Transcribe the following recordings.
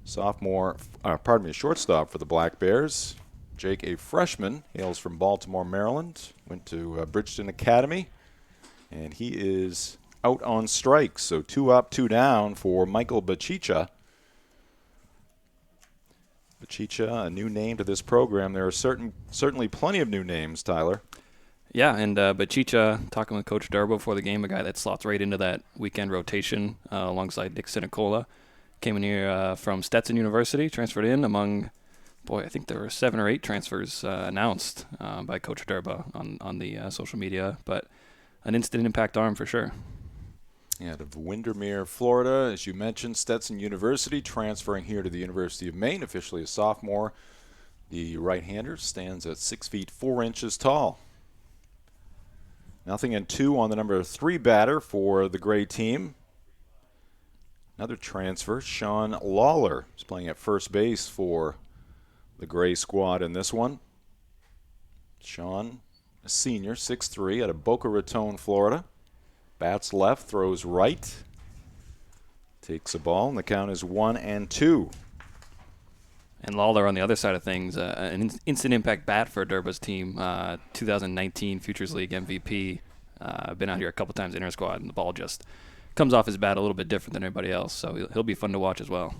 Shortstop for the Black Bears. Jake, a freshman, hails from Baltimore, Maryland, went to Bridgeton Academy, and he is out on strikes. So 2 up, 2 down for Michael Bachicha. Bachicha, a new name to this program. There are certainly plenty of new names, Tyler. Yeah, and Bachicha, talking with Coach Durbo before the game, a guy that slots right into that weekend rotation alongside Nick Sinicola. Came in here from Stetson University, transferred in among, I think there were 7 or 8 transfers announced by Coach Durbo on the social media, but an instant impact arm for sure. Out of Windermere, Florida, as you mentioned, Stetson University, transferring here to the University of Maine, officially a sophomore. The right-hander stands at 6 feet 4 inches tall. 0-2 on the number 3 batter for the Gray team. Another transfer, Sean Lawler, is playing at first base for the Gray squad in this one. Sean, a senior, 6'3", out of Boca Raton, Florida. Bats left, throws right. Takes the ball, and the count is 1-2. And Lawler on the other side of things, an instant impact bat for Durba's team, 2019 Futures League MVP. Been out here a couple times in inter squad, and the ball just comes off his bat a little bit different than everybody else, so he'll be fun to watch as well.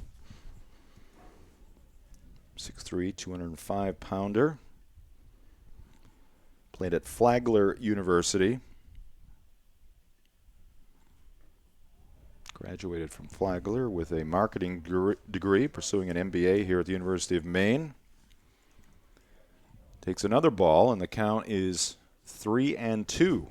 6'3", 205-pounder. Played at Flagler University. Graduated from Flagler with a marketing degree, pursuing an MBA here at the University of Maine. Takes another ball, and the count is 3-2.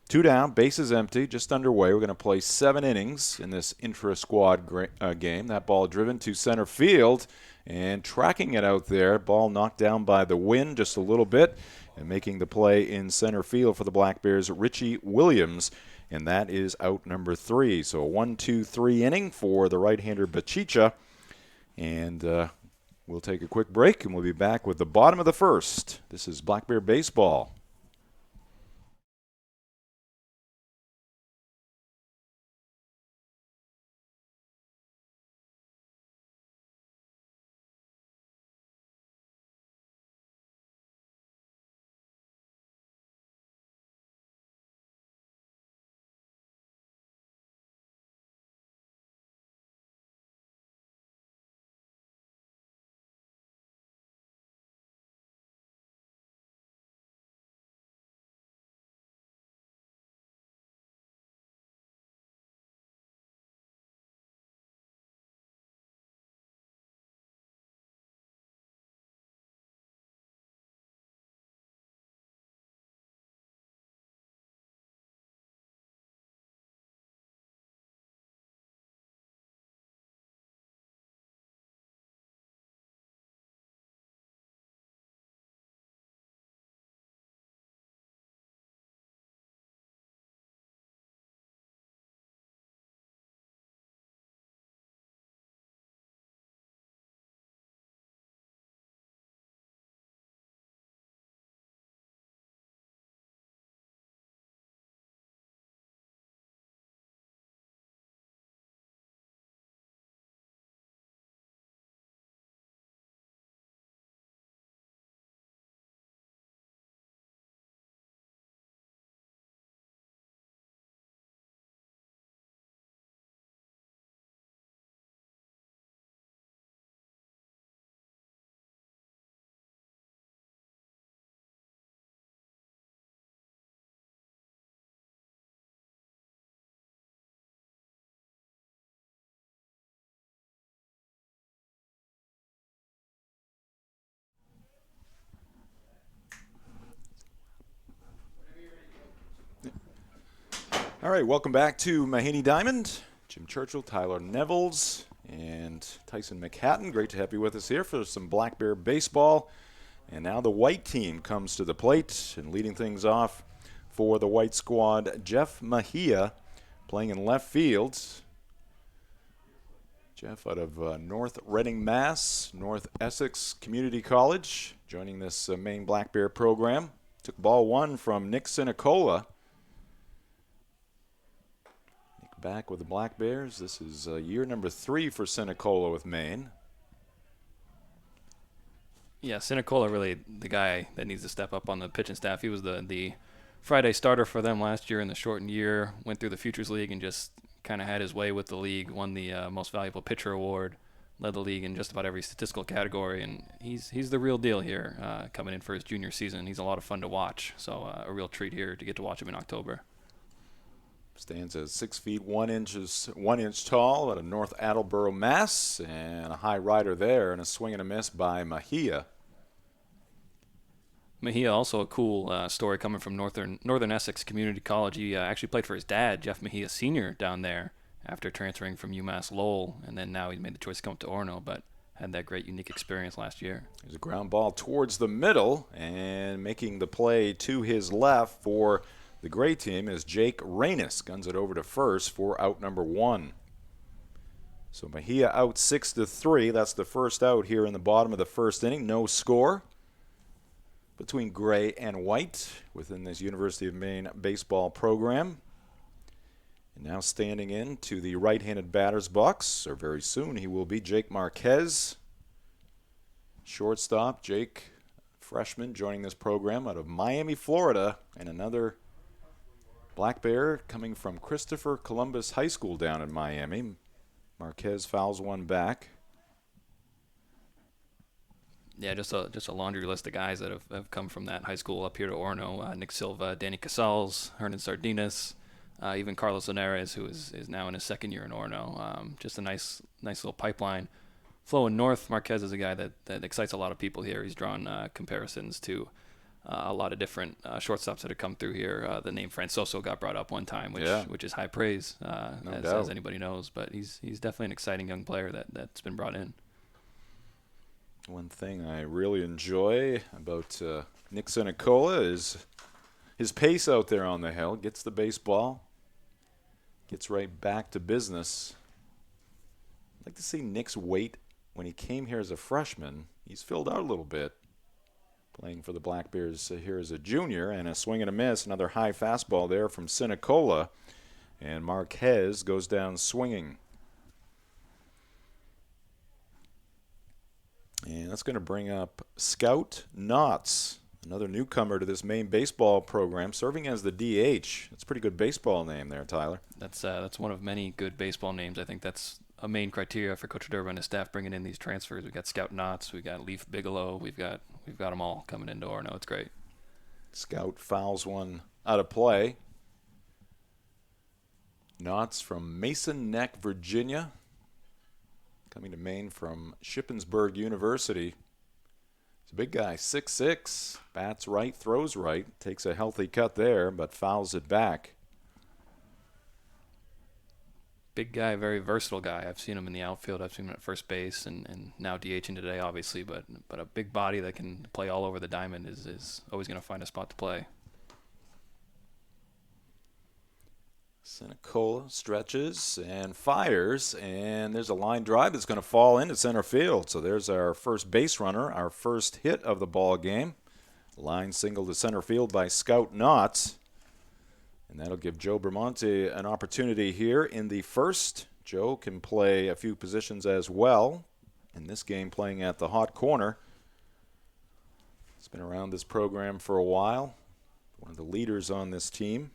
2 down, bases empty, just underway. We're going to play 7 innings in this intra-squad game. That ball driven to center field, and tracking it out there. Ball knocked down by the wind just a little bit, and making the play in center field for the Black Bears, Richie Williams. And that is out number 3. So a 1-2-3 inning for the right-hander Bachicha. And we'll take a quick break, and we'll be back with the bottom of the first. This is Black Bear Baseball. All right, welcome back to Mahaney Diamond. Jim Churchill, Tyler Nevels, and Tyson McHatton. Great to have you with us here for some Black Bear baseball. And now the white team comes to the plate, and leading things off for the white squad, Jeff Mejia, playing in left field. Jeff out of North Reading, Mass, North Essex Community College, joining this Maine Black Bear program. Took ball 1 from Nick Sinicola. back with the Black Bears. This is year number 3 for Sinicola with Maine. Yeah, Sinicola really the guy that needs to step up on the pitching staff. He was the Friday starter for them last year in the shortened year, went through the Futures League and just kind of had his way with the league, won the Most Valuable Pitcher Award, led the league in just about every statistical category, and he's the real deal here coming in for his junior season. He's a lot of fun to watch, so a real treat here to get to watch him in October. Stands at 6 feet 1 inch tall out of North Attleboro, Mass. And a high rider there and a swing and a miss by Mejia. Mejia, also a cool story coming from Northern Essex Community College. He actually played for his dad, Jeff Mejia Sr., down there after transferring from UMass Lowell, and then now he's made the choice to come up to Orono, but had that great, unique experience last year. There's a ground ball towards the middle, and making the play to his left for the gray team is Jake Reynes. Guns it over to first for out number 1. So Mejia out 6-3. That's the first out here in the bottom of the first inning. No score between gray and white within this University of Maine baseball program. And now standing in to the right-handed batter's box, or very soon he will be, Jake Marquez. Shortstop, Jake, freshman, joining this program out of Miami, Florida, and another Black Bear coming from Christopher Columbus High School down in Miami. Marquez fouls one back. Yeah, just a laundry list of guys that have come from that high school up here to Orono. Nick Silva, Danny Casals, Hernan Sardinas, even Carlos Linares, who is now in his second year in Orono. Just a nice little pipeline. Flowing north, Marquez is a guy that excites a lot of people here. He's drawn comparisons to a lot of different shortstops that have come through here. The name Francoso got brought up one time, which is high praise, as anybody knows. But he's definitely an exciting young player that's been brought in. One thing I really enjoy about Nick Sinicola is his pace out there on the hill. Gets the baseball, gets right back to business. I'd like to see Nick's weight when he came here as a freshman. He's filled out a little bit. Playing for the Black Bears here as a junior, and a swing and a miss. Another high fastball there from Sinicola, and Marquez goes down swinging. And that's going to bring up Scout Knotts, another newcomer to this Maine baseball program, serving as the DH. That's a pretty good baseball name there, Tyler. That's one of many good baseball names. I think that's a main criteria for Coach Durban and his staff bringing in these transfers. We've got Scout Knotts, we've got Leaf Bigelow, we've got them all coming into Orono. It's great. Scout fouls one out of play. Knotts from Mason Neck, Virginia, coming to Maine from Shippensburg University. He's a big guy, 6'6", bats right, throws right, takes a healthy cut there, but fouls it back. Big guy, very versatile guy. I've seen him in the outfield. I've seen him at first base and now DHing today, obviously. But a big body that can play all over the diamond is always going to find a spot to play. Sinicola stretches and fires, and there's a line drive that's going to fall into center field. So there's our first base runner, our first hit of the ball game. Line single to center field by Scout Knotts. And that'll give Joe Bramante an opportunity here in the first. Joe can play a few positions as well. In this game, playing at the hot corner. He's been around this program for a while. One of the leaders on this team.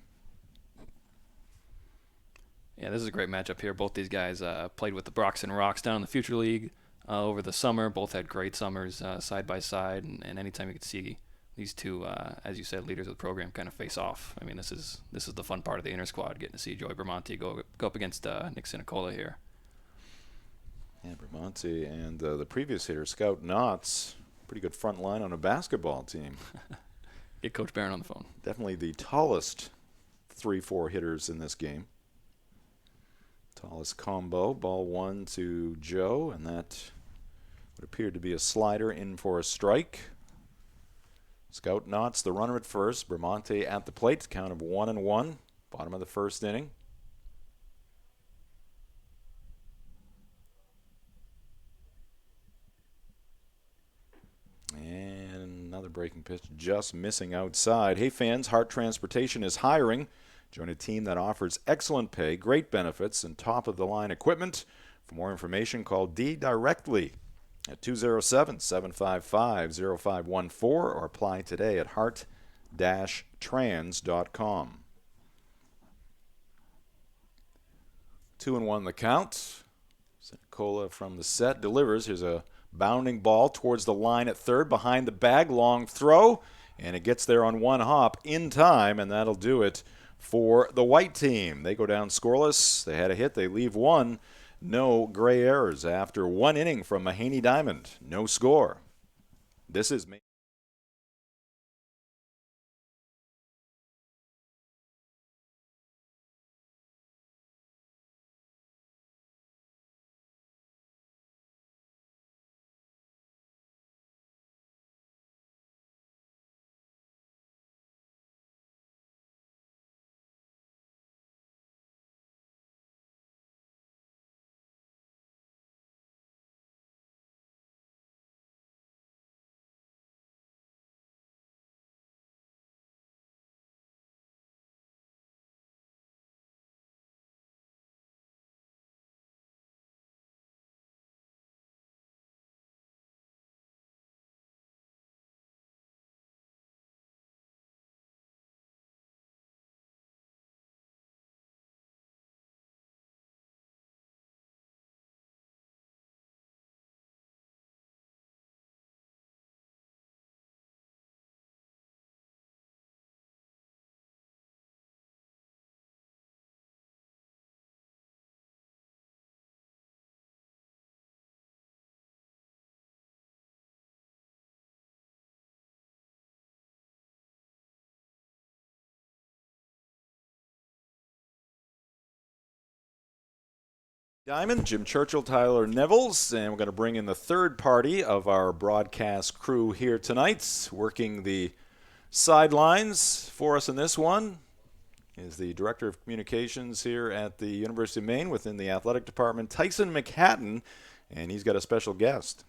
Yeah, this is a great matchup here. Both these guys played with the Broxton Rocks down in the Future League over the summer. Both had great summers side by side. And anytime you could see these two, as you said, leaders of the program kind of face off. I mean, this is the fun part of the inter squad, getting to see Joey Bramante go up against Nick Sinicola here. Yeah, Bramante and the previous hitter, Scout Knotts, pretty good front line on a basketball team. Get Coach Barron on the phone. Definitely the tallest 3-4 hitters in this game. Tallest combo. Ball 1 to Joe, and that would appear to be a slider in for a strike. Scout Knotts, the runner at first. Bramante at the plate. Count of 1-1. Bottom of the first inning. And another breaking pitch just missing outside. Hey fans, Hart Transportation is hiring. Join a team that offers excellent pay, great benefits, and top-of-the-line equipment. For more information, call D directly at 207-755-0514 or apply today at heart-trans.com. 2-1 the count. Sinicola from the set delivers. Here's a bounding ball towards the line at third, behind the bag, long throw, and it gets there on one hop in time, and that'll do it for the white team. They go down scoreless. They had a hit. They leave one. No gray errors after one inning from Mahaney Diamond. No score. This is Maine. Diamond, Jim Churchill, Tyler Nevels, and we're going to bring in the third party of our broadcast crew here tonight. Working the sidelines for us in this one is the Director of Communications here at the University of Maine within the Athletic Department, Tyson McHatton, and he's got a special guest.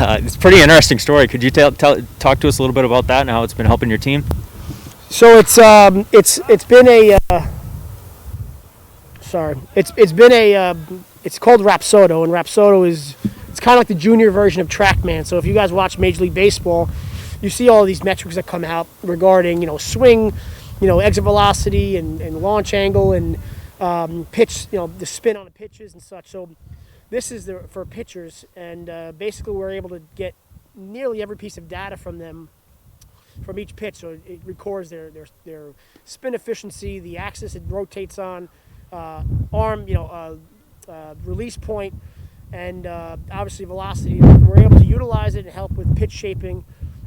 It's a pretty interesting story. Could you talk to us a little bit about that and how it's been helping your team? So it's been a it's called Rapsodo, and Rapsodo it's kind of like the junior version of TrackMan. So if you guys watch Major League Baseball, you see all these metrics that come out regarding swing, exit velocity and launch angle and pitch, the spin on the pitches and such. So this is for pitchers, and basically we're able to get nearly every piece of data from them from each pitch. So it records their spin efficiency, the axis it rotates on, arm, release point, and obviously velocity. We're able to utilize it and help with pitch shaping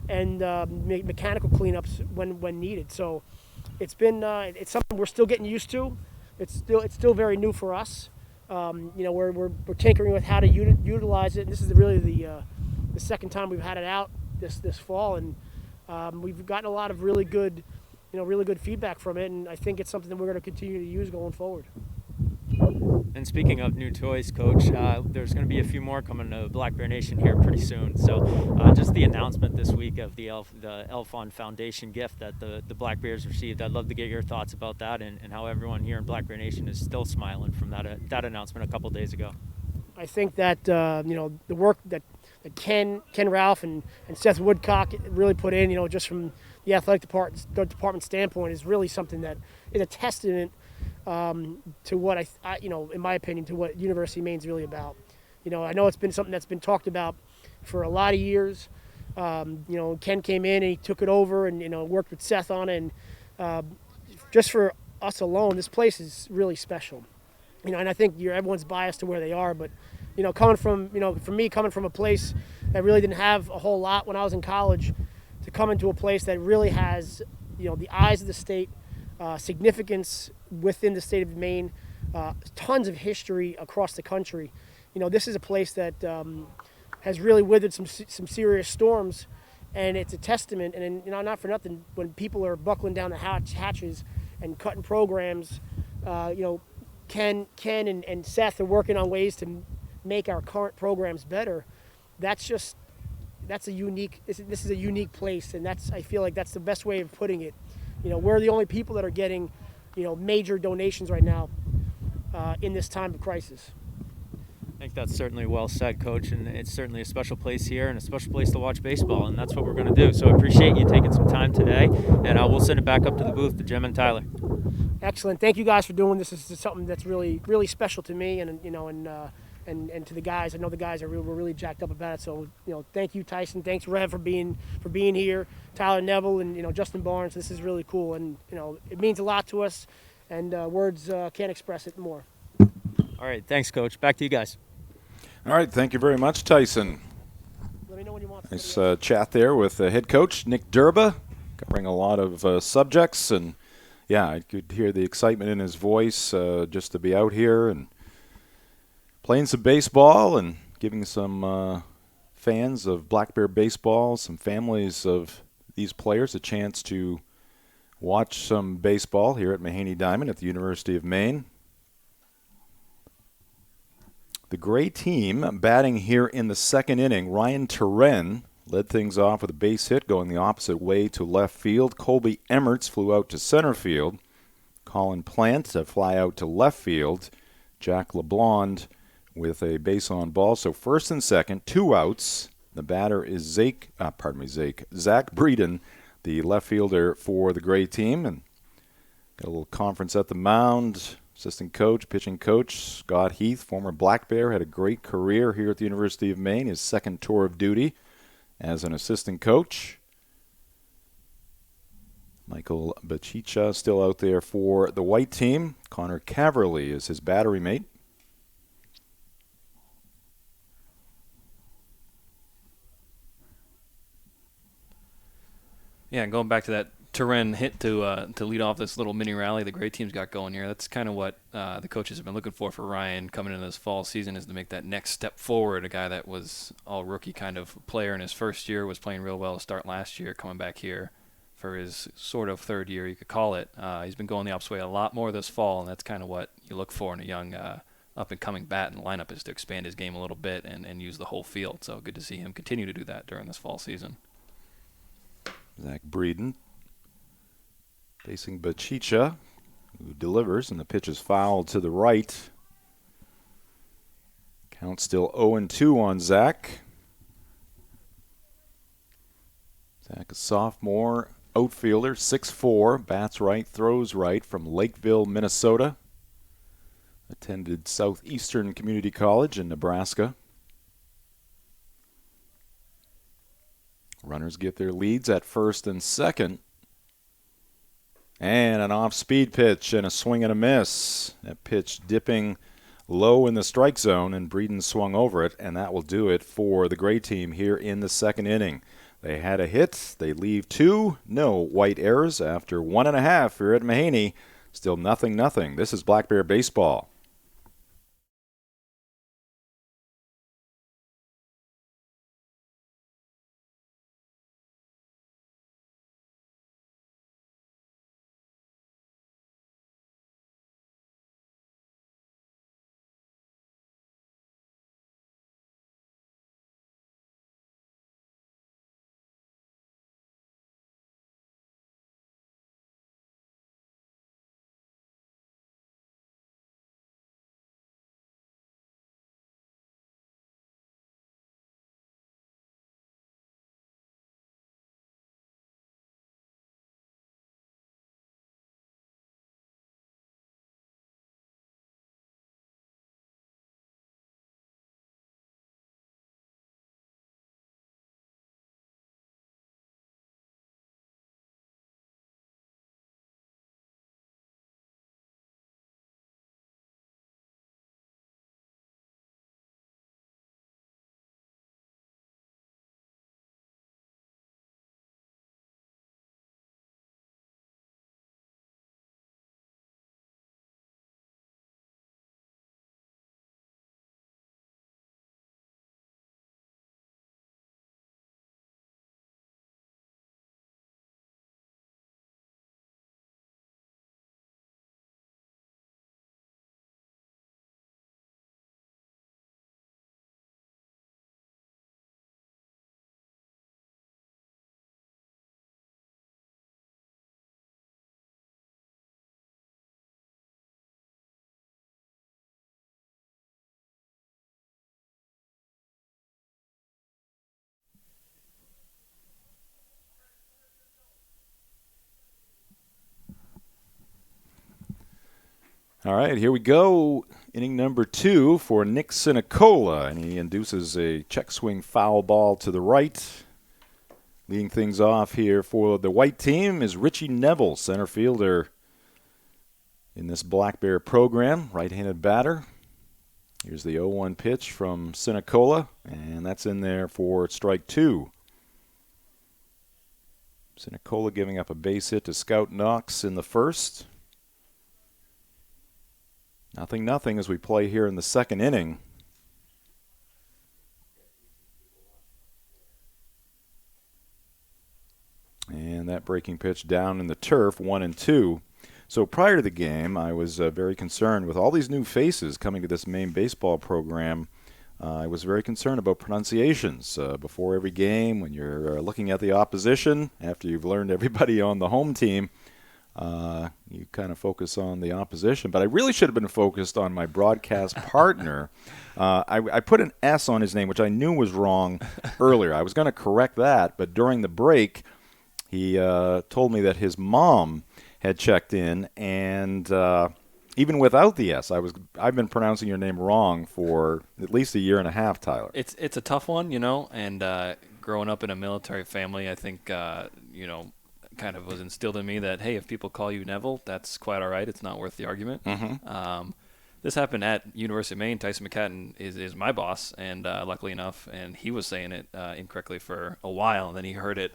and mechanical cleanups when needed. So it's been it's something we're still getting used to. It's still very new for us. We're tinkering with how to utilize it. And this is really the second time we've had it out this fall, and we've gotten a lot of really good feedback from it. And I think it's something that we're going to continue to use going forward. And speaking of new toys, Coach, there's going to be a few more coming to Black Bear Nation here pretty soon. So just the announcement this week of the Elf on Foundation gift that the Black Bears received. I'd love to get your thoughts about that and how everyone here in Black Bear Nation is still smiling from that announcement a couple days ago. I think that the work that Ken Ralph and Seth Woodcock really put in, just from the athletic department standpoint, is really something that is a testament to what in my opinion, to what University of Maine is really about. I know it's been something that's been talked about for a lot of years. Ken came in and he took it over and worked with Seth on it. And just for us alone, this place is really special. And I think everyone's biased to where they are, but coming from for me, coming from a place that really didn't have a whole lot when I was in college, to come into a place that really has the eyes of the state, significance within the state of Maine, tons of history across the country. This is a place that has really weathered some serious storms, and it's a testament. And not for nothing, when people are buckling down the hatches and cutting programs, Ken and Seth are working on ways to make our current programs better. This is a unique place, and I feel like that's the best way of putting it. We're the only people that are getting, major donations right now in this time of crisis. I think that's certainly well said, Coach, and it's certainly a special place here and a special place to watch baseball, and that's what we're going to do. So I appreciate you taking some time today, and we'll send it back up to the booth to Jim and Tyler. Excellent. Thank you guys for doing this. This is something that's really, really special to me, and to the guys. I know the guys were really jacked up about it. So thank you, Tyson. Thanks, Rev, for being here. Tyler Neville and Justin Barnes. This is really cool, and it means a lot to us, and words can't express it more. All right, thanks, Coach. Back to you guys. All right, thank you very much, Tyson. Let me know when you want. Nice chat there with head coach Nick Durba, covering a lot of subjects, and yeah, I could hear the excitement in his voice just to be out here and playing some baseball and giving some fans of Black Bear baseball, some families of these players, a chance to watch some baseball here at Mahaney Diamond at the University of Maine. The Gray team batting here in the second inning. Ryan Terren led things off with a base hit going the opposite way to left field. Colby Emmerts flew out to center field. Colin Plant to fly out to left field. Jack LeBlond with a base on ball. So first and second, 2 outs. The batter is Zach Breeden, the left fielder for the Gray team. And got a little conference at the mound. Assistant coach, pitching coach, Scott Heath, former Black Bear, had a great career here at the University of Maine, his second tour of duty as an assistant coach. Michael Bachicha still out there for the white team. Connor Caverly is his battery mate. Yeah, and going back to that Terren hit to lead off this little mini rally the Gray team's got going here. That's kind of what the coaches have been looking for Ryan coming into this fall season, is to make that next step forward. A guy that was all rookie kind of player in his first year, was playing real well to start last year, coming back here for his sort of third year, you could call it. He's been going the opposite way a lot more this fall, and that's kind of what you look for in a up-and-coming bat and lineup is to expand his game a little bit and use the whole field. So good to see him continue to do that during this fall season. Zach Breeden facing Bachicha, who delivers, and the pitch is fouled to the right. Count still 0-2 on Zach. Zach, a sophomore outfielder, 6'4", bats right, throws right, from Lakeville, Minnesota. Attended Southeastern Community College in Nebraska. Runners get their leads at first and second. And an off-speed pitch and a swing and a miss. That pitch dipping low in the strike zone, and Breeden swung over it, and that will do it for the Gray team here in the second inning. They had a hit. They leave 2. No white errors after 1.5 here at Mahaney. Still 0-0. This is Black Bear Baseball. All right, here we go. Inning number 2 for Nick Sinicola, and he induces a check swing foul ball to the right. Leading things off here for the white team is Richie Neville, center fielder in this Black Bear program, right-handed batter. Here's the 0-1 pitch from Sinicola, and that's in there for strike 2. Sinicola giving up a base hit to Scout Knox in the first. 0-0 as we play here in the second inning. And that breaking pitch down in the turf, 1-2. So prior to the game, I was very concerned with all these new faces coming to this Maine baseball program. I was very concerned about pronunciations before every game when you're looking at the opposition. After you've learned everybody on the home team, you kind of focus on the opposition. But I really should have been focused on my broadcast partner. I put an S on his name, which I knew was wrong earlier. I was going to correct that, but during the break, he told me that his mom had checked in, and even without the S, I've been pronouncing your name wrong for at least a year and a half, Tyler. It's a tough one, and growing up in a military family, I think, kind of was instilled in me that, hey, if people call you Neville, that's quite all right. It's not worth the argument. Mm-hmm. This happened at University of Maine. Tyson McCatton is my boss, and luckily enough, and he was saying it incorrectly for a while, and then he heard it.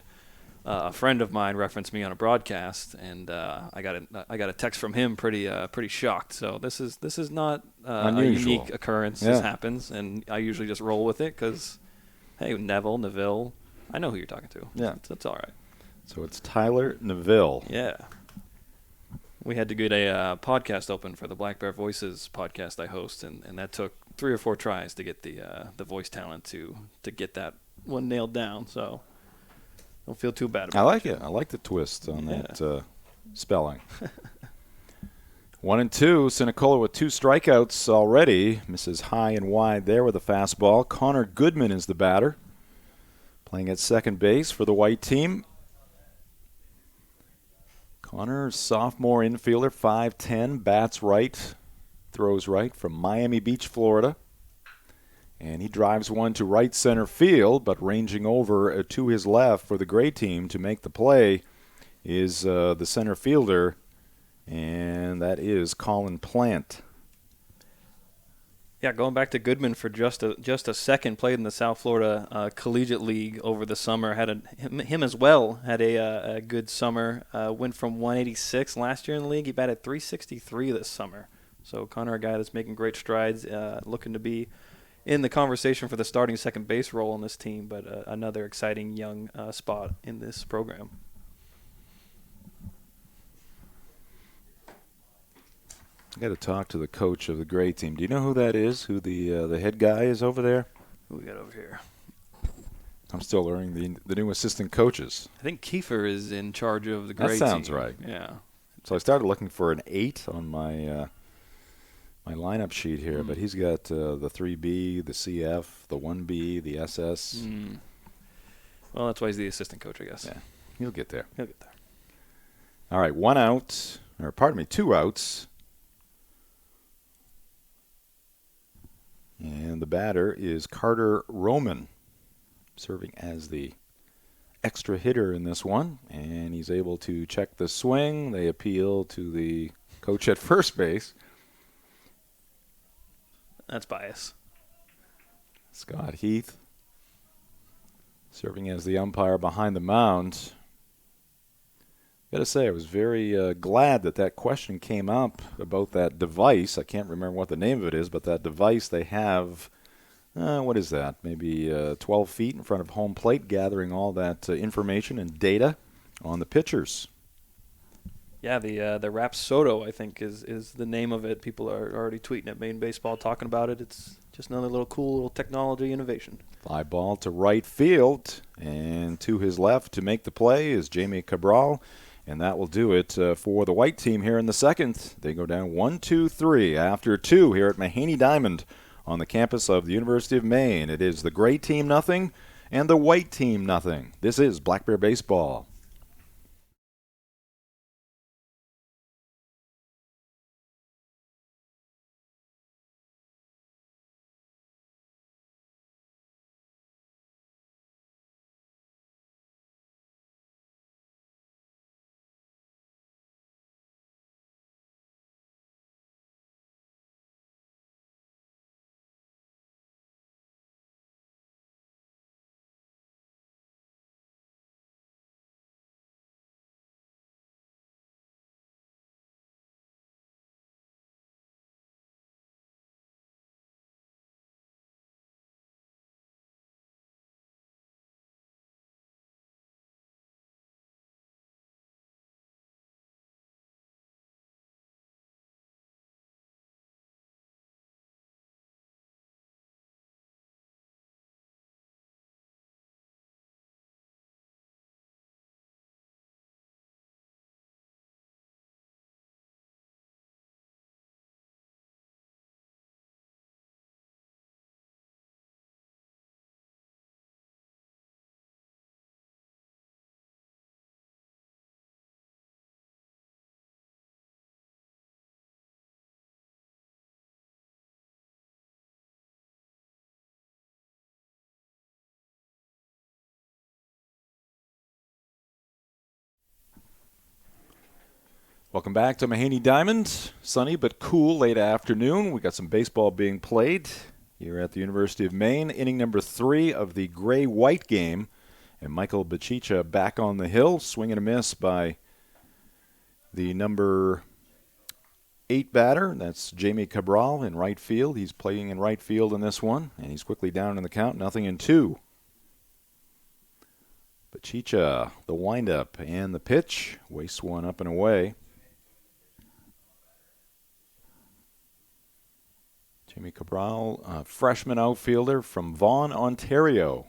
A friend of mine referenced me on a broadcast, and I got a text from him pretty shocked. So this is not a unique occurrence. Yeah. This happens, and I usually just roll with it because, hey, Neville, I know who you're talking to. Yeah, that's all right. So it's Tyler Neville. Yeah. We had to get a podcast open for the Black Bear Voices podcast I host, and that took 3 or 4 tries to get the voice talent to get that one nailed down. So don't feel too bad about it. I like it. I like the twist on that spelling. 1-2. Sinicola with 2 strikeouts already. Misses high and wide there with a fastball. Connor Goodman is the batter, playing at second base for the white team. Connor, sophomore infielder, 5'10", bats right, throws right from Miami Beach, Florida. And he drives one to right center field, but ranging over to his left for the gray team to make the play is the center fielder, and that is Colin Plant. Yeah, going back to Goodman for just a second, played in the South Florida Collegiate League over the summer. Him as well had a good summer. Went from 186 last year in the league. He batted 363 this summer. So Connor, a guy that's making great strides, looking to be in the conversation for the starting second base role on this team, but another exciting young spot in this program. I got to talk to the coach of the gray team. Do you know who that is? Who the head guy is over there? Who we got over here? I'm still learning the new assistant coaches. I think Kiefer is in charge of the gray team. That sounds right. Yeah. So I started looking for an 8 on my my lineup sheet here, but he's got the 3B, the CF, the 1B, the SS. Well, that's why he's the assistant coach, I guess. Yeah, he'll get there. He'll get there. All right, 2 outs. And the batter is Carter Roman, serving as the extra hitter in this one. And he's able to check the swing. They appeal to the coach at first base. That's bias. Scott Heath, serving as the umpire behind the mound. Got to say, I was very glad that question came up about that device. I can't remember what the name of it is, but that device they have, what is that? Maybe 12 feet in front of home plate, gathering all that information and data on the pitchers. Yeah, the Rapsodo, I think, is the name of it. People are already tweeting at Maine Baseball talking about it. It's just another cool little technology innovation. Fly ball to right field, and to his left to make the play is Jamie Cabral. And that will do it for the white team here in the second. They go down 1-2-3 after 2 here at Mahaney Diamond on the campus of the University of Maine. It is the gray team nothing and the white team nothing. This is Black Bear Baseball. Welcome back to Mahaney Diamond. Sunny but cool late afternoon. We got some baseball being played here at the University of Maine. Inning number 3 of the gray-white game. And Michael Bachicha back on the hill. Swing and a miss by the number 8 batter. That's Jamie Cabral in right field. He's playing in right field in this one. And he's quickly down in the count. 0-2. Bachicha, the windup and the pitch. Wastes one up and away. Jamie Cabral, a freshman outfielder from Vaughan, Ontario.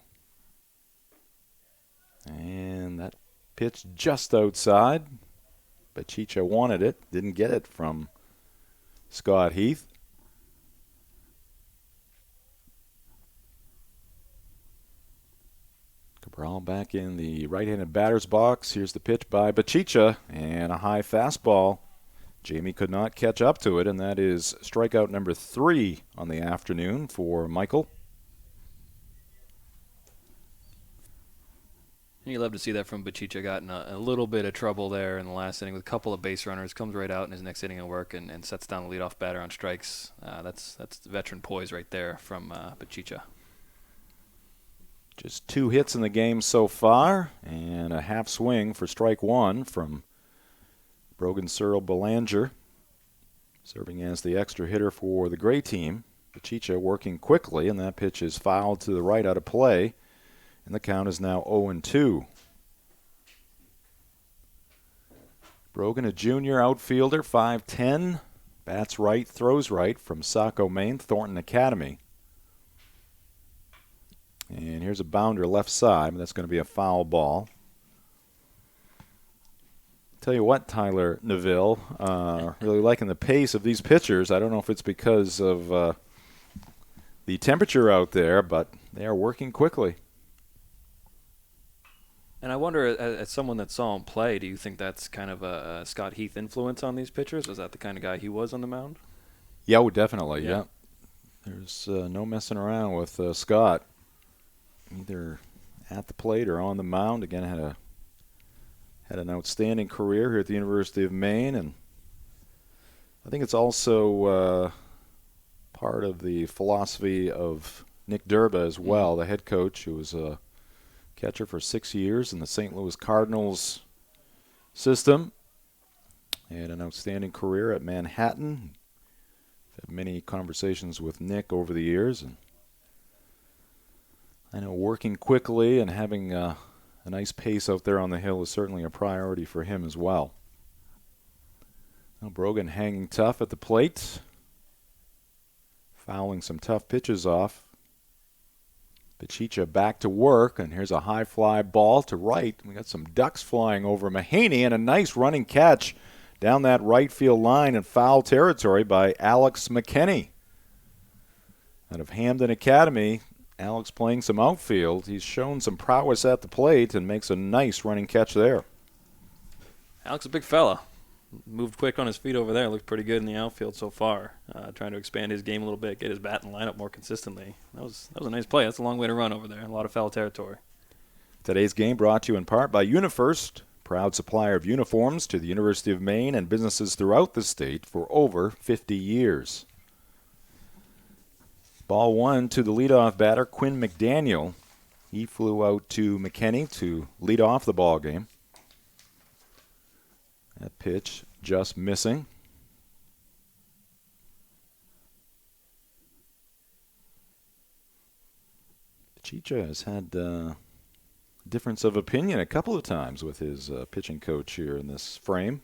And that pitch just outside. Bachicha wanted it, didn't get it from Scott Heath. Cabral back in the right-handed batter's box. Here's the pitch by Bachicha, and a high fastball. Jamie could not catch up to it, and that is strikeout number 3 on the afternoon for Michael. And you love to see that from Bachicha. Got in a little bit of trouble there in the last inning with a couple of base runners. Comes right out in his next inning of work and sets down the leadoff batter on strikes. That's veteran poise right there from Bachicha. Just 2 hits in the game so far, and a half swing for strike 1 from Brogan Searle Belanger, serving as the extra hitter for the gray team. Bachicha working quickly, and that pitch is fouled to the right out of play, and the count is now 0-2. Brogan, a junior outfielder, 5'10", bats right, throws right, from Saco, Maine, Thornton Academy. And here's a bounder left side, but that's going to be a foul ball. Tell you what, Tyler Neville, really liking the pace of these pitchers. I don't know if it's because of the temperature out there, but they are working quickly. And I wonder, as someone that saw him play, do you think that's kind of a Scott Heath influence on these pitchers? Was that the kind of guy he was on the mound? Yeah, definitely, yeah. There's no messing around with Scott. Either at the plate or on the mound. Again, had an outstanding career here at the University of Maine, and I think it's also part of the philosophy of Nick Durba as well, the head coach, who was a catcher for 6 years in the St. Louis Cardinals system. He had an outstanding career at Manhattan. I've had many conversations with Nick over the years, and I know working quickly and having a nice pace out there on the hill is certainly a priority for him as well. Now Brogan hanging tough at the plate, fouling some tough pitches off. Bachicha back to work, and here's a high fly ball to right. We got some ducks flying over Mahaney, and a nice running catch down that right field line in foul territory by Alex McKenney. Out of Hamden Academy, Alex playing some outfield. He's shown some prowess at the plate and makes a nice running catch there. Alex, a big fella. Moved quick on his feet over there. Looked pretty good in the outfield so far. Trying to expand his game a little bit, get his bat in the lineup more consistently. That was a nice play. That's a long way to run over there. A lot of foul territory. Today's game brought to you in part by UniFirst, proud supplier of uniforms to the University of Maine and businesses throughout the state for over 50 years. Ball 1 to the leadoff batter, Quinn McDaniel. He flew out to McKenney to lead off the ball game. That pitch just missing. Chicha has had difference of opinion a couple of times with his pitching coach here in this frame.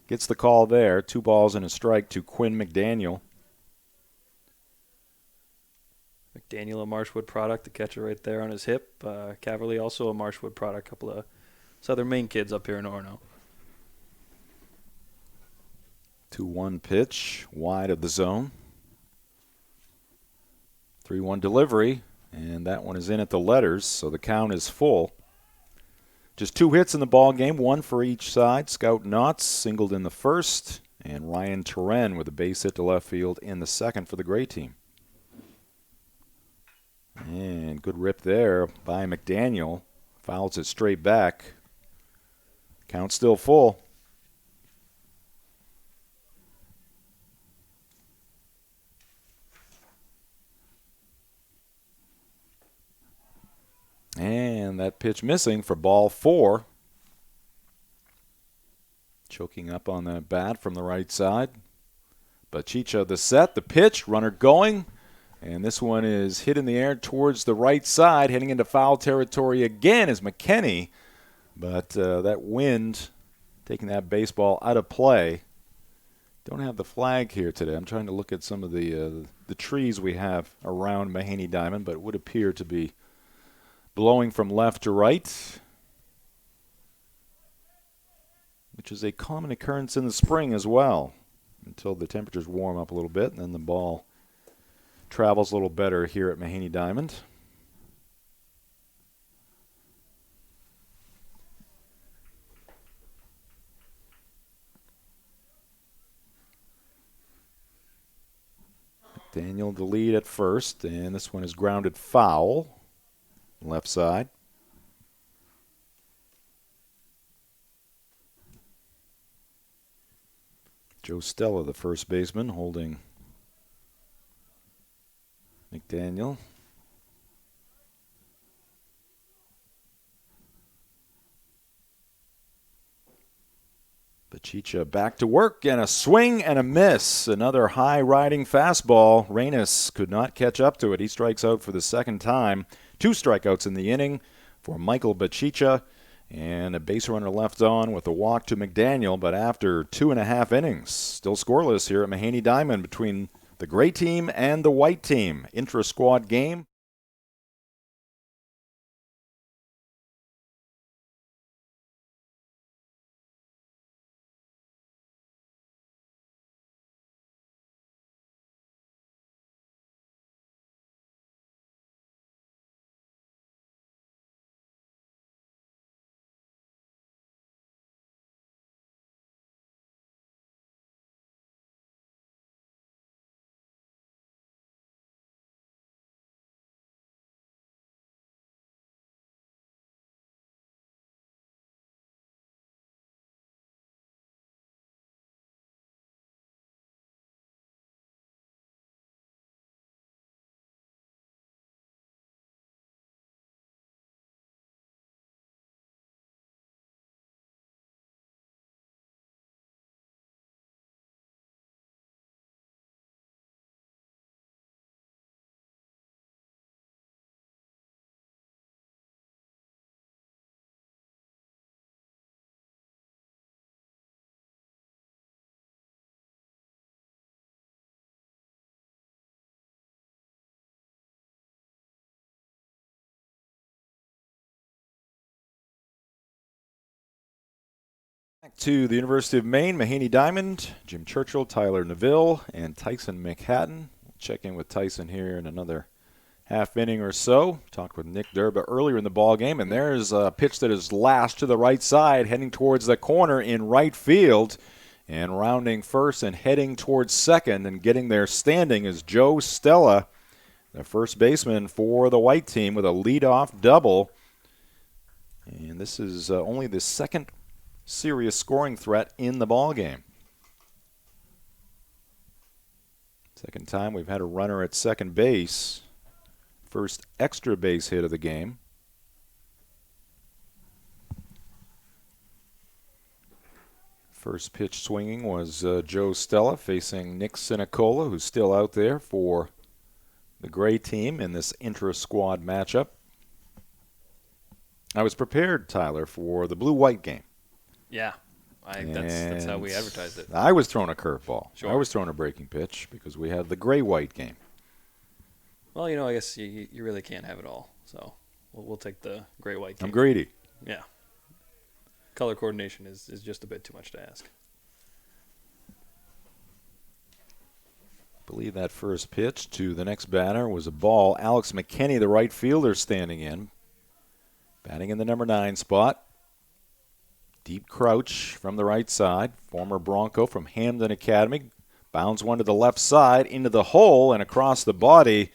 Gets the call there. 2 balls and a strike to Quinn McDaniel. McDaniel, a Marshwood product, the catcher right there on his hip. Caverly, also a Marshwood product. A couple of Southern Maine kids up here in Orono. 2-1 pitch, wide of the zone. 3-1 delivery, and that one is in at the letters, so the count is full. Just 2 hits in the ball game, 1 for each side. Scout Knotts singled in the first, and Ryan Terren with a base hit to left field in the second for the gray team. And good rip there by McDaniel. Fouls it straight back. Count still full. And that pitch missing for ball 4. Choking up on that bat from the right side. Bachicha the set, the pitch, runner going. And this one is hit in the air towards the right side, heading into foul territory again is McKenney. But that wind taking that baseball out of play Don't have the flag here today. I'm trying to look at some of the trees we have around Mahaney Diamond, but it would appear to be blowing from left to right, which is a common occurrence in the spring as well, until the temperatures warm up a little bit, and then the ball travels a little better here at Mahaney Diamond. Daniel the lead at first, and this one is grounded foul, left side. Joe Stella, the first baseman, holding McDaniel. Bachicha back to work, and a swing and a miss. Another high-riding fastball. Reynes could not catch up to it. He strikes out for the second time. 2 strikeouts in the inning for Michael Bachicha, and a base runner left on with a walk to McDaniel. But after 2.5 innings, still scoreless here at Mahaney Diamond between the gray team and the white team. Intra-squad game. Back to the University of Maine, Mahaney Diamond, Jim Churchill, Tyler Neville, and Tyson McHatton. We'll check in with Tyson here in another half inning or so. Talked with Nick Durba earlier in the ball game, and there's a pitch that is lashed to the right side, heading towards the corner in right field, and rounding first and heading towards second and getting there standing is Joe Stella, the first baseman for the white team, with a leadoff double. And this is only the second serious scoring threat in the ball game. Second time we've had a runner at second base. First extra base hit of the game. First pitch swinging was Joe Stella facing Nick Sinicola, who's still out there for the gray team in this intra-squad matchup. I was prepared, Tyler, for the blue-white game. Yeah, that's how we advertised it. I was throwing a curveball. Sure. I was throwing a breaking pitch because we had the gray-white game. Well, I guess you really can't have it all. So we'll take the gray-white game. I'm greedy. Yeah. Color coordination is just a bit too much to ask. I believe that first pitch to the next batter was a ball. Alex McKinney, the right fielder, standing in. Batting in the number 9 spot. Deep crouch from the right side. Former Bronco from Hamden Academy. Bounds one to the left side into the hole and across the body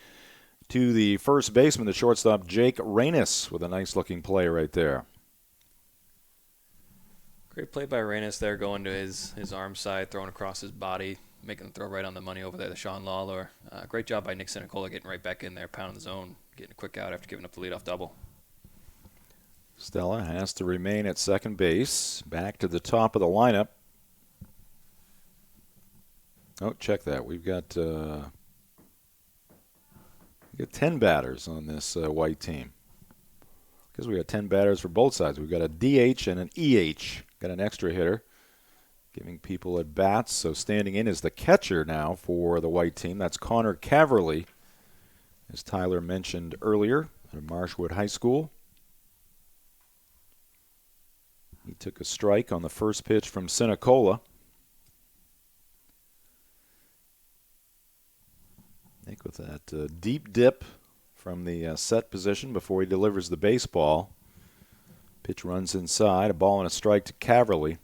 to the first baseman, the shortstop, Jake Reynes, with a nice-looking play right there. Great play by Reynes there, going to his arm side, throwing across his body, making the throw right on the money over there to Sean Lawler. Great job by Nick Sinicola getting right back in there, pounding the zone, getting a quick out after giving up the leadoff double. Stella has to remain at second base. Back to the top of the lineup. Oh, check that. We've got 10 batters on this white team. Because we got 10 batters for both sides. We've got a DH and an EH. Got an extra hitter. giving people at bats. So standing in is the catcher now for the white team. That's Connor Caverly, as Tyler mentioned earlier, at Marshwood High School. He took a strike on the first pitch from Sinicola. Nick with that deep dip from the set position before he delivers the baseball. Pitch runs inside, a ball and a strike to Caverly.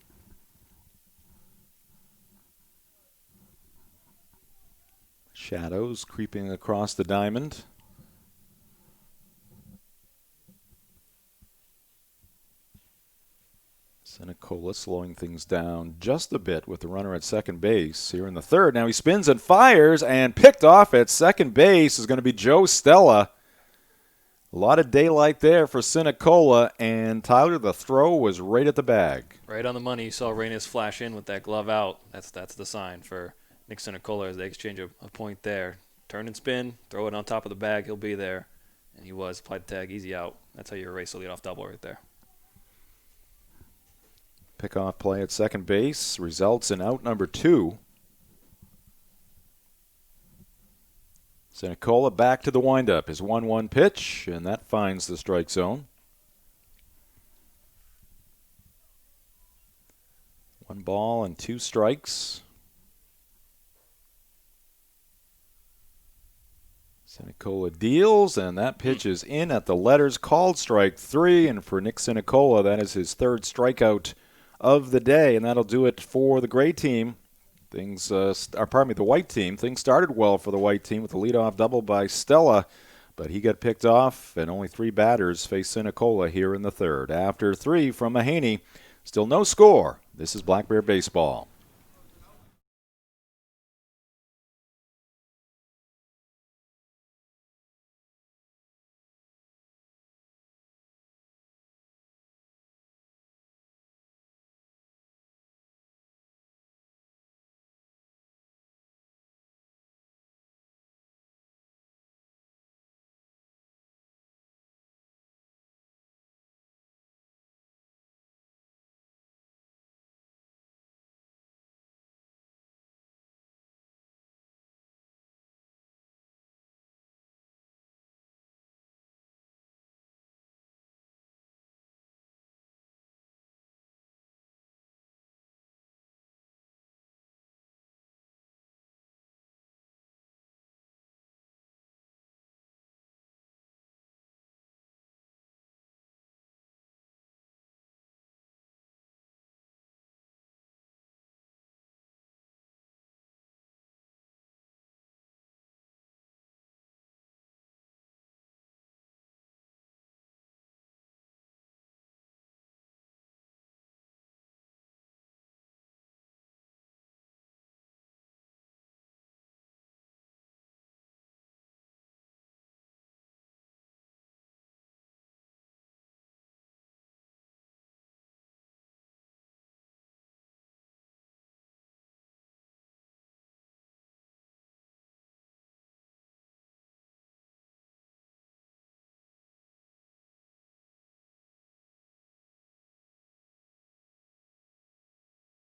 Shadows creeping across the diamond. Sinicola slowing things down just a bit with the runner at second base here in the third. Now he spins and fires, and picked off at second base is going to be Joe Stella. A lot of daylight there for Sinicola, and Tyler, the throw was right at the bag. Right on the money. You saw Reynes flash in with that glove out. That's the sign for Nick Sinicola as they exchange a point there. Turn and spin, throw it on top of the bag, he'll be there. And he was. Applied the tag, easy out. That's how you erase a leadoff double right there. Pickoff play at second base results in out number 2. Sinicola back to the windup. His 1-1 pitch, and that finds the strike zone. 1 ball and 2 strikes. Sinicola deals, and that pitch is in at the letters, called strike 3. And for Nick Sinicola, that is his 3rd strikeout of the day, and that'll do it for the gray team. The white team. Things started well for the white team with a leadoff double by Stella, but he got picked off, and only 3 batters face Sinicola here in the third. After 3 from Mahaney, still no score. This is Black Bear Baseball.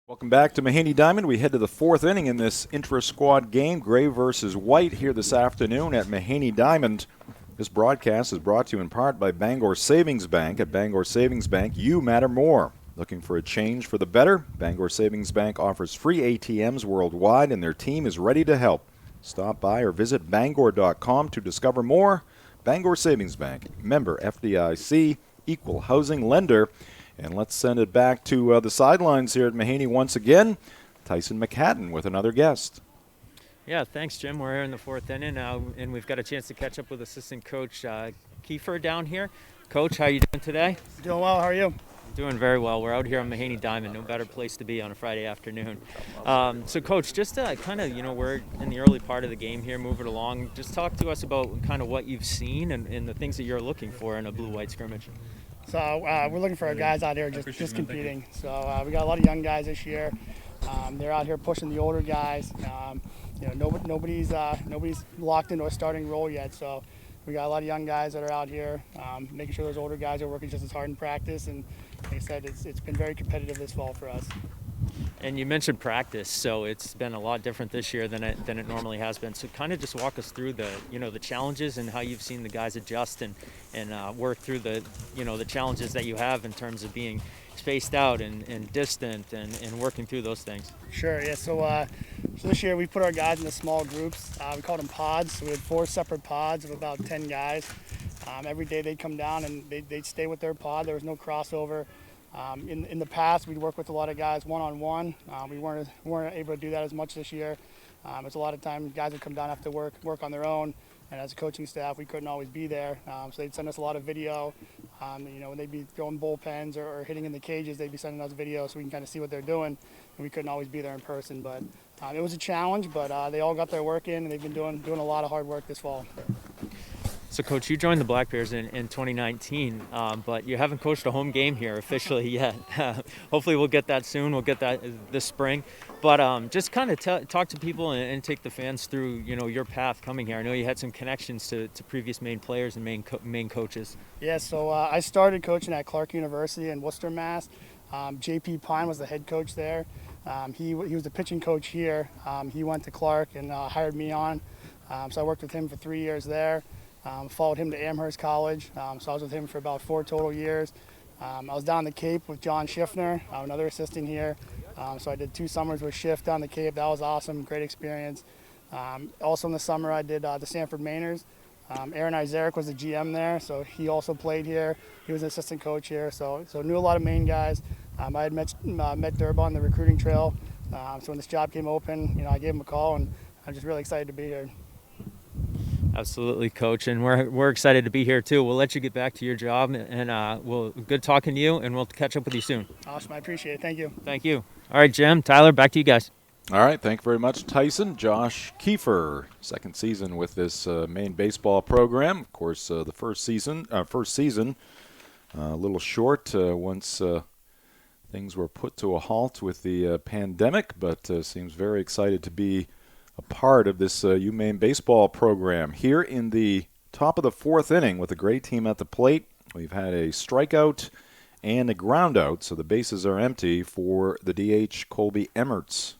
Welcome back to Mahaney Diamond. We head to the 4th inning in this intra-squad game, gray versus white, here this afternoon at Mahaney Diamond. This broadcast is brought to you in part by Bangor Savings Bank. At Bangor Savings Bank, you matter more. Looking for a change for the better? Bangor Savings Bank offers free ATMs worldwide, and their team is ready to help. Stop by or visit Bangor.com to discover more. Bangor Savings Bank, member FDIC, equal housing lender. And let's send it back to the sidelines here at Mahaney once again. Tyson McHatton with another guest. Yeah, thanks, Jim. We're here in the 4th inning now, and we've got a chance to catch up with assistant coach Kiefer down here. Coach, how you doing today? Doing well. How are you? Doing very well. We're out here on Mahaney Diamond. No better place to be on a Friday afternoon. So, Coach, just kind of, we're in the early part of the game here, moving along. Just talk to us about kind of what you've seen and the things that you're looking for in a blue-white scrimmage. So we're looking for our guys out here just competing. So we got a lot of young guys this year. They're out here pushing the older guys. Nobody's locked into a starting role yet. So we got a lot of young guys that are out here, making sure those older guys are working just as hard in practice. And like I said, it's been very competitive this fall for us. And you mentioned practice, so it's been a lot different this year than it normally has been. So kind of just walk us through the challenges and how you've seen the guys adjust and work through the challenges that you have in terms of being spaced out and distant and working through those things. Sure, yeah. So this year we put our guys into small groups. We called them pods. So we had 4 separate pods of about 10 guys. Every day they'd come down and they'd stay with their pod. There was no crossover. In the past, we'd work with a lot of guys one-on-one. We weren't able to do that as much this year. It's a lot of time guys would come down after work on their own, and as a coaching staff, we couldn't always be there. So they'd send us a lot of video. When they'd be throwing bullpens or hitting in the cages, they'd be sending us video so we can kind of see what they're doing, and we couldn't always be there in person. But it was a challenge, but they all got their work in, and they've been doing a lot of hard work this fall. So, Coach, you joined the Black Bears in 2019, but you haven't coached a home game here officially yet. Hopefully we'll get that soon. We'll get that this spring. But just kind of talk to people and take the fans through, your path coming here. I know you had some connections to previous Maine players and Maine coaches. Yeah, so I started coaching at Clark University in Worcester, Mass. J.P. Pine was the head coach there. He was the pitching coach here. He went to Clark and hired me on. So I worked with him for 3 years there. Followed him to Amherst College, so I was with him for about 4 total years. I was down the Cape with John Schiffner, another assistant here. So I did 2 summers with Schiff down the Cape. That was awesome, great experience. Also in the summer I did the Sanford Mainers. Aaron Isaac was the GM there, so he also played here. He was an assistant coach here, so knew a lot of Maine guys. I had met Durba on the recruiting trail, so when this job came open, I gave him a call, and I'm just really excited to be here. Absolutely, Coach, and we're excited to be here too. We'll let you get back to your job, and good talking to you, and we'll catch up with you soon. Awesome, I appreciate it. Thank you. Thank you. All right, Jim, Tyler, back to you guys. All right, thank you very much, Tyson. Josh Kiefer, second season with this Maine baseball program. Of course, the first season, a little short once things were put to a halt with the pandemic, but seems very excited to be a part of this UMaine baseball program. Here in the top of the 4th inning with a great team at the plate, we've had a strikeout and a ground out, so the bases are empty for the DH Colby Emmerts.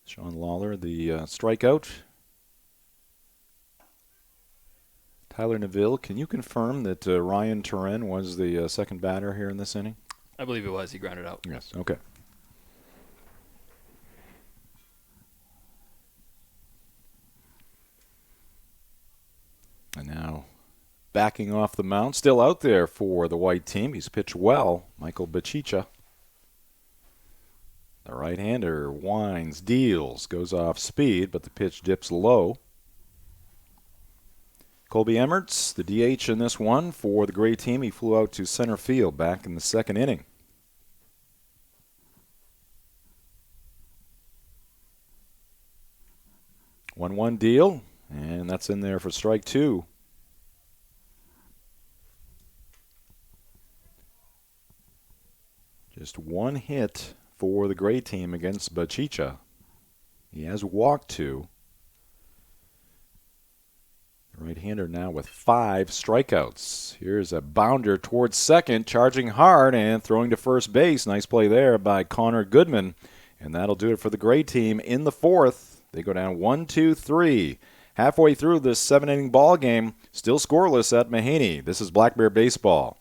Sean Lawler, the strikeout. Tyler Neville, can you confirm that Ryan Turen was the second batter here in this inning? I believe it was. He grounded out. Yes, okay. And now backing off the mound, still out there for the white team. He's pitched well, Michael Bachicha. The right-hander winds, deals, goes off speed, but the pitch dips low. Colby Emmerts, the DH in this one for the gray team. He flew out to center field back in the 2nd inning. One deal. And that's in there for strike 2. Just one hit for the gray team against Bachicha. He has walked 2. The right-hander now with 5 strikeouts. Here's a bounder towards second, charging hard and throwing to first base. Nice play there by Connor Goodman. And that'll do it for the gray team in the 4th. They go down 1-2-3. Halfway through this 7-inning ball game, still scoreless at Mahaney. This is Black Bear Baseball.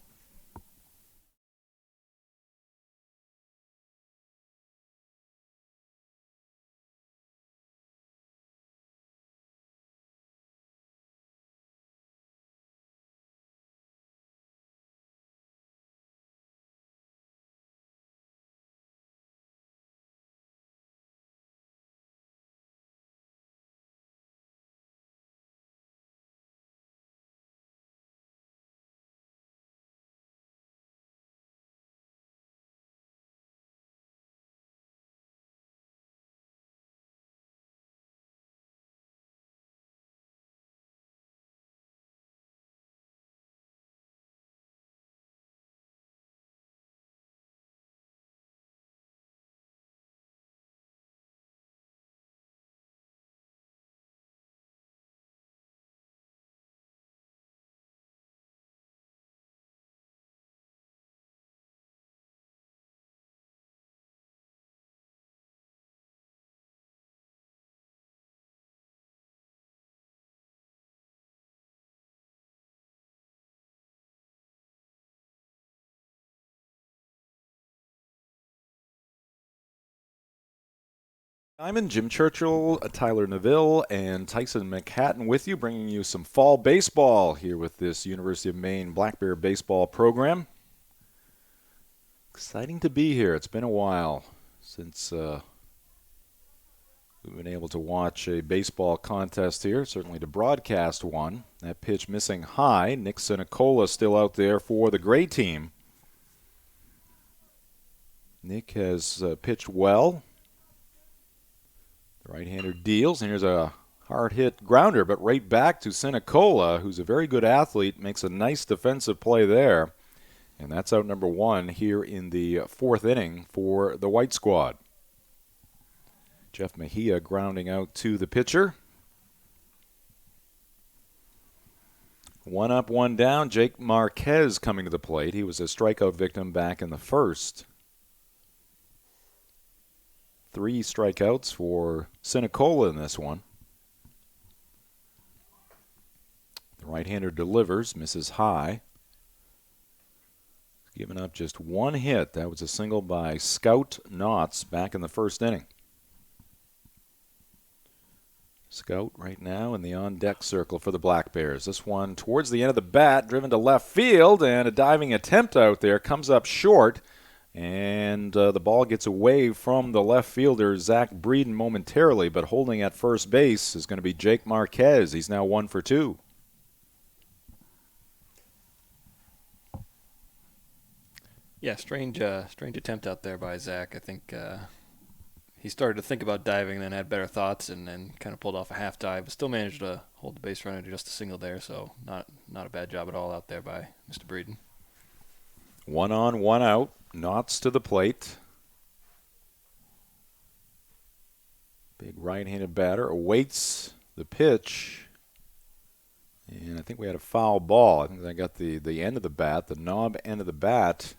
Simon, Jim Churchill, Tyler Neville, and Tyson McHatton with you, bringing you some fall baseball here with this University of Maine Black Bear baseball program. Exciting to be here. It's been a while since we've been able to watch a baseball contest here, certainly to broadcast one. That pitch missing high. Nick Sinicola still out there for the gray team. Nick has pitched well. The right-hander deals, and here's a hard-hit grounder, but right back to Sinicola, who's a very good athlete, makes a nice defensive play there. And that's out number one here in the fourth inning for the White Squad. Jeff Mejia grounding out to the pitcher. One up, one down. Jake Marquez coming to the plate. He was a strikeout victim back in the first. 3 strikeouts for Sinicola in this one. The right-hander delivers, misses high. Giving up just 1 hit. That was a single by Scout Knotts back in the first inning. Scout right now in the on-deck circle for the Black Bears. This one towards the end of the bat, driven to left field, and a diving attempt out there comes up short. And the ball gets away from the left fielder, Zach Breeden, momentarily, but holding at first base is going to be Jake Marquez. He's now 1 for 2. Yeah, strange attempt out there by Zach. I think he started to think about diving, then had better thoughts, and then kind of pulled off a half dive, but still managed to hold the base runner to just a single there. So not a bad job at all out there by Mr. Breeden. 1 on, 1 out. Knotts to the plate. Big right-handed batter awaits the pitch. And I think we had a foul ball. I think I got the end of the bat, the knob end of the bat,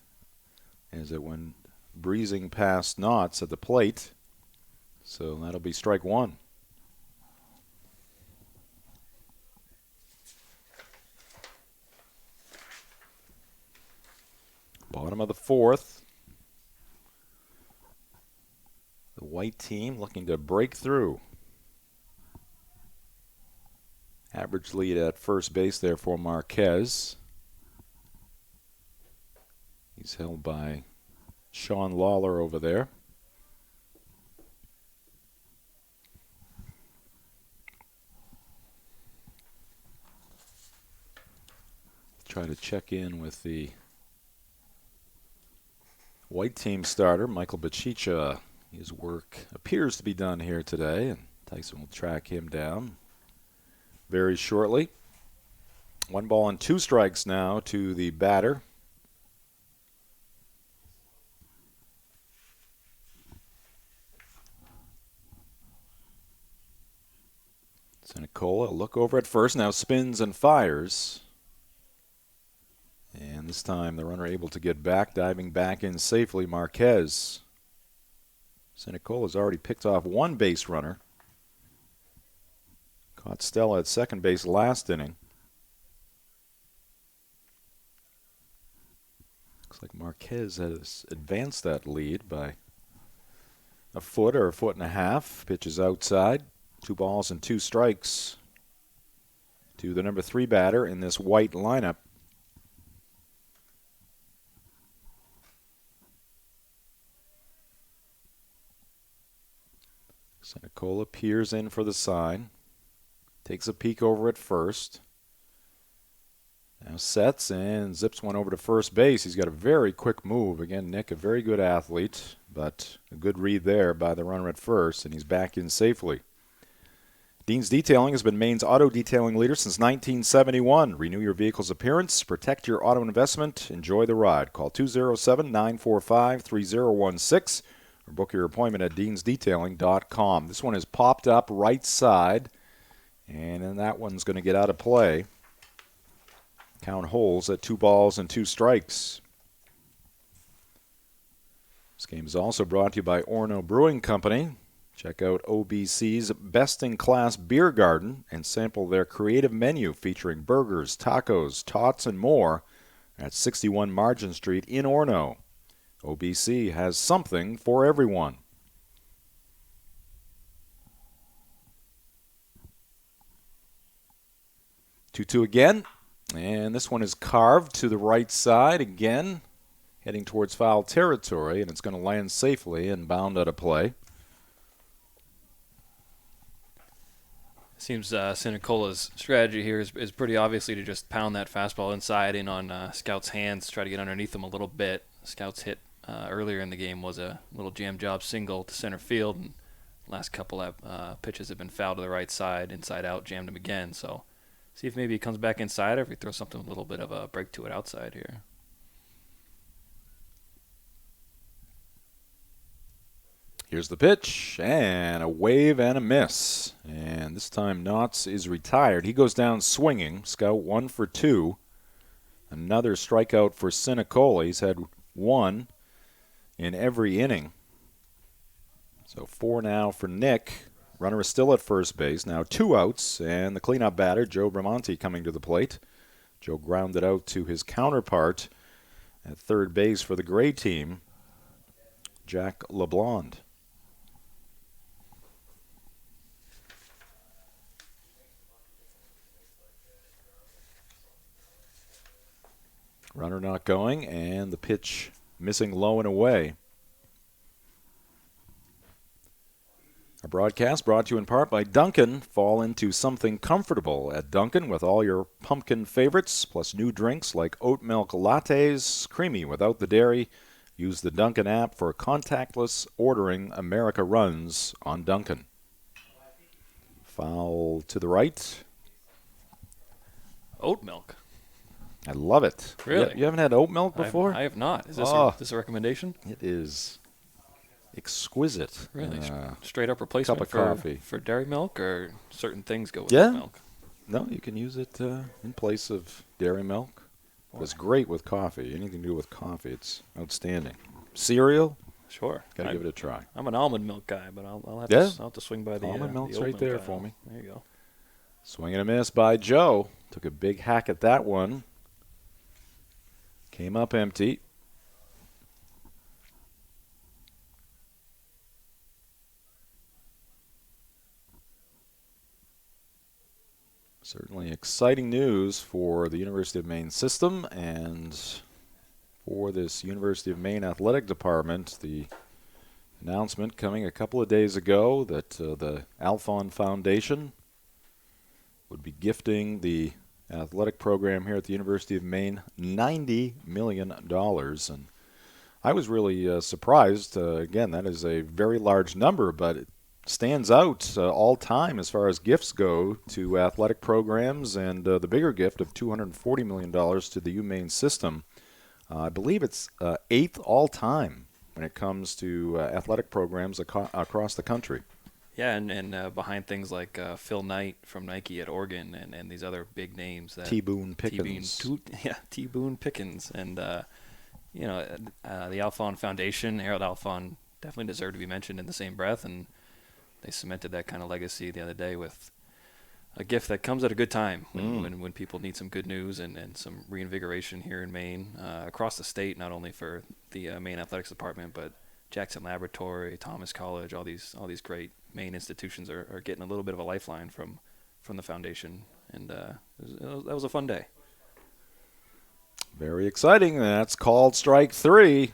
as it went breezing past Knotts at the plate. So that'll be strike 1. Bottom of the fourth. The white team looking to break through. Average lead at first base there for Marquez. He's held by Sean Lawler over there. Try to check in with the white team starter, Michael Bachicha. His work appears to be done here today, and Tyson will track him down very shortly. 1 ball and 2 strikes now to the batter. Sinicola, a look over at first, now spins and fires. And this time the runner able to get back, diving back in safely, Marquez. Sinicola's already picked off 1 base runner. Caught Stella at second base last inning. Looks like Marquez has advanced that lead by a foot or a foot and a half. Pitches outside. 2 balls and 2 strikes to the number 3 batter in this white lineup. Sinicola peers in for the sign. Takes a peek over at first. Now sets and zips one over to first base. He's got a very quick move. Again, Nick, a very good athlete, but a good read there by the runner at first, and he's back in safely. Dean's Detailing has been Maine's auto detailing leader since 1971. Renew your vehicle's appearance, protect your auto investment, enjoy the ride. Call 207-945-3016 or book your appointment at deansdetailing.com. This one is popped up right side, and then that one's going to get out of play. Count holes at 2 balls and 2 strikes. This game is also brought to you by Orono Brewing Company. Check out OBC's best-in-class beer garden and sample their creative menu featuring burgers, tacos, tots, and more at 61 Margin Street in Orono. OBC has something for everyone. 2-2 again. And this one is carved to the right side again, heading towards foul territory, and it's going to land safely and bound out of play. Seems Sinicola's strategy here is pretty obviously to just pound that fastball inside in on Scout's hands, try to get underneath him a little bit. Scout's hit earlier in the game was a little jam job single to center field, and last couple of pitches have been fouled to the right side, inside out, jammed him again. So see if maybe he comes back inside or if he throws something a little bit of a break to it outside here. Here's the pitch, and a wave and a miss. And this time Knotts is retired. He goes down swinging. Scout 1 for 2. Another strikeout for Sinicola. He's had 1 in every inning. So 4 now for Nick. Runner is still at first base. Now 2 outs, and the cleanup batter, Joe Bramante, coming to the plate. Joe grounded out to his counterpart at third base for the Gray team, Jack LeBlond. Runner not going, and the pitch missing low and away. Our broadcast brought to you in part by Dunkin'. Fall into something comfortable at Dunkin' with all your pumpkin favorites, plus new drinks like oat milk lattes, creamy without the dairy. Use the Dunkin' app for contactless ordering. America runs on Dunkin'. Foul to the right. Oat milk. I love it. Really? You haven't had oat milk before? I have not. Is this, this a recommendation? It is exquisite. Really? Straight up replacement cup of coffee. For dairy milk, or certain things go with Yeah. milk? No, you can use it in place of dairy milk. It's great with coffee. Anything to do with coffee, it's outstanding. Cereal, Sure. got to give it a try. I'm an almond milk guy, but I'll have to swing by the Almond milk's the oat right milk there aisle. for me. There you go. Swing and a miss by Joe. Took a big hack at that one. Came up empty. Certainly exciting news for the University of Maine system and for this University of Maine athletic department. The announcement coming a couple of days ago that the Alphon Foundation would be gifting the athletic program here at the University of Maine $90 million. And I was really surprised. Again, that is a very large number, but it stands out all time as far as gifts go to athletic programs, and the bigger gift of $240 million to the UMaine system. I believe it's 8th all time when it comes to athletic programs across the country. Yeah, and behind things like Phil Knight from Nike at Oregon and these other big names. That T-Boone Pickens. T-Boone Pickens. And, the Alphon Foundation, Harold Alphon, definitely deserved to be mentioned in the same breath. And they cemented that kind of legacy the other day with a gift that comes at a good time when people need some good news and some reinvigoration here in Maine, across the state, not only for the Maine Athletics Department, but Jackson Laboratory, Thomas College, all these great Maine institutions are getting a little bit of a lifeline from the foundation, and that was a fun day. Very exciting. That's called strike 3.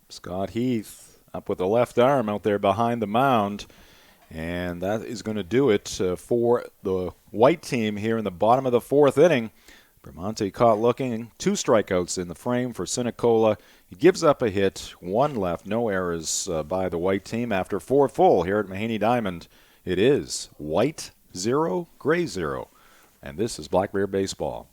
Scott Heath up with the left arm out there behind the mound, and that is going to do it for the white team here in the bottom of the 4th inning. Bramante caught looking, 2 strikeouts in the frame for Sinicola. He gives up a hit, 1 left, no errors by the white team after 4 full here at Mahaney Diamond. It is white 0, gray 0, and this is Black Bear Baseball.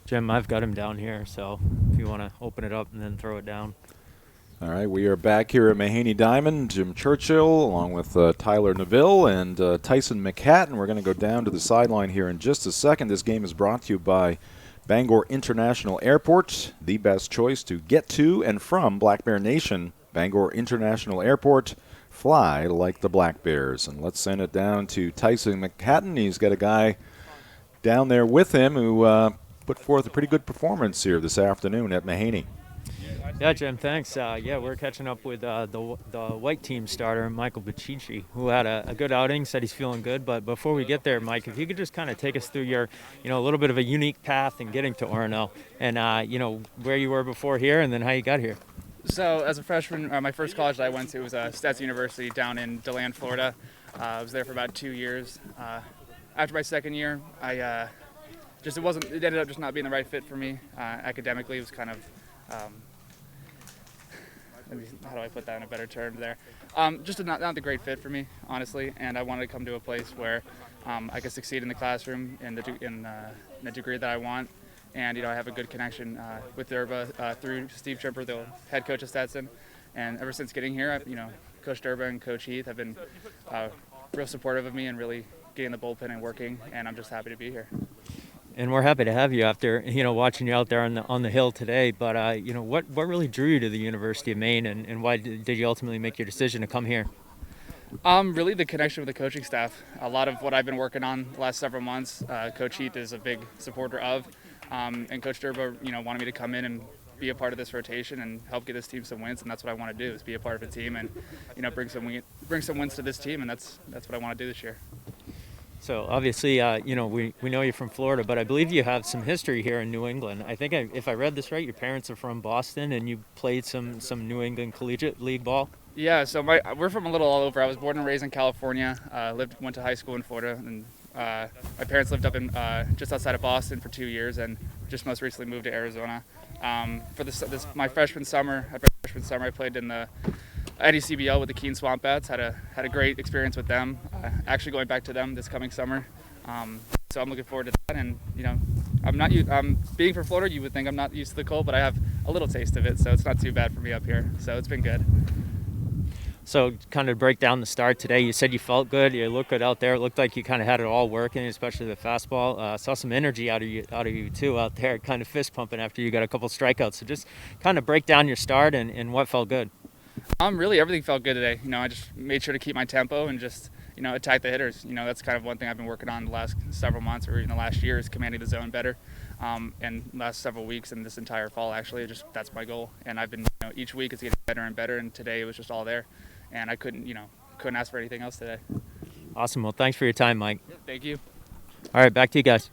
Jim, I've got him down here, so if you want to open it up and then throw it down. All right, we are back here at Mahaney Diamond. Jim Churchill, along with Tyler Neville and Tyson McHatton. We're going to go down to the sideline here in just a second. This game is brought to you by Bangor International Airport, the best choice to get to and from Black Bear Nation. Bangor International Airport, fly like the Black Bears. And let's send it down to Tyson McHatton. He's got a guy down there with him who put forth a pretty good performance here this afternoon at Mahaney. Yeah, Jim, thanks. We're catching up with the white team starter, Michael Baccici, who had a good outing, said he's feeling good. But before we get there, Mike, if you could just kind of take us through your, a little bit of a unique path in getting to Orono and, where you were before here and then how you got here. So as a freshman, my first college that I went to was Stetson University down in DeLand, Florida. I was there for about 2 years. After my second year, it ended up just not being the right fit for me. Academically, it was kind of, how do I put that in a better term there? Just not the great fit for me, honestly. And I wanted to come to a place where I could succeed in the classroom in the degree that I want. And, I have a good connection with Durba through Steve Trimper, the head coach of Stetson. And ever since getting here, Coach Durba and Coach Heath have been real supportive of me and really getting the bullpen and working. And I'm just happy to be here. And we're happy to have you after, watching you out there on the hill today. But, what really drew you to the University of Maine and why did you ultimately make your decision to come here? Really the connection with the coaching staff. A lot of what I've been working on the last several months, Coach Heath is a big supporter of. And Coach Durba, wanted me to come in and be a part of this rotation and help get this team some wins. And that's what I want to do, is be a part of a team and, bring some wins to this team. And that's what I want to do this year. So obviously, we know you're from Florida, but I believe you have some history here in New England. I think if I read this right, your parents are from Boston, and you played some New England Collegiate League ball. Yeah, so we're from a little all over. I was born and raised in California. Went to high school in Florida, and my parents lived up in just outside of Boston for 2 years, and just most recently moved to Arizona. For my freshman summer, I played in the NECBL with the Keene Swamp Bats. Had a great experience with them. Actually going back to them this coming summer. So I'm looking forward to that. And I'm being from Florida, you would think I'm not used to the cold, but I have a little taste of it, so it's not too bad for me up here. So it's been good. So kind of break down the start today. You said you felt good. You looked good out there. It looked like you kind of had it all working, especially the fastball. Saw some energy out of you too out there, kind of fist pumping after you got a couple strikeouts. So just kind of break down your start and what felt good. Really everything felt good today. I just made sure to keep my tempo and just, attack the hitters. That's kind of one thing I've been working on the last several months or even the last year, is commanding the zone better. And last several weeks and this entire fall, actually, that's my goal. And I've been, each week it's getting better and better. And today it was just all there. And I couldn't ask for anything else today. Awesome. Well, thanks for your time, Mike. Yeah, thank you. All right, back to you guys.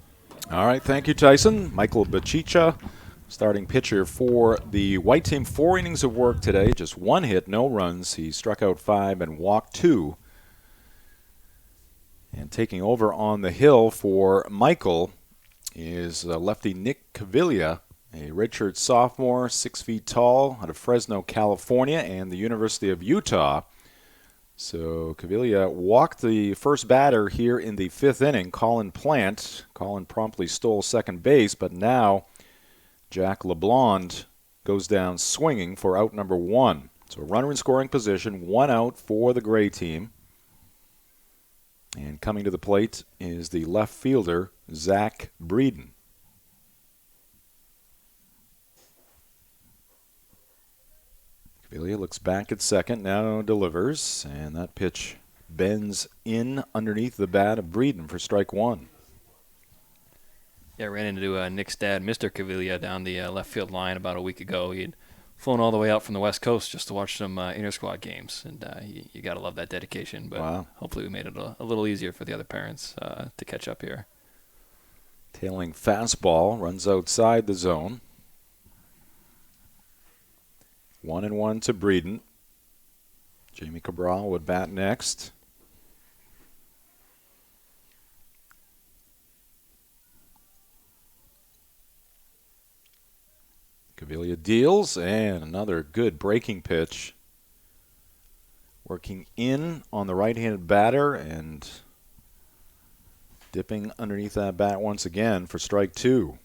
All right, thank you, Tyson. Michael Baccici, starting pitcher for the white team. 4 innings of work today, just 1 hit, no runs. He struck out 5 and walked 2. And taking over on the hill for Michael is lefty Nick Caviglia, a redshirt sophomore, 6 feet tall, out of Fresno, California, and the University of Utah. So Caviglia walked the first batter here in the 5th inning, Colin Plant. Colin promptly stole second base, but now Jack LeBlond goes down swinging for out number 1. So runner in scoring position, 1 out for the gray team. And coming to the plate is the left fielder, Zach Breeden. Caviglia looks back at second, now delivers, and that pitch bends in underneath the bat of Breeden for strike 1. Yeah, ran into Nick's dad, Mr. Caviglia, down the left field line about a week ago. He had flown all the way out from the West Coast just to watch some inter-squad games, and you got to love that dedication. But wow. Hopefully we made it a little easier for the other parents to catch up here. Tailing fastball, runs outside the zone. 1-1 to Breeden. Jamie Cabral would bat next. Caviglia deals, and another good breaking pitch. Working in on the right-handed batter and dipping underneath that bat once again for strike 2.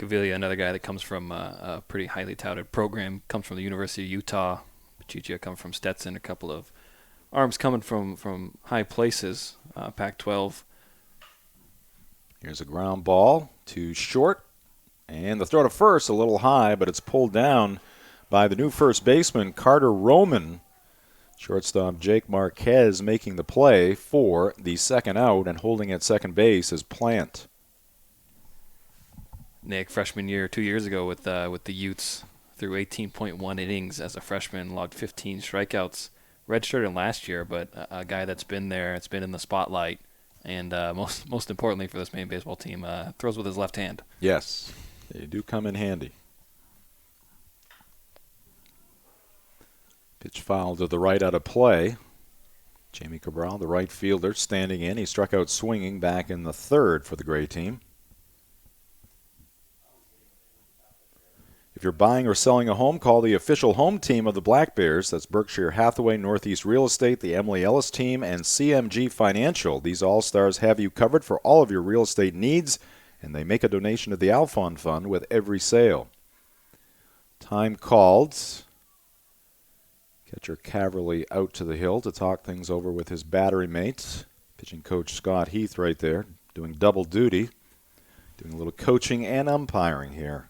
Gavilia, another guy that comes from a pretty highly touted program, comes from the University of Utah. Chicha comes from Stetson, a couple of arms coming from high places, Pac-12. Here's a ground ball to short. And the throw to first, a little high, but it's pulled down by the new first baseman, Carter Roman. Shortstop Jake Marquez making the play for the second out, and holding at second base is Plant. Nick, freshman year 2 years ago with the Utes, threw 18.1 innings as a freshman, logged 15 strikeouts. Redshirted last year, but a guy that's been there, it's been in the spotlight, and most importantly for this Maine baseball team, throws with his left hand. Yes, they do come in handy. Pitch foul to the right out of play. Jamie Cabral, the right fielder, standing in. He struck out swinging back in the third for the Gray team. If you're buying or selling a home, call the official home team of the Black Bears. That's Berkshire Hathaway, Northeast Real Estate, the Emily Ellis team, and CMG Financial. These all-stars have you covered for all of your real estate needs, and they make a donation to the Alphon Fund with every sale. Time called. Catcher Caverly out to the hill to talk things over with his battery mates. Pitching coach Scott Heath right there, doing double duty, doing a little coaching and umpiring here.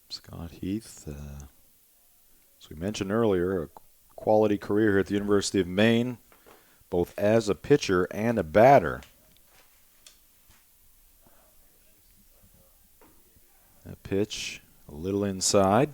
Scott Heath, as we mentioned earlier, a quality career here at the University of Maine, both as a pitcher and a batter. That pitch a little inside.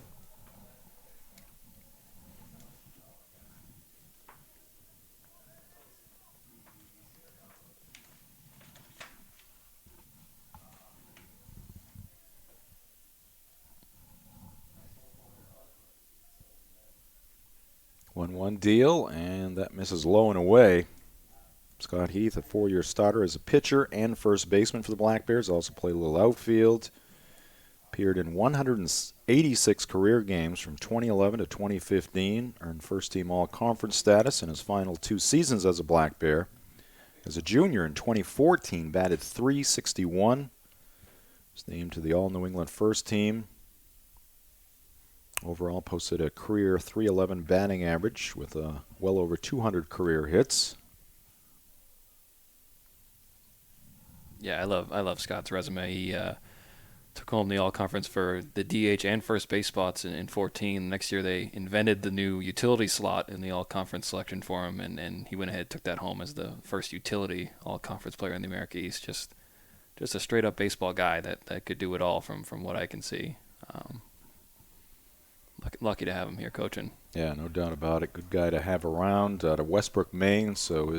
One deal, and that misses low and away. Scott Heath, a 4-year starter as a pitcher and first baseman for the Black Bears, also played a little outfield. Appeared in 186 career games from 2011 to 2015, earned first-team All-Conference status in his final 2 seasons as a Black Bear. As a junior in 2014, batted .361. Was named to the All-New England first team. Overall, posted a career .311 batting average with well over 200 career hits. Yeah, I love Scott's resume. He took home the All-Conference for the DH and first base spots in 14. Next year they invented the new utility slot in the All-Conference selection for him, and he went ahead and took that home as the first utility All-Conference player in the America East. Just a straight-up baseball guy that could do it all from what I can see. Lucky to have him here coaching. Yeah, no doubt about it. Good guy to have around out of Westbrook, Maine, so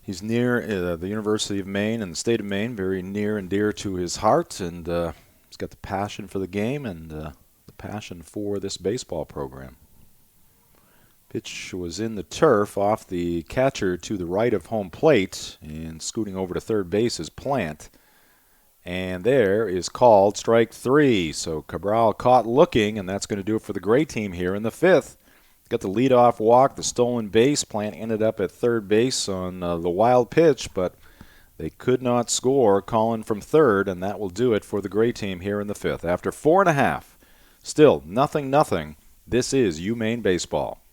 he's near the University of Maine and the state of Maine, very near and dear to his heart, and he's got the passion for the game and the passion for this baseball program. Pitch was in the turf off the catcher to the right of home plate, and scooting over to third base is Plant. And there is called strike 3. So Cabral caught looking, and that's going to do it for the Gray team here in the 5th. Got the leadoff walk, the stolen base. Plant ended up at third base on the wild pitch, but they could not score, calling from third, and that will do it for the Gray team here in the 5th. After 4.5, still 0-0. This is UMaine baseball.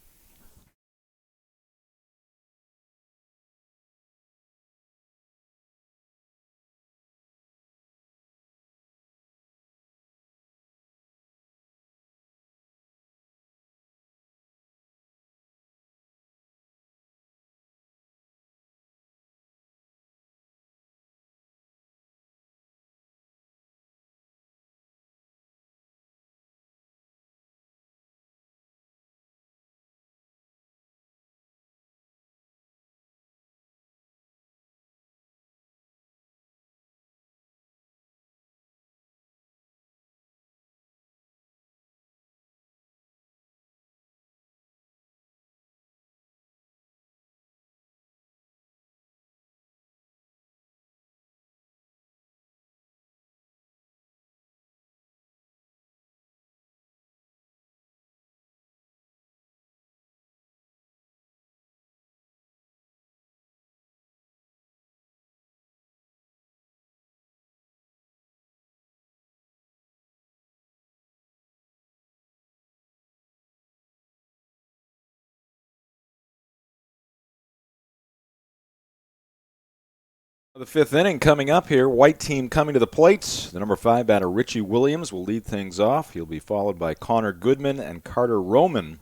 The fifth inning coming up here. White team coming to the plate. The number 5 batter, Richie Williams, will lead things off. He'll be followed by Connor Goodman and Carter Roman.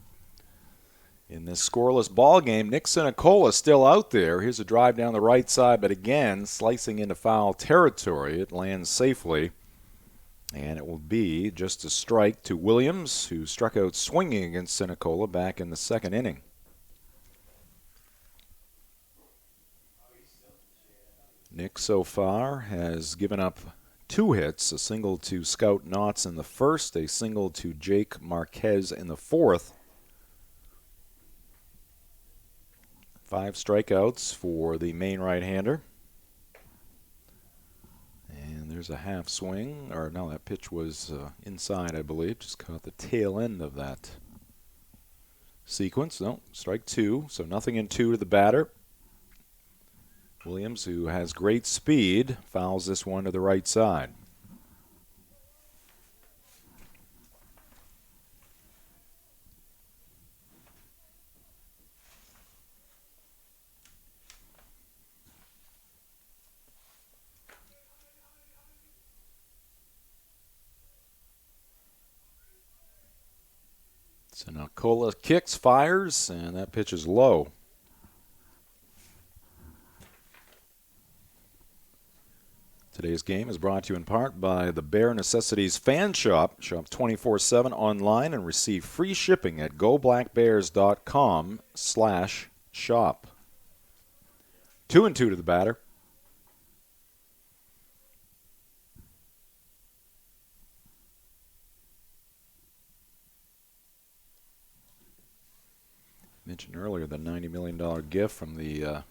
In this scoreless ball game, Nick Sinicola still out there. Here's a drive down the right side, but again, slicing into foul territory. It lands safely, and it will be just a strike to Williams, who struck out swinging against Sinicola back in the second inning. Nick so far has given up 2 hits, a single to Scout Knotts in the first, a single to Jake Marquez in the fourth. 5 strikeouts for the Maine right-hander. And there's a half swing, or no, that pitch was inside, I believe. Just caught the tail end of that sequence. No, strike 2, so nothing in 2 to the batter. Williams, who has great speed, fouls this one to the right side. So now Cola kicks, fires, and that pitch is low. Today's game is brought to you in part by the Bare Necessities Fan Shop. Shop 24/7 online and receive free shipping at goblackbears.com/shop. 2-2 to the batter. Mentioned earlier the $90 million gift from the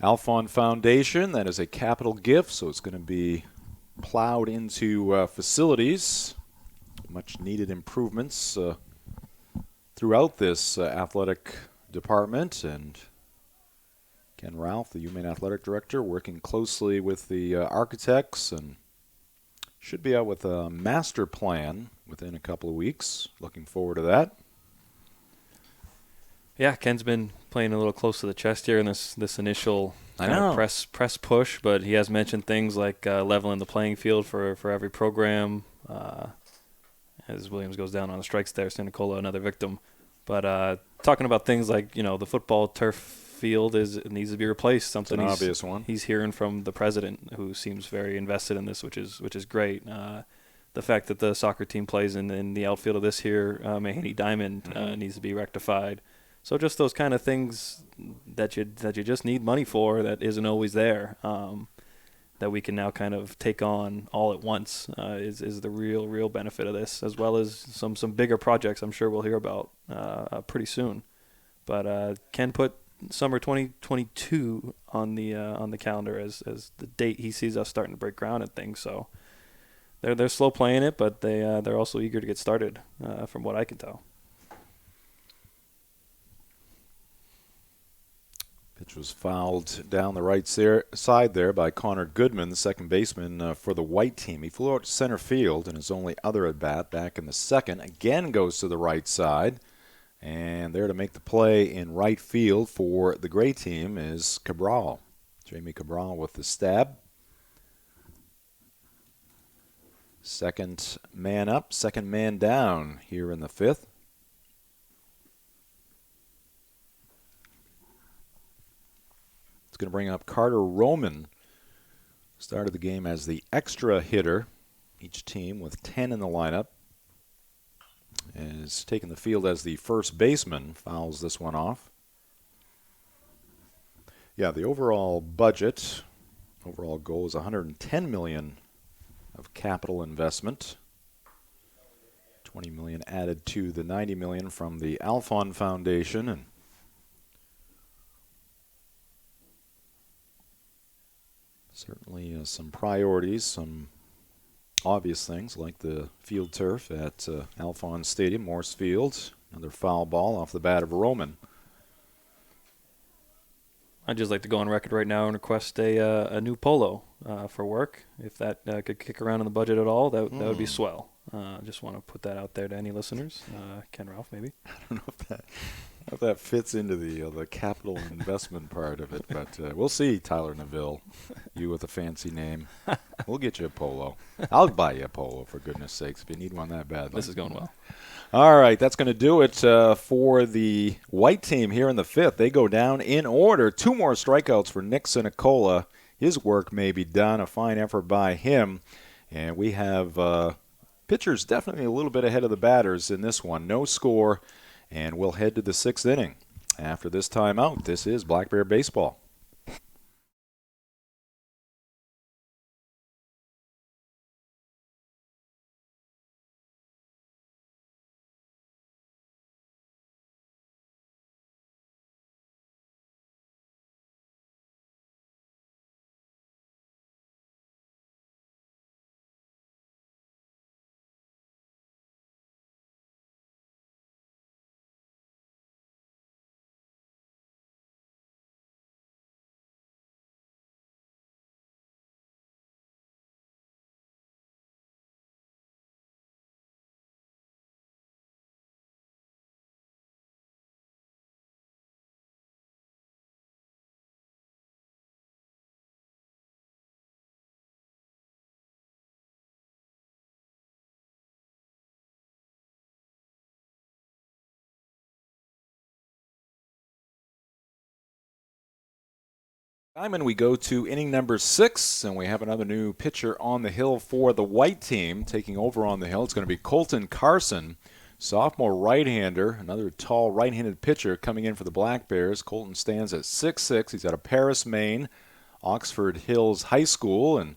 Alphon Foundation. That is a capital gift, so it's going to be plowed into facilities. Much needed improvements throughout this athletic department. And Ken Ralph, the UMaine Athletic Director, working closely with the architects, and should be out with a master plan within a couple of weeks. Looking forward to that. Yeah, Ken's been playing a little close to the chest here in this initial press push, but he has mentioned things like leveling the playing field for every program. As Williams goes down on the strikes there, Sinicola another victim. But talking about things like, the football turf field needs to be replaced. Something it's an obvious one. He's hearing from the president, who seems very invested in this, which is great. The fact that the soccer team plays in the outfield of this here Mahaney Diamond needs to be rectified. So just those kind of things that you just need money for that isn't always there, that we can now kind of take on all at once is the real benefit of this, as well as some bigger projects I'm sure we'll hear about pretty soon. But Ken put summer 2022 on the calendar as the date he sees us starting to break ground and things. So they're slow playing it, but they're also eager to get started, from what I can tell. Pitch was fouled down the right side there by Connor Goodman, the second baseman for the white team. He flew out to center field in his only other at-bat back in the second. Again goes to the right side. And there to make the play in right field for the gray team is Cabral. Jamie Cabral with the stab. Second man up, second man down here in the fifth. It's going to bring up Carter Roman. Started the game as the extra hitter. Each team with 10 in the lineup. Is taking the field as the first baseman. Fouls this one off. Yeah, the overall budget, overall goal is $110 million of capital investment. $20 million added to the $90 million from the Alphon Foundation, and certainly some priorities, some obvious things like the field turf at Alphon Stadium, Morse Field. Another foul ball off the bat of Roman. I'd just like to go on record right now and request a new polo for work. If that could kick around in the budget at all, that would be swell. Just want to put that out there to any listeners. Ken Ralph, maybe. I don't know if that fits into the capital investment part of it, but we'll see. Tyler Neville, you with a fancy name, we'll get you a polo. I'll buy you a polo, for goodness sakes, if you need one that badly. This is going well. All right, that's going to do it for the white team here in the fifth. They go down in order. 2 more strikeouts for Nick Sinicola. His work may be done. A fine effort by him. And we have pitchers definitely a little bit ahead of the batters in this one. No score, and we'll head to the 6th inning. After this timeout, this is Black Bear Baseball. And we go to inning number 6, and we have another new pitcher on the hill for the white team. Taking over on the hill, it's going to be Colton Carson, sophomore right-hander, another tall right-handed pitcher coming in for the Black Bears. Colton stands at 6'6". He's out of Paris, Maine, Oxford Hills High School. And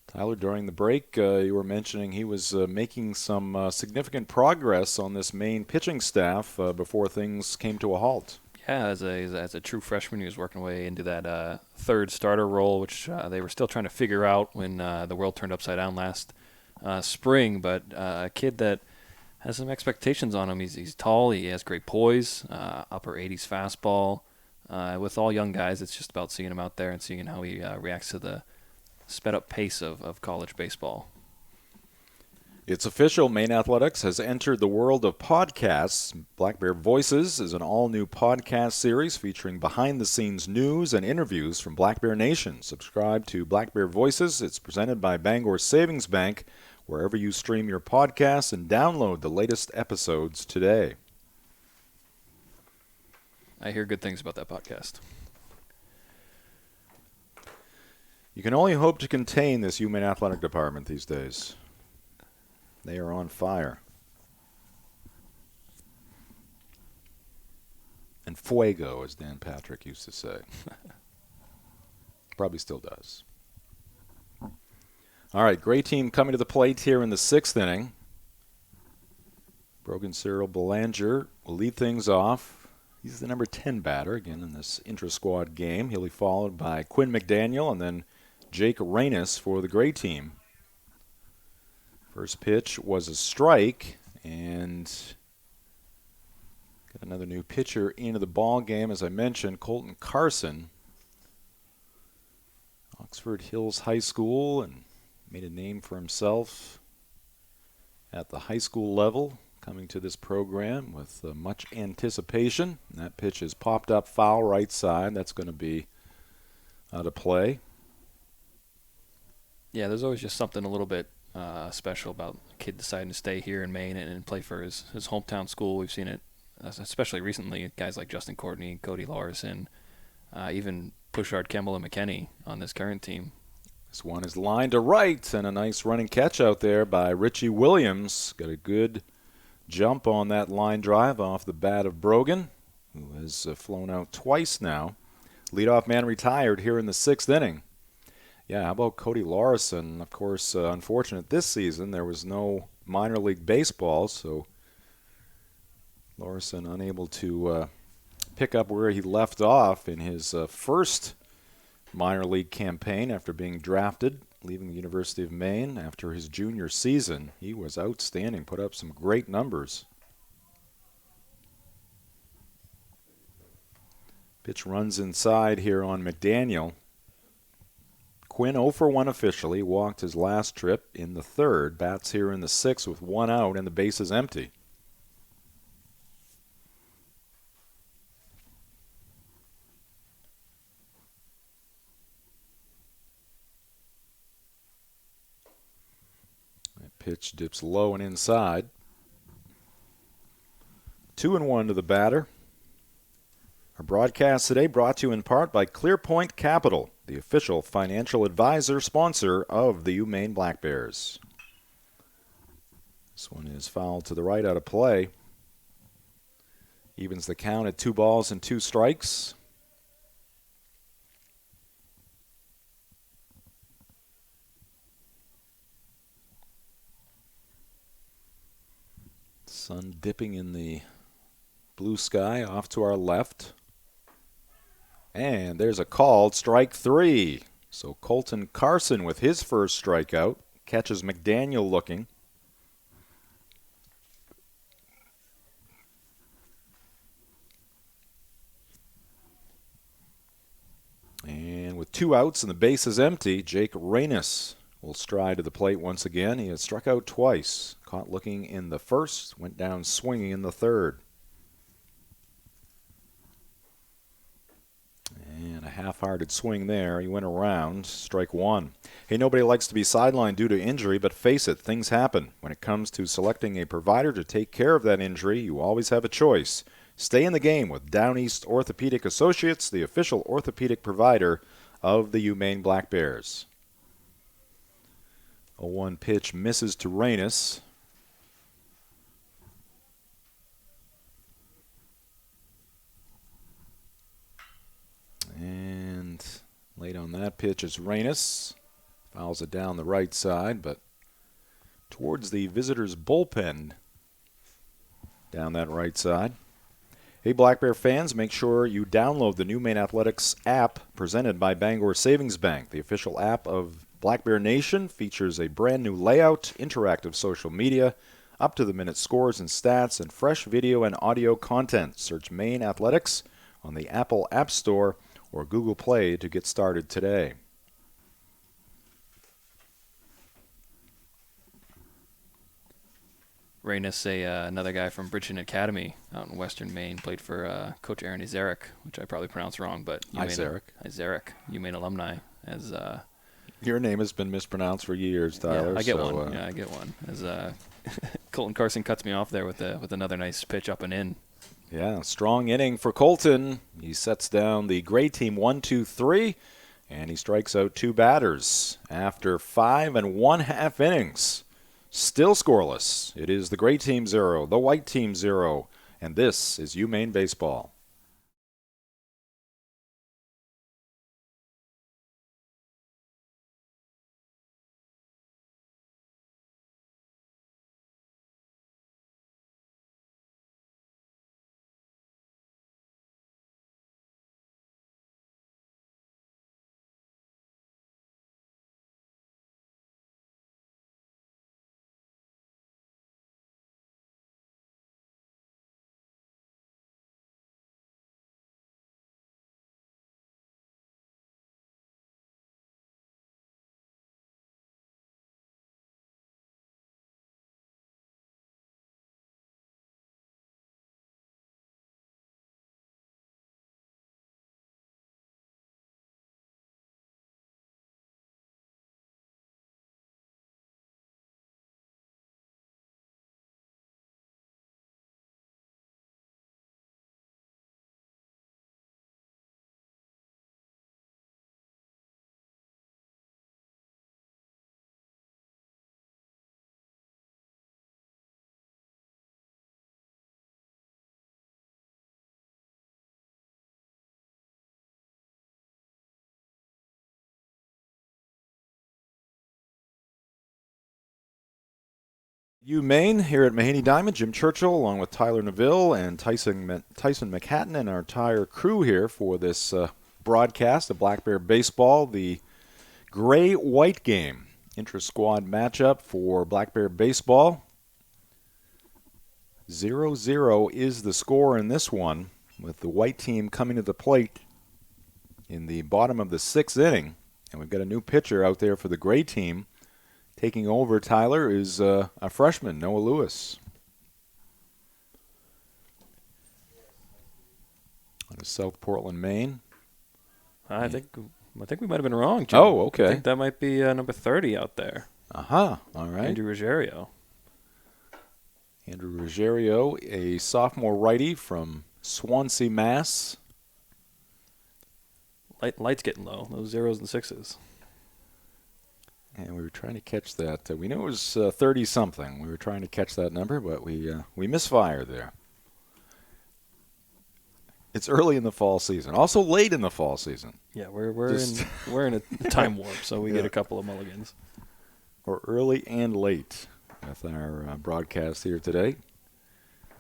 Tyler, during the break, you were mentioning he was making some significant progress on this Maine pitching staff before things came to a halt. Yeah, as a true freshman, he was working way into that third starter role, which they were still trying to figure out when the world turned upside down last spring. But a kid that has some expectations on him. He's tall. He has great poise, upper 80s fastball. With all young guys, it's just about seeing him out there and seeing how he reacts to the sped-up pace of college baseball. It's official. Maine Athletics has entered the world of podcasts. Black Bear Voices is an all-new podcast series featuring behind-the-scenes news and interviews from Black Bear Nation. Subscribe to Black Bear Voices. It's presented by Bangor Savings Bank, wherever you stream your podcasts, and download the latest episodes today. I hear good things about that podcast. You can only hope to contain this UMaine athletic department these days. They are on fire. And fuego, as Dan Patrick used to say. Probably still does. All right, great team coming to the plate here in the 6th inning. Brogan Cyril Belanger will lead things off. He's the number 10 batter, again, in this intra-squad game. He'll be followed by Quinn McDaniel and then Jake Reynes for the gray team. First pitch was a strike, and got another new pitcher into the ball game. As I mentioned, Colton Carson, Oxford Hills High School, and made a name for himself at the high school level, coming to this program with much anticipation. And that pitch is popped up foul right side. That's going to be out of play. Yeah, there's always just something a little bit special about a kid deciding to stay here in Maine and play for his hometown school. We've seen it, especially recently, guys like Justin Courtney, Cody Larson, even Pushard, Kemmel, and McKenney on this current team. This one is lined to right, and a nice running catch out there by Richie Williams. Got a good jump on that line drive off the bat of Brogan, who has flown out twice now. Leadoff man retired here in the 6th inning. Yeah, how about Cody Larson? Of course, unfortunate this season, there was no minor league baseball, so Larson unable to pick up where he left off in his first minor league campaign after being drafted, leaving the University of Maine after his junior season. He was outstanding, put up some great numbers. Pitch runs inside here on McDaniel. Quinn 0 for 1 officially, walked his last trip in the third. Bats here in the sixth with 1 out and the base is empty. That pitch dips low and inside. 2-1 to the batter. Our broadcast today brought to you in part by ClearPoint Capital, the official financial advisor sponsor of the Maine Black Bears. This one is fouled to the right, out of play. Evens the count at 2 balls and 2 strikes. Sun dipping in the blue sky off to our left. And there's a called strike 3. So Colton Carson with his first strikeout catches McDaniel looking. And with 2 outs and the base is empty, Jake Reynes will stride to the plate once again. He has struck out twice. Caught looking in the first, went down swinging in the third. And a half-hearted swing there. He went around. Strike 1. Hey, nobody likes to be sidelined due to injury, but face it, things happen. When it comes to selecting a provider to take care of that injury, you always have a choice. Stay in the game with Down East Orthopedic Associates, the official orthopedic provider of the Maine Black Bears. A 1 pitch misses to Reynes. And late on that pitch is Reynes. Fouls it down the right side, but towards the visitors' bullpen down that right side. Hey, Black Bear fans, make sure you download the new Maine Athletics app presented by Bangor Savings Bank. The official app of Black Bear Nation features a brand new layout, interactive social media, up-to-the-minute scores and stats, and fresh video and audio content. Search Maine Athletics on the Apple App Store or Google Play to get started today. Reynes, another guy from Bridgeton Academy out in western Maine, played for Coach Aaron Izarek, which I probably pronounced wrong, but Izarek, Maine alumni. As your name has been mispronounced for years, Tyler. Yeah, I get one. I get one. As Colton Carson cuts me off there with another nice pitch up and in. Yeah, strong inning for Colton. He sets down the gray team 1-2-3, and he strikes out 2 batters after 5 1/2 innings. Still scoreless. It is the gray team 0, the white team 0, and this is UMaine baseball. UMaine here at Mahaney Diamond. Jim Churchill along with Tyler Neville and Tyson McHatton and our entire crew here for this broadcast of Black Bear Baseball, the gray-white game. Intra-squad matchup for Black Bear Baseball. 0-0 is the score in this one, with the white team coming to the plate in the bottom of the 6th inning And we've got a new pitcher out there for the gray team. Taking over, Tyler, is a freshman, Noah Lewis. Out of South Portland, Maine. I think we might have been wrong, Jim. Oh, okay. I think that might be number 30 out there. Aha, all right. Andrew Ruggiero. Andrew Ruggiero, a sophomore righty from Swansea, Mass. Light's getting low, those zeros and sixes. And we were trying to catch that. We knew it was 30-something. We were trying to catch that number, but we misfired there. It's early in the fall season. Also late in the fall season. Yeah, we're in a time warp, so we get a couple of mulligans. Or early and late with our broadcast here today.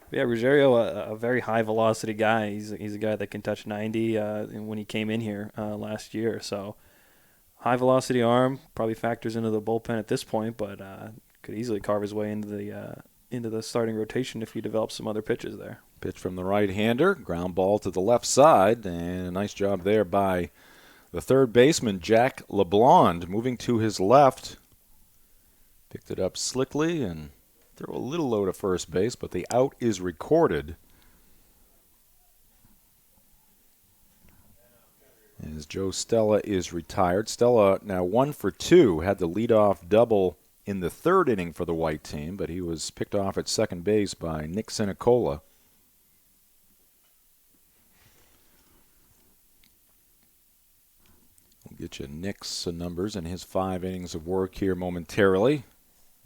Yeah, Ruggiero, a very high velocity guy. He's a guy that can touch 90 when he came in here last year. So high velocity arm probably factors into the bullpen at this point, but could easily carve his way into the starting rotation if he develops some other pitches there. Pitch from the right-hander, ground ball to the left side, and a nice job there by the third baseman, Jack LeBlond, moving to his left. Picked it up slickly and threw a little low to first base, but the out is recorded. As Joe Stella is retired. Stella now 1 for 2, had the leadoff double in the third inning for the white team, but he was picked off at second base by Nick Sinicola. We'll get you Nick's numbers and his 5 innings of work here momentarily.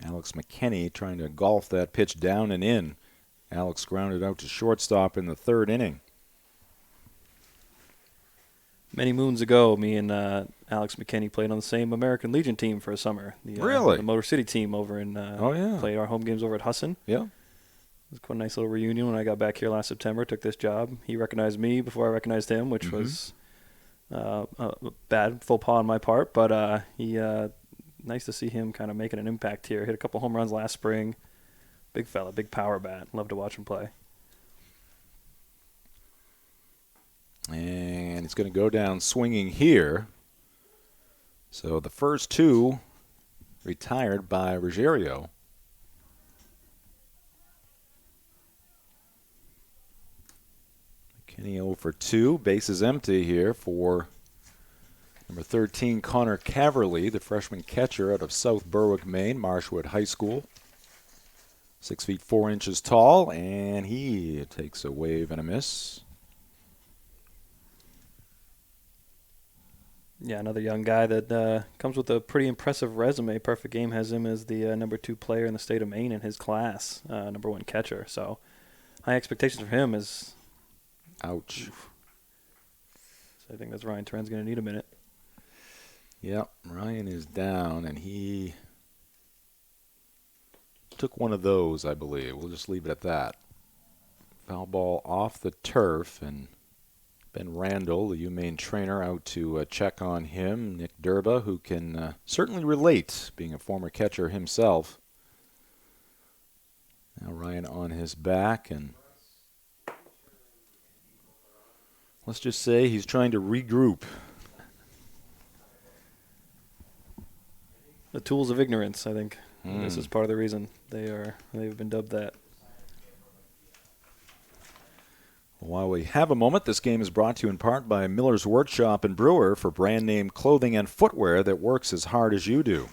Alex McKenney trying to golf that pitch down and in. Alex grounded out to shortstop in the third inning. Many moons ago, me and Alex McKenney played on the same American Legion team for a summer. Really? The Motor City team over in played our home games over at Husson. Yeah. It was quite a nice little reunion when I got back here last September, took this job. He recognized me before I recognized him, which was a bad faux pas on my part, but he nice to see him kind of making an impact here. Hit a couple home runs last spring. Big fella, big power bat. Love to watch him play. And it's going to go down swinging here. So the first 2 retired by Ruggiero. McKinney 0 for 2. Bases empty here for number 13, Connor Caverly, the freshman catcher out of South Berwick, Maine, Marshwood High School. 6 feet 4 inches tall, and he takes a wave and a miss. Yeah, another young guy that comes with a pretty impressive resume. Perfect Game has him as the number 2 player in the state of Maine in his class, number 1 catcher. So high expectations for him is... Ouch. So I think that's Ryan Turen's going to need a minute. Yep, Ryan is down, and he took one of those, I believe. We'll just leave it at that. Foul ball off the turf, and Ben Randall, the UMaine trainer, out to check on him. Nick Durba, who can certainly relate, being a former catcher himself. Now Ryan on his back, and let's just say he's trying to regroup. The tools of ignorance, I think. This is part of the reason they've been dubbed that. While we have a moment, this game is brought to you in part by Miller's Workshop and Brewer for brand name clothing and footwear that works as hard as you do.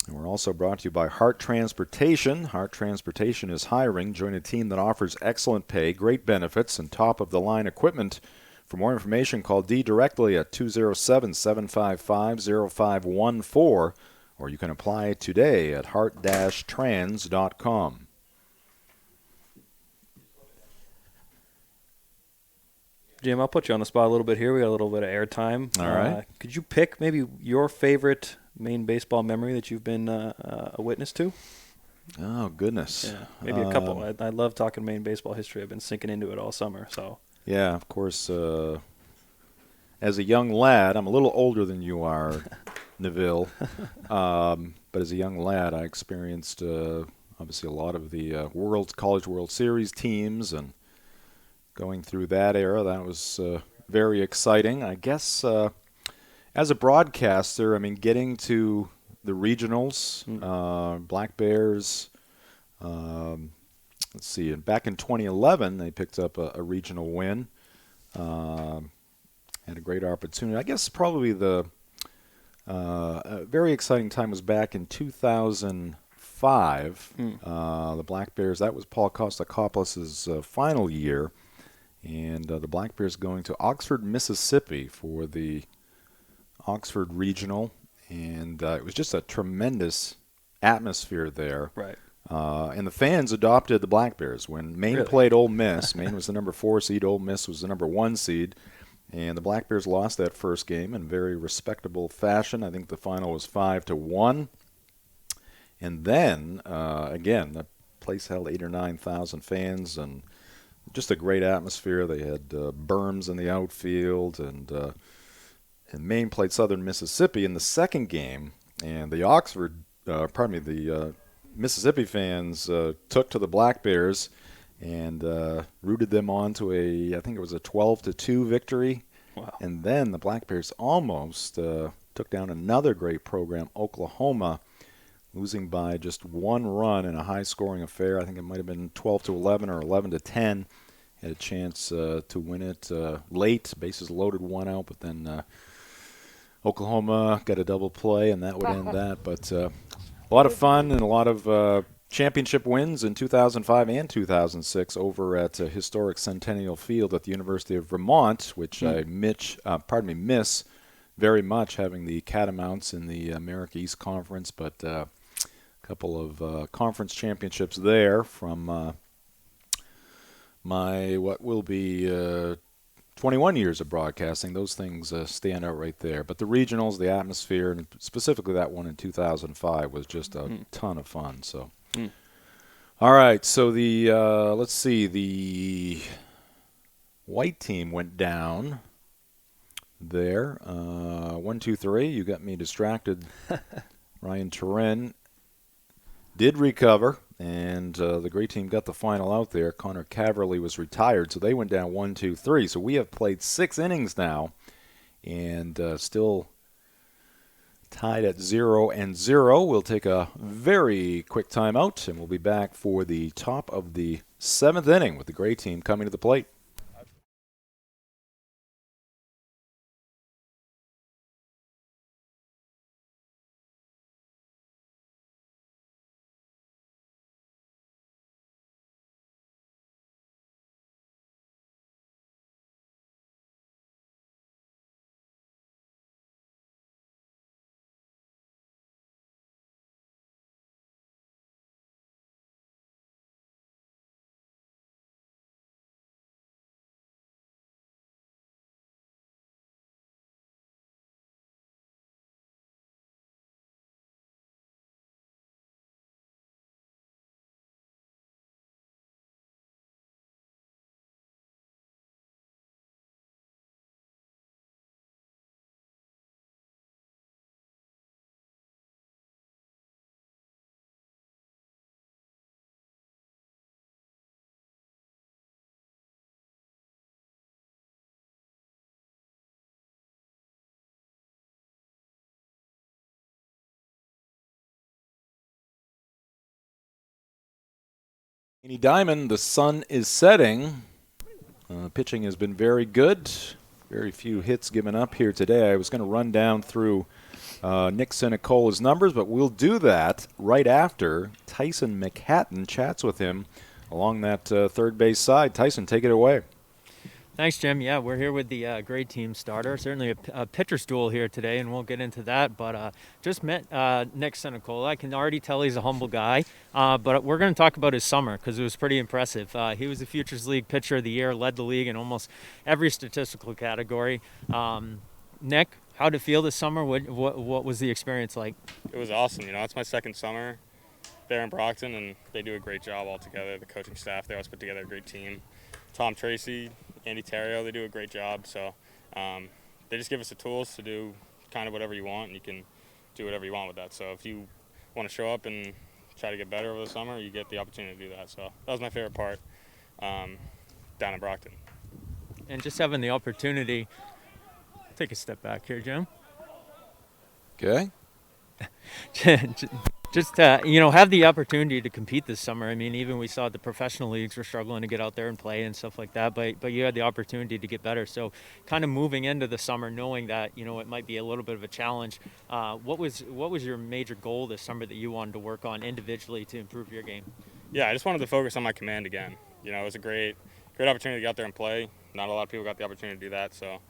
And we're also brought to you by Hart Transportation. Hart Transportation is hiring. Join a team that offers excellent pay, great benefits, and top-of-the-line equipment. For more information, call Dee directly at 207-755-0514, or you can apply today at hart-trans.com. Jim, I'll put you on the spot a little bit here. We got a little bit of airtime. All right. Could you pick maybe your favorite Maine baseball memory that you've been a witness to? Oh, goodness. Yeah, maybe a couple. I love talking Maine baseball history. I've been sinking into it all summer. So. Yeah, of course. As a young lad, I'm a little older than you are, Neville. But as a young lad, I experienced obviously a lot of the College World Series teams, and going through that era, that was very exciting. I guess As a broadcaster, I mean, getting to the regionals, Black Bears, let's see, and back in 2011, they picked up a regional win. Had a great opportunity. I guess probably the a very exciting time was back in 2005. The Black Bears, that was Paul Kostakopoulos' final year, and the Black Bears going to Oxford, Mississippi for the Oxford Regional, and it was just a tremendous atmosphere there. Right. And the fans adopted the Black Bears. When Maine played Ole Miss, Maine was the number 4 seed, Ole Miss was the number 1 seed, and the Black Bears lost that first game in very respectable fashion. I think the final was 5-1. And then, again, the place held 8,000 or 9,000 fans, and just a great atmosphere. They had berms in the outfield, and Maine played Southern Mississippi in the second game, and the Mississippi fans took to the Black Bears and rooted them on to I think it was a 12-2 victory. Wow. And then the Black Bears almost took down another great program, Oklahoma, losing by just 1 run in a high-scoring affair. I think it might have been 12-11 or 11-10. Had a chance to win it late, bases loaded, 1 out, but then Oklahoma got a double play, and that would end that. But a lot of fun and a lot of championship wins in 2005 and 2006 over at historic Centennial Field at the University of Vermont, which I miss very much, having the Catamounts in the America East Conference, but a couple of conference championships there from my what will be 21 years of broadcasting. Those things stand out right there. But the regionals, the atmosphere, and specifically that one in 2005 was just a ton of fun. So, all right. So the let's see, the white team went down there. 1, 2, 3. You got me distracted. Ryan Turin did recover, and the gray team got the final out there. Connor Caverly was retired, so they went down 1, 2, 3. So we have played 6 innings now, and still tied at 0-0. We'll take a very quick timeout, and we'll be back for the top of the 7th inning with the gray team coming to the plate. Diamond, the sun is setting. Pitching has been very good. Very few hits given up here today. I was going to run down through Nick Sinicola's numbers, but we'll do that right after Tyson McHatton chats with him along that third base side. Tyson, take it away. Thanks, Jim. Yeah, we're here with the great team starter. Certainly a pitcher's duel here today, and we'll get into that. But just met Nick Sinicola. I can already tell he's a humble guy. But we're going to talk about his summer because it was pretty impressive. He was the Futures League Pitcher of the Year, led the league in almost every statistical category. Nick, how did it feel this summer? What was the experience like? It was awesome. It's my second summer there in Brockton, and they do a great job all together. The coaching staff, they always put together a great team. Tom Tracy, Andy Terrio, they do a great job. So they just give us the tools to do kind of whatever you want, and you can do whatever you want with that. So if you want to show up and try to get better over the summer, you get the opportunity to do that. So that was my favorite part down in Brockton. And just having the opportunity, take a step back here, Jim. Okay. Just have the opportunity to compete this summer. I mean, even we saw the professional leagues were struggling to get out there and play and stuff like that, but you had the opportunity to get better. So kind of moving into the summer knowing that it might be a little bit of a challenge, what was your major goal this summer that you wanted to work on individually to improve your game? Yeah, I just wanted to focus on my command again. It was a great opportunity to get out there and play. Not a lot of people got the opportunity to do that, so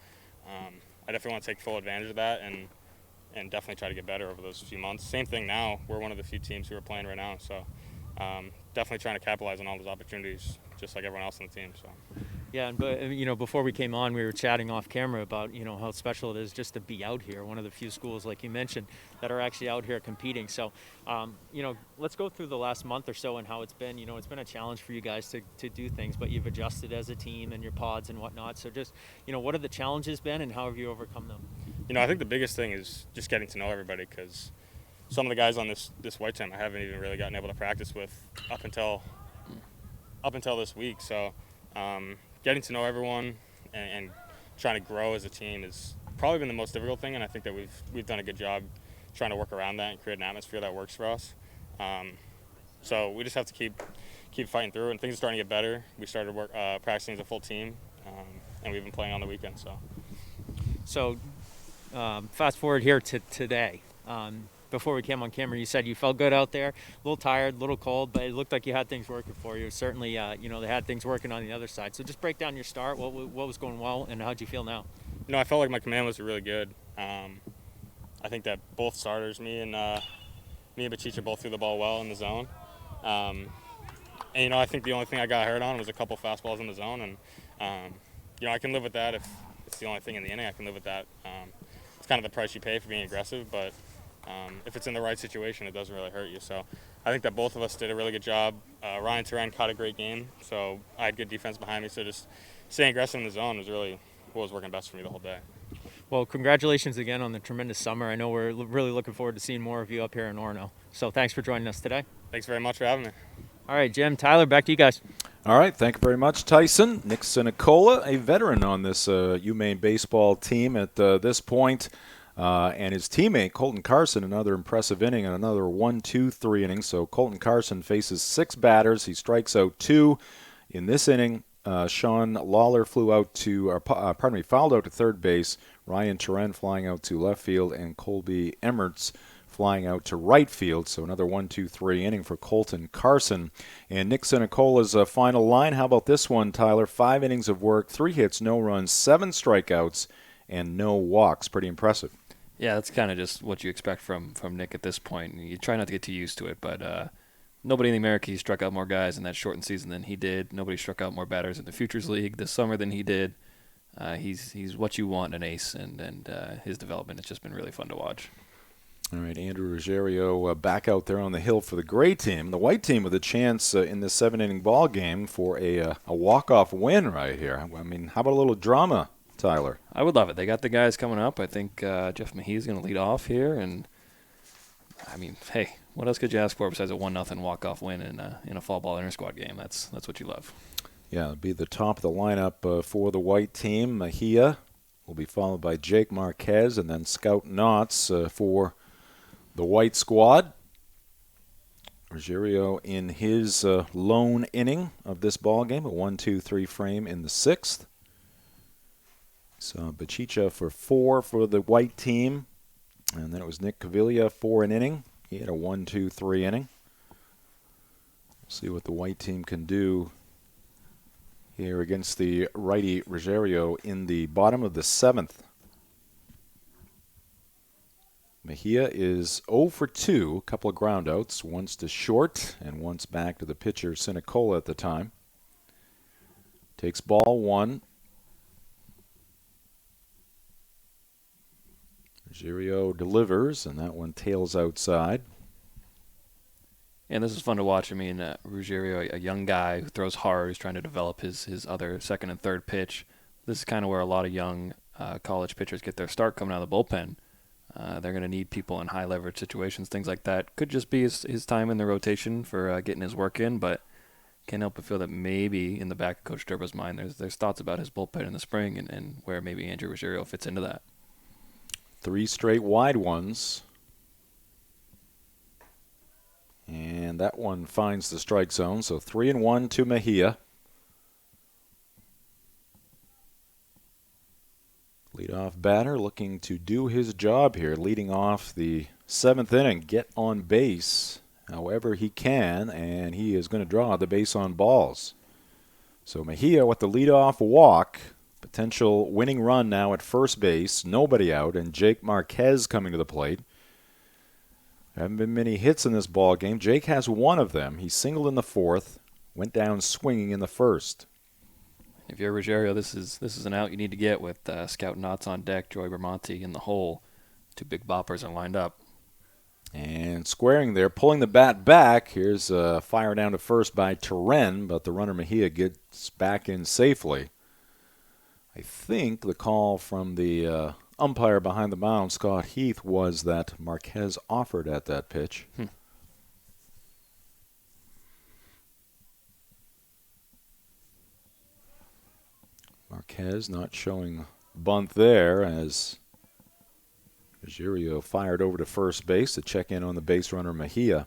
I definitely want to take full advantage of that and definitely try to get better over those few months. Same thing now. We're one of the few teams who are playing right now, so definitely trying to capitalize on all those opportunities, just like everyone else on the team. So. Yeah, but before we came on, we were chatting off camera about how special it is just to be out here. One of the few schools, like you mentioned, that are actually out here competing. So, let's go through the last month or so and how it's been. It's been a challenge for you guys to do things, but you've adjusted as a team and your pods and whatnot. So, just what have the challenges been and how have you overcome them? I think the biggest thing is just getting to know everybody, because some of the guys on this white team I haven't even really gotten able to practice with up until this week. So getting to know everyone and trying to grow as a team has probably been the most difficult thing, and I think that we've done a good job trying to work around that and create an atmosphere that works for us. So we just have to keep fighting through, and things are starting to get better. We started practicing as a full team, and we've been playing on the weekend. So fast forward here to today. Before we came on camera, you said you felt good out there, a little tired, a little cold, but it looked like you had things working for you. Certainly, they had things working on the other side. So just break down your start. What was going well, and how'd you feel now? I felt like my command was really good. I think that both starters, me and Bachicha, both threw the ball well in the zone. And I think the only thing I got hurt on was a couple fastballs in the zone, and I can live with that if it's the only thing in the inning. I can live with that. It's kind of the price you pay for being aggressive, but if it's in the right situation, it doesn't really hurt you. So I think that both of us did a really good job. Ryan Turan caught a great game, so I had good defense behind me. So just staying aggressive in the zone was really what was working best for me the whole day. Well, congratulations again on the tremendous summer. I know we're really looking forward to seeing more of you up here in Orono. So thanks for joining us today. Thanks very much for having me. All right, Jim, Tyler, back to you guys. All right, thank you very much, Tyson. Nick Sinicola, a veteran on this UMaine baseball team at this point. And his teammate, Colton Carson, another impressive inning and another 1-2-3 inning. So Colton Carson faces 6 batters. He strikes out 2. In this inning, Sean Lawler fouled out to third base. Ryan Turan flying out to left field, and Colby Emmerts flying out to right field. So another 1-2-3 inning for Colton Carson. And Nick Sinicola's final line. How about this one, Tyler? 5 innings of work, 3 hits, no runs, 7 strikeouts, and no walks. Pretty impressive. Yeah, that's kind of just what you expect from Nick at this point. You try not to get too used to it, but nobody in the America struck out more guys in that shortened season than he did. Nobody struck out more batters in the Futures League this summer than he did. He's what you want in an ace, and his development has just been really fun to watch. All right, Andrew Ruggiero back out there on the hill for the gray team. The white team with a chance in this 7-inning ball game for a walk-off win right here. I mean, how about a little drama, Tyler? I would love it. They got the guys coming up. I think Jeff Mahee is going to lead off here, and I mean, hey, what else could you ask for besides a 1-0 walk-off win in a fall ball inter-squad game? That's what you love. Yeah, it'll be the top of the lineup for the white team. Mejia will be followed by Jake Marquez, and then Scout Knotts for the white squad. Ruggiero in his lone inning of this ball game, a 1-2-3 frame in the 6th. So Bachicha for 4 for the white team. And then it was Nick Cavilla for an inning. He had a 1-2-3 inning. We'll see what the white team can do here against the righty Ruggiero in the bottom of the 7th. Mejia is 0 for 2, a couple of groundouts, once to short and once back to the pitcher, Sinicola at the time. Takes ball 1. Ruggiero delivers, and that one tails outside. And this is fun to watch. I mean, Ruggiero, a young guy who throws hard, who's trying to develop his other second and third pitch. This is kind of where a lot of young college pitchers get their start coming out of the bullpen. They're going to need people in high-leverage situations, things like that. Could just be his time in the rotation for getting his work in, but can't help but feel that maybe in the back of Coach Durbo's mind there's thoughts about his bullpen in the spring and where maybe Andrew Ruggiero fits into that. 3 straight wide ones. And that one finds the strike zone, so 3-1 to Mejia. Leadoff batter looking to do his job here, leading off the 7th inning, get on base however he can, and he is going to draw the base on balls. So Mejia with the leadoff walk, potential winning run now at first base, nobody out, and Jake Marquez coming to the plate. Haven't been many hits in this ball game. Jake has one of them. He singled in the 4th, went down swinging in the 1st. If you're Ruggiero, this is an out you need to get with Scout Knotts on deck, Joey Bermonti in the hole. 2 big boppers are lined up. And squaring there, pulling the bat back. Here's a fire down to first by Terren, but the runner Mejia gets back in safely. I think the call from the umpire behind the mound, Scott Heath, was that Marquez offered at that pitch. Marquez not showing bunt there as Ruggiero fired over to first base to check in on the base runner Mejia.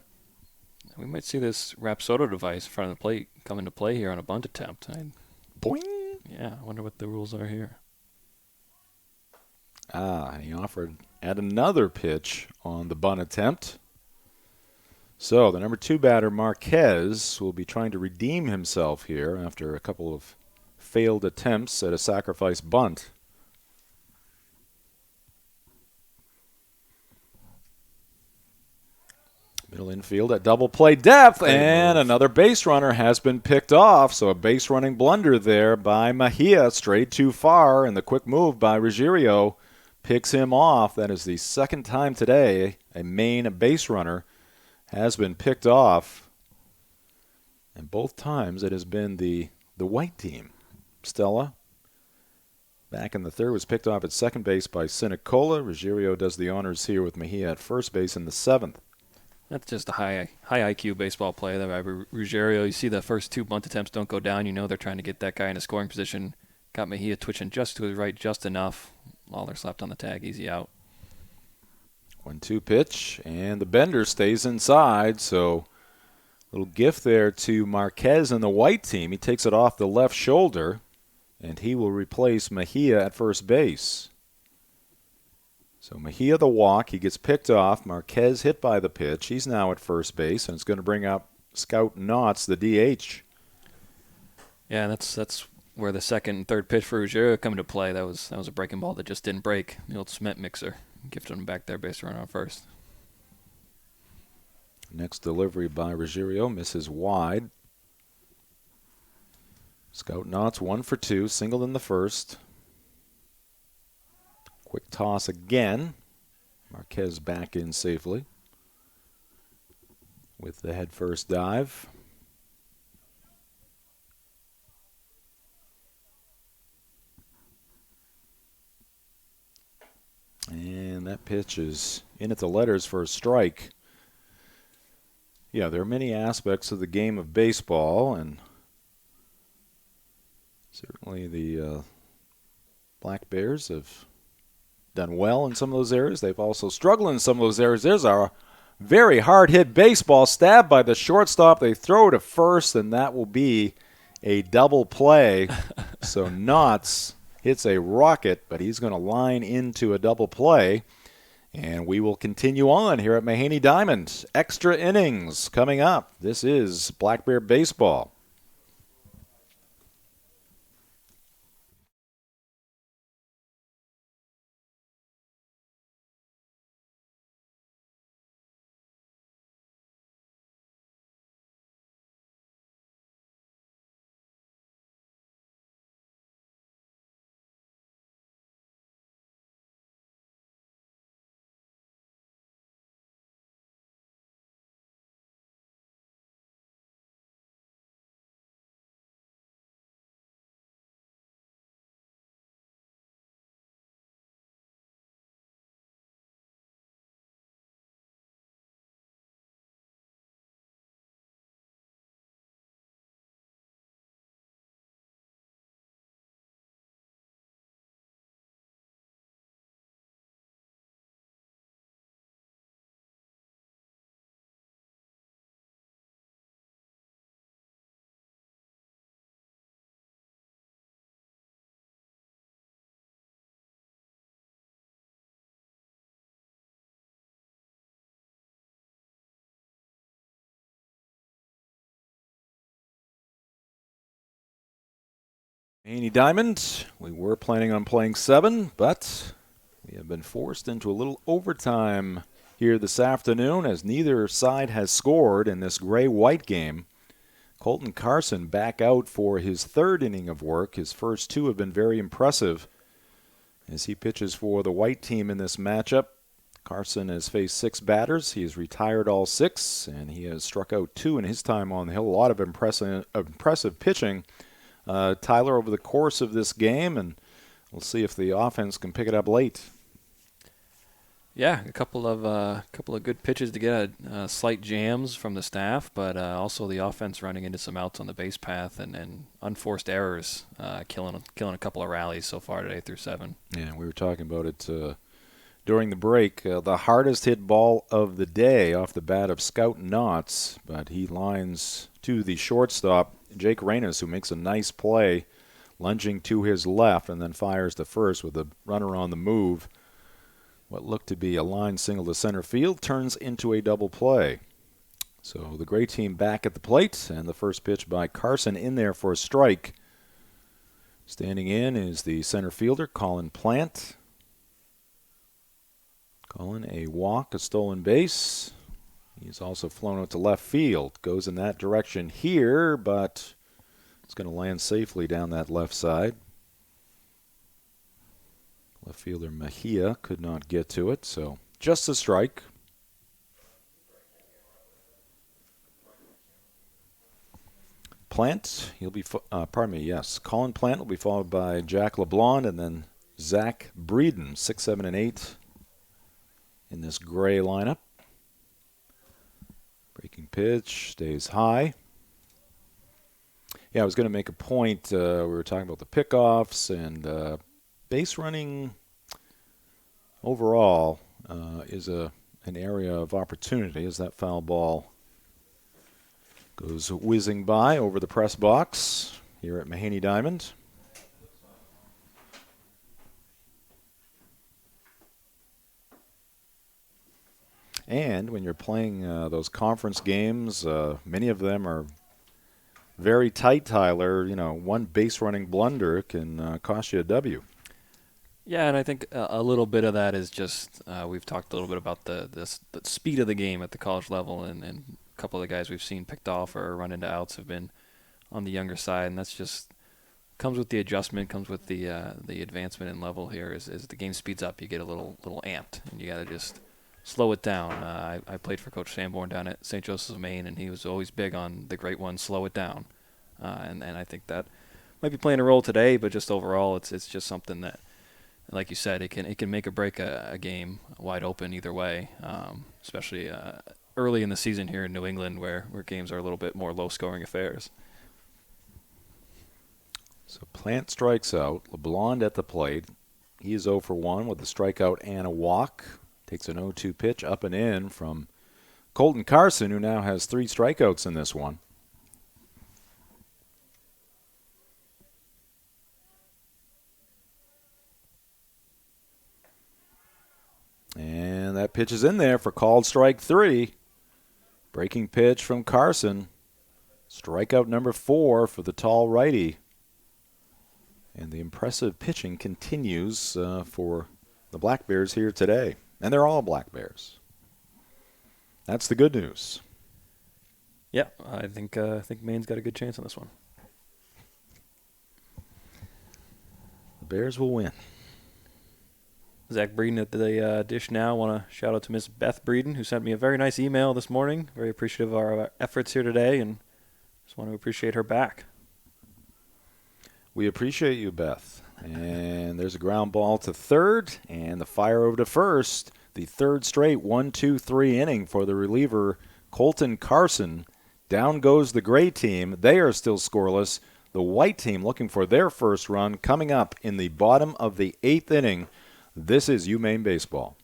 We might see this Rapsodo device in front of the plate come into play here on a bunt attempt. Boing! Yeah, I wonder what the rules are here. And he offered at another pitch on the bunt attempt. So the number 2 batter, Marquez, will be trying to redeem himself here after a couple of failed attempts at a sacrifice bunt. Middle infield at double play depth, and another base runner has been picked off. So a base running blunder there by Mejia, strayed too far, and the quick move by Ruggiero picks him off. That is the 2nd time today a Maine base runner has been picked off, and both times it has been the white team. Stella, back in the 3rd, was picked off at second base by Sinicola. Ruggiero does the honors here with Mejia at first base in the 7th. That's just a high IQ baseball play there by Ruggiero. You see the first 2 bunt attempts don't go down. You know they're trying to get that guy in a scoring position. Got Mejia twitching just to his right, just enough. Lawler slapped on the tag, easy out. 1-2 pitch, and the bender stays inside. So little gift there to Marquez and the white team. He takes it off the left shoulder, and he will replace Mejia at first base. So Mejia the walk, he gets picked off. Marquez hit by the pitch. He's now at first base, and it's going to bring up Scout Knotts, the DH. Yeah, that's where the 2nd and 3rd pitch for Ruggiero come into play. That was a breaking ball that just didn't break. The old cement mixer. Gifted him back there, base runner on first. Next delivery by Ruggiero, misses wide. Scout Knotts 1 for 2, singled in the 1st. Quick toss again. Marquez back in safely with the head first dive. And that pitch is in at the letters for a strike. Yeah, there are many aspects of the game of baseball, and certainly the Black Bears have done well in some of those areas. They've also struggled in some of those areas. There's a very hard-hit baseball stabbed by the shortstop. They throw to first, and that will be a double play. So Knotts hits a rocket, but he's going to line into a double play. And we will continue on here at Mahaney Diamond. Extra innings coming up. This is Black Bear Baseball. Haney Diamond, we were planning on playing 7, but we have been forced into a little overtime here this afternoon as neither side has scored in this gray-white game. Colton Carson back out for his 3rd inning of work. His first 2 have been very impressive as he pitches for the white team in this matchup. Carson has faced 6 batters. He has retired all 6, and he has struck out 2 in his time on the hill. A lot of impressive pitching, Tyler, over the course of this game, and we'll see if the offense can pick it up late. Yeah, a couple of good pitches to get slight jams from the staff, but also the offense running into some outs on the base path and unforced errors, killing a couple of rallies so far today through 7. Yeah, we were talking about it during the break. The hardest hit ball of the day off the bat of Scout Knotts, but he lines to the shortstop, Jake Reynes, who makes a nice play, lunging to his left and then fires to first with a runner on the move. What looked to be a line single to center field turns into a double play. So the gray team back at the plate, and the first pitch by Carson in there for a strike. Standing in is the center fielder, Colin Plant. Colin, a walk, a stolen base. He's also flown out to left field. Goes in that direction here, but it's going to land safely down that left side. Left fielder Mejia could not get to it, so just a strike. Plant, Colin Plant will be followed by Jack LeBlanc and then Zach Breeden, 6, 7, and 8 in this gray lineup. Breaking pitch, stays high. Yeah, I was going to make a point. We were talking about the pickoffs and base running overall is an area of opportunity as that foul ball goes whizzing by over the press box here at Mahaney Diamond. And when you're playing those conference games, many of them are very tight, Tyler. You know, one base running blunder can cost you a W. Yeah, and I think a little bit of that is just we've talked a little bit about the speed of the game at the college level, and a couple of the guys we've seen picked off or run into outs have been on the younger side, and that's just comes with the adjustment, comes with the advancement in level here. As the game speeds up, you get a little amped, and you got to just slow it down. I played for Coach Sanborn down at St. Joseph's of Maine, and he was always big on the great one, slow it down, and I think that might be playing a role today, but just overall, it's just something that, like you said, it can make or break a game wide open either way, especially early in the season here in New England where games are a little bit more low-scoring affairs. So Plant strikes out. LeBlanc at the plate. He is 0 for 1 with a strikeout and a walk. Takes an 0-2 pitch up and in from Colton Carson, who now has 3 strikeouts in this one. And that pitch is in there for called strike 3. Breaking pitch from Carson. Strikeout number 4 for the tall righty. And the impressive pitching continues for the Black Bears here today. And they're all Black Bears. That's the good news. Yeah, I think Maine's got a good chance on this one. The Bears will win. Zach Breeden at the dish now. Want to shout out to Miss Beth Breeden, who sent me a very nice email this morning. Very appreciative of our efforts here today, and just want to appreciate her back. We appreciate you, Beth. And there's a ground ball to third, and the fire over to first. The third straight 1-2-3 inning for the reliever, Colton Carson. Down goes the gray team. They are still scoreless. The white team looking for their first run coming up in the bottom of the 8th inning. This is UMaine Baseball.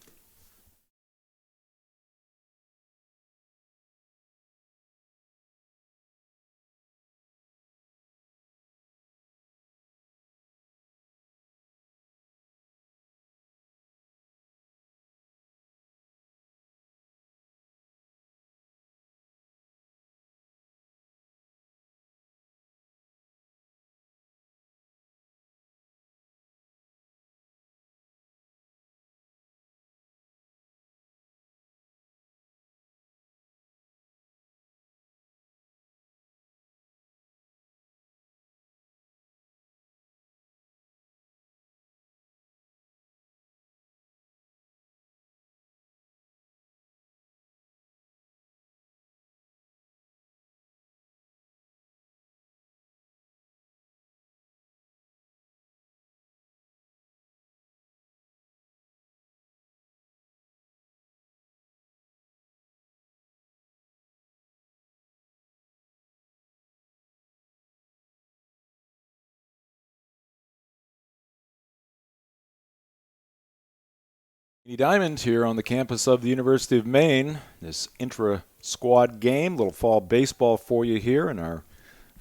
Diamond here on the campus of the University of Maine. This intra-squad game, little fall baseball for you here in our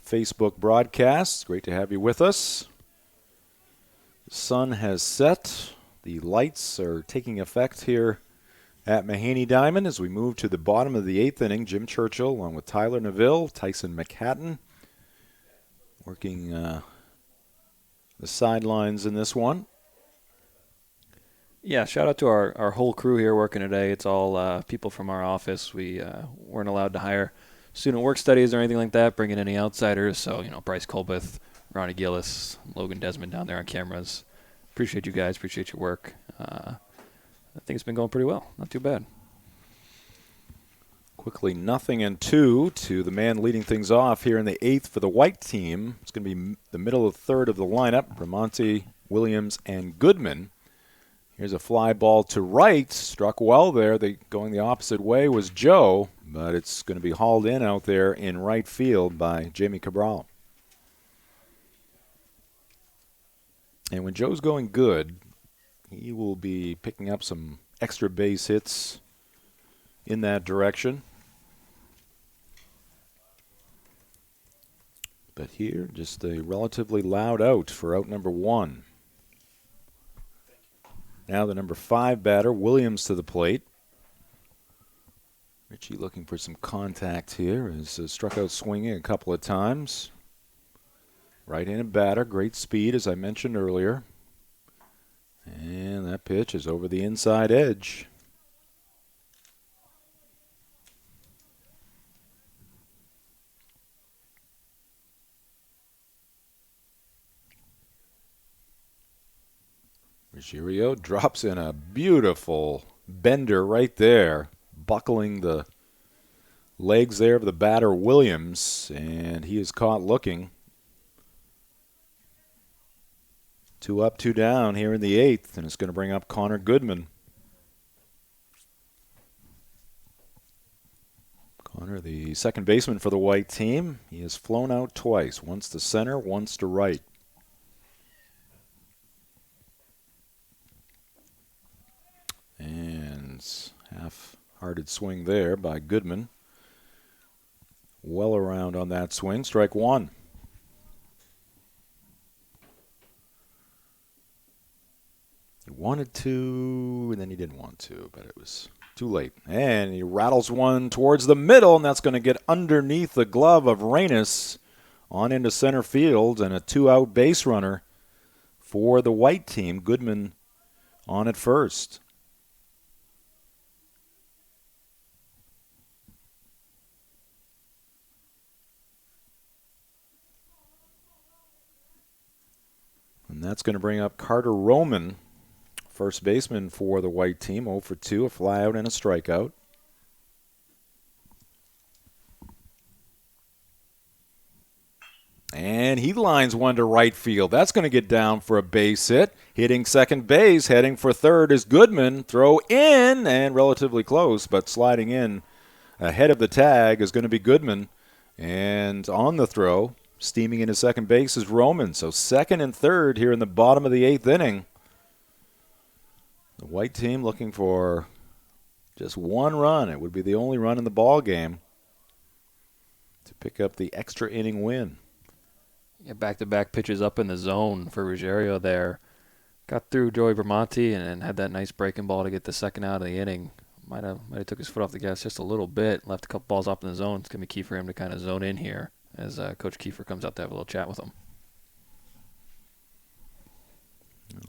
Facebook broadcast. Great to have you with us. The sun has set. The lights are taking effect here at Mahaney Diamond as we move to the bottom of the 8th inning. Jim Churchill along with Tyler Neville, Tyson McHatton working the sidelines in this one. Yeah, shout out to our whole crew here working today. It's all people from our office. We weren't allowed to hire student work studies or anything like that, bring in any outsiders. So, Bryce Colbeth, Ronnie Gillis, Logan Desmond down there on cameras. Appreciate you guys. Appreciate your work. I think it's been going pretty well. Not too bad. Quickly 0-2 to the man leading things off here in the 8th for the white team. It's going to be the middle of the third of the lineup. Bramante, Williams, and Goodman. Here's a fly ball to right. Struck well there. Going the opposite way was Joe, but it's going to be hauled in out there in right field by Jamie Cabral. And when Joe's going good, he will be picking up some extra base hits in that direction. But here, just a relatively loud out for out number 1. Now the number 5 batter, Williams, to the plate. Richie looking for some contact here. Has struck out swinging a couple of times. Right-handed batter, great speed, as I mentioned earlier. And that pitch is over the inside edge. Ruggiero drops in a beautiful bender right there, buckling the legs there of the batter Williams, and he is caught looking. 2 up, 2 down here in the 8th, and it's going to bring up Connor Goodman. Connor, the second baseman for the white team. He has flown out twice, once to center, once to right. And half-hearted swing there by Goodman. Well around on that swing. Strike 1. He wanted to, and then he didn't want to, but it was too late. And he rattles one towards the middle, and that's going to get underneath the glove of Reynes on into center field, and a 2-out base runner for the white team. Goodman on at first. And that's going to bring up Carter Roman, first baseman for the white team. 0 for 2, a flyout and a strikeout. And he lines one to right field. That's going to get down for a base hit. Hitting second base, heading for third is Goodman. Throw in, and relatively close, but sliding in ahead of the tag is going to be Goodman. And on the throw, steaming into second base is Roman. So second and third here in the bottom of the 8th inning. The white team looking for just one run. It would be the only run in the ball game to pick up the extra inning win. Yeah, back-to-back pitches up in the zone for Ruggiero there. Got through Joey Bramante and had that nice breaking ball to get the second out of the inning. Might have took his foot off the gas just a little bit. Left a couple balls up in the zone. It's going to be key for him to kind of zone in here as Coach Kiefer comes out to have a little chat with him.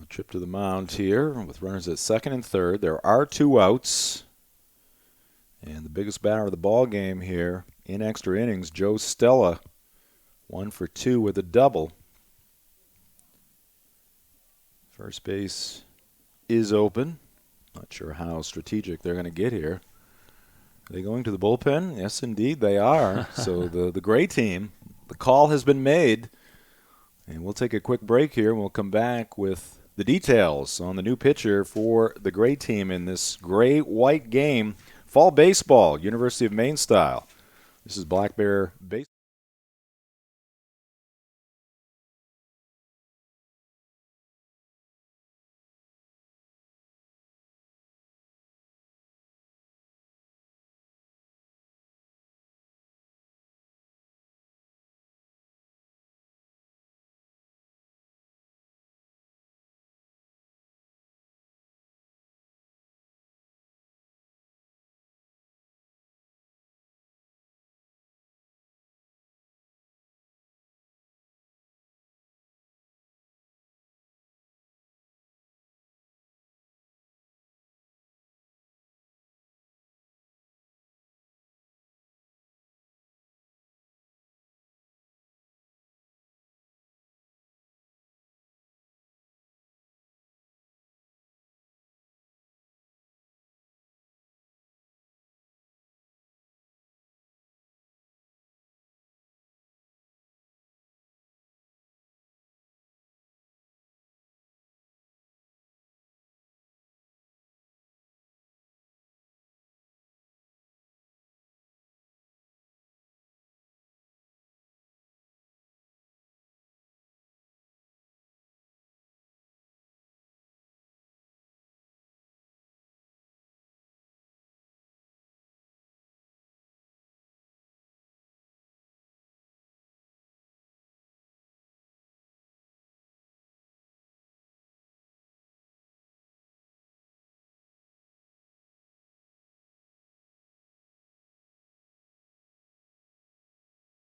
A trip to the mound here with runners at second and third. There are 2 outs. And the biggest batter of the ball game here in extra innings, Joe Stella, 1 for 2 with a double. First base is open. Not sure how strategic they're going to get here. Are they going to the bullpen? Yes, indeed, they are. So the gray team, the call has been made. And we'll take a quick break here, and we'll come back with the details on the new pitcher for the gray team in this gray-white game. Fall baseball, University of Maine style. This is Black Bear Baseball.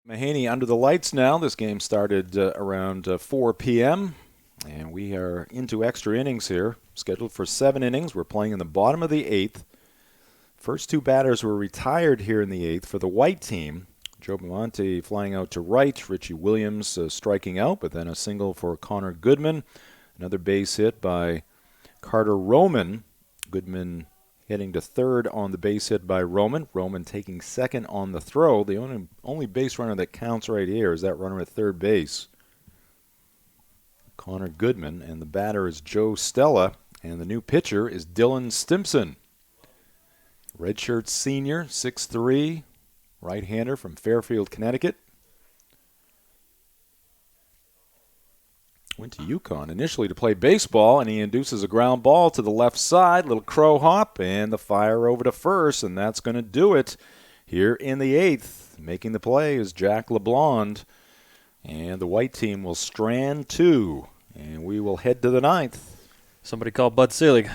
Mahaney under the lights now. This game started around 4 p.m., and we are into extra innings here, scheduled for 7 innings. We're playing in the bottom of the 8th. First 2 batters were retired here in the 8th for the white team. Joe Monte flying out to right, Richie Williams striking out, but then a single for Connor Goodman. Another base hit by Carter Roman. Goodman heading to third on the base hit by Roman. Roman taking second on the throw. The only base runner that counts right here is that runner at third base, Connor Goodman. And the batter is Joe Stella. And the new pitcher is Dylan Stimpson. Redshirt senior, 6'3", right-hander from Fairfield, Connecticut. Went to UConn initially to play baseball, and he induces a ground ball to the left side. Little crow hop, and the fire over to first, and that's going to do it here in the 8th. Making the play is Jack LeBlond, and the white team will strand 2, and we will head to the 9th. Somebody call Bud Selig.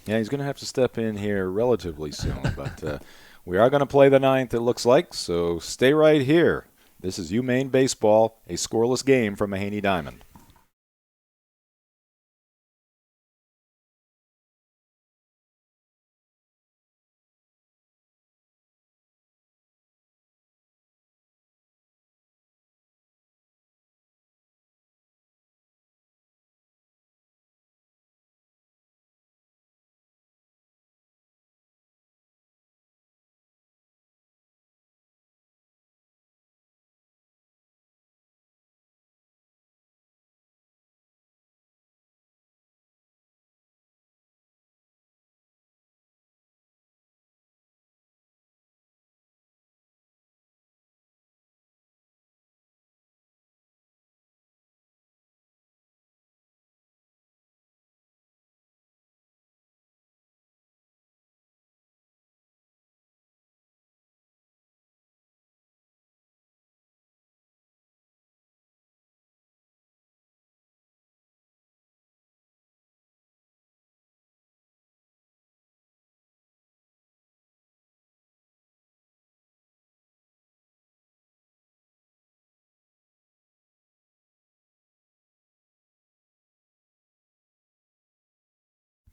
Yeah, he's going to have to step in here relatively soon, but we are going to play the 9th, it looks like, so stay right here. This is Maine Baseball, a scoreless game from Mahaney Diamond.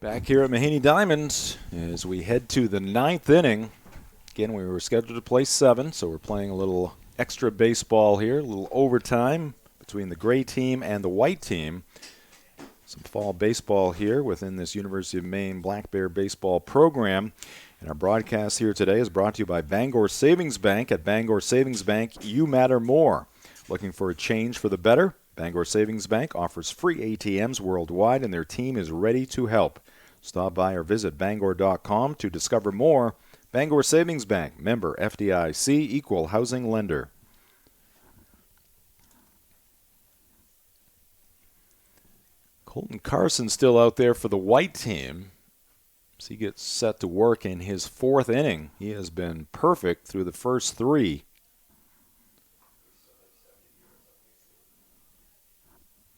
Back here at Mahaney Diamonds as we head to the 9th inning. Again, we were scheduled to play 7, so we're playing a little extra baseball here, a little overtime between the gray team and the white team. Some fall baseball here within this University of Maine Black Bear baseball program. And our broadcast here today is brought to you by Bangor Savings Bank. At Bangor Savings Bank, you matter more. Looking for a change for the better? Bangor Savings Bank offers free ATMs worldwide, and their team is ready to help. Stop by or visit Bangor.com to discover more. Bangor Savings Bank, member FDIC, equal housing lender. Colton Carson still out there for the white team. As he gets set to work in his 4th inning. He has been perfect through the first 3.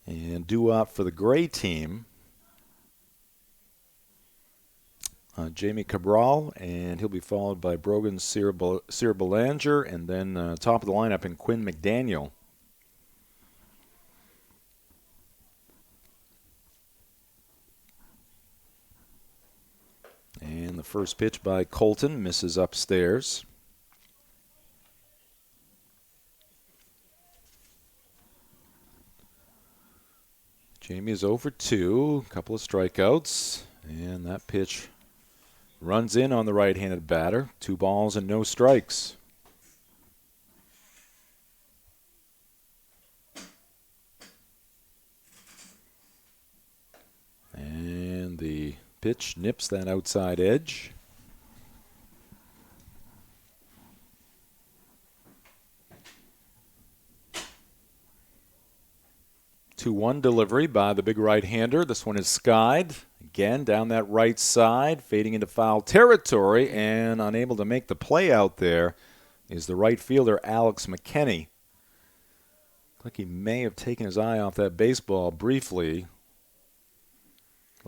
And due up for the gray team, Jamie Cabral, and he'll be followed by Brogan Cyr Belanger, and then top of the lineup in Quinn McDaniel. And the first pitch by Colton misses upstairs. Jamie is over 2, a couple of strikeouts, and that pitch runs in on the right-handed batter. 2 balls and no strikes. And the pitch nips that outside edge. Two-one delivery by the big right-hander. This one is skied. Again, down that right side, fading into foul territory, and unable to make the play out there is the right fielder, Alex McKenney. Looks like he may have taken his eye off that baseball briefly.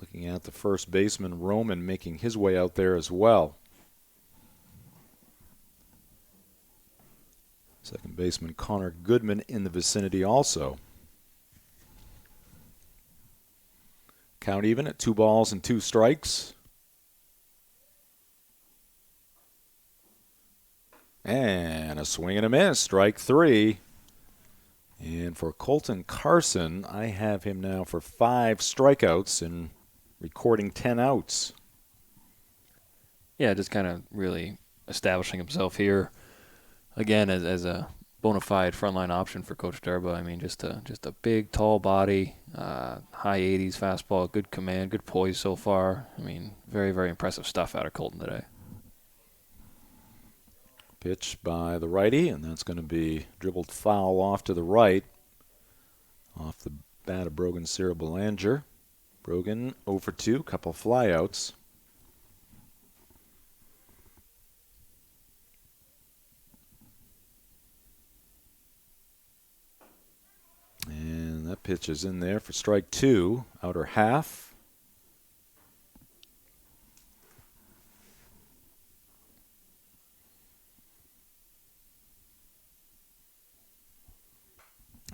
Looking at the first baseman, Roman, making his way out there as well. Second baseman Connor Goodman in the vicinity also. Count even at 2 balls and 2 strikes. And a swing and a miss, strike 3. And for Colton Carson, I have him now for 5 strikeouts and recording 10 outs. Yeah, just kind of really establishing himself here again as a bona fide frontline option for Coach Darbo. I mean, just a big, tall body, high 80s fastball, good command, good poise so far. I mean, very, very impressive stuff out of Colton today. Pitch by the righty, and that's going to be dribbled foul off to the right, off the bat of Brogan Cyril Belanger. Brogan 0 for 2, couple flyouts. And that pitch is in there for strike 2, outer half.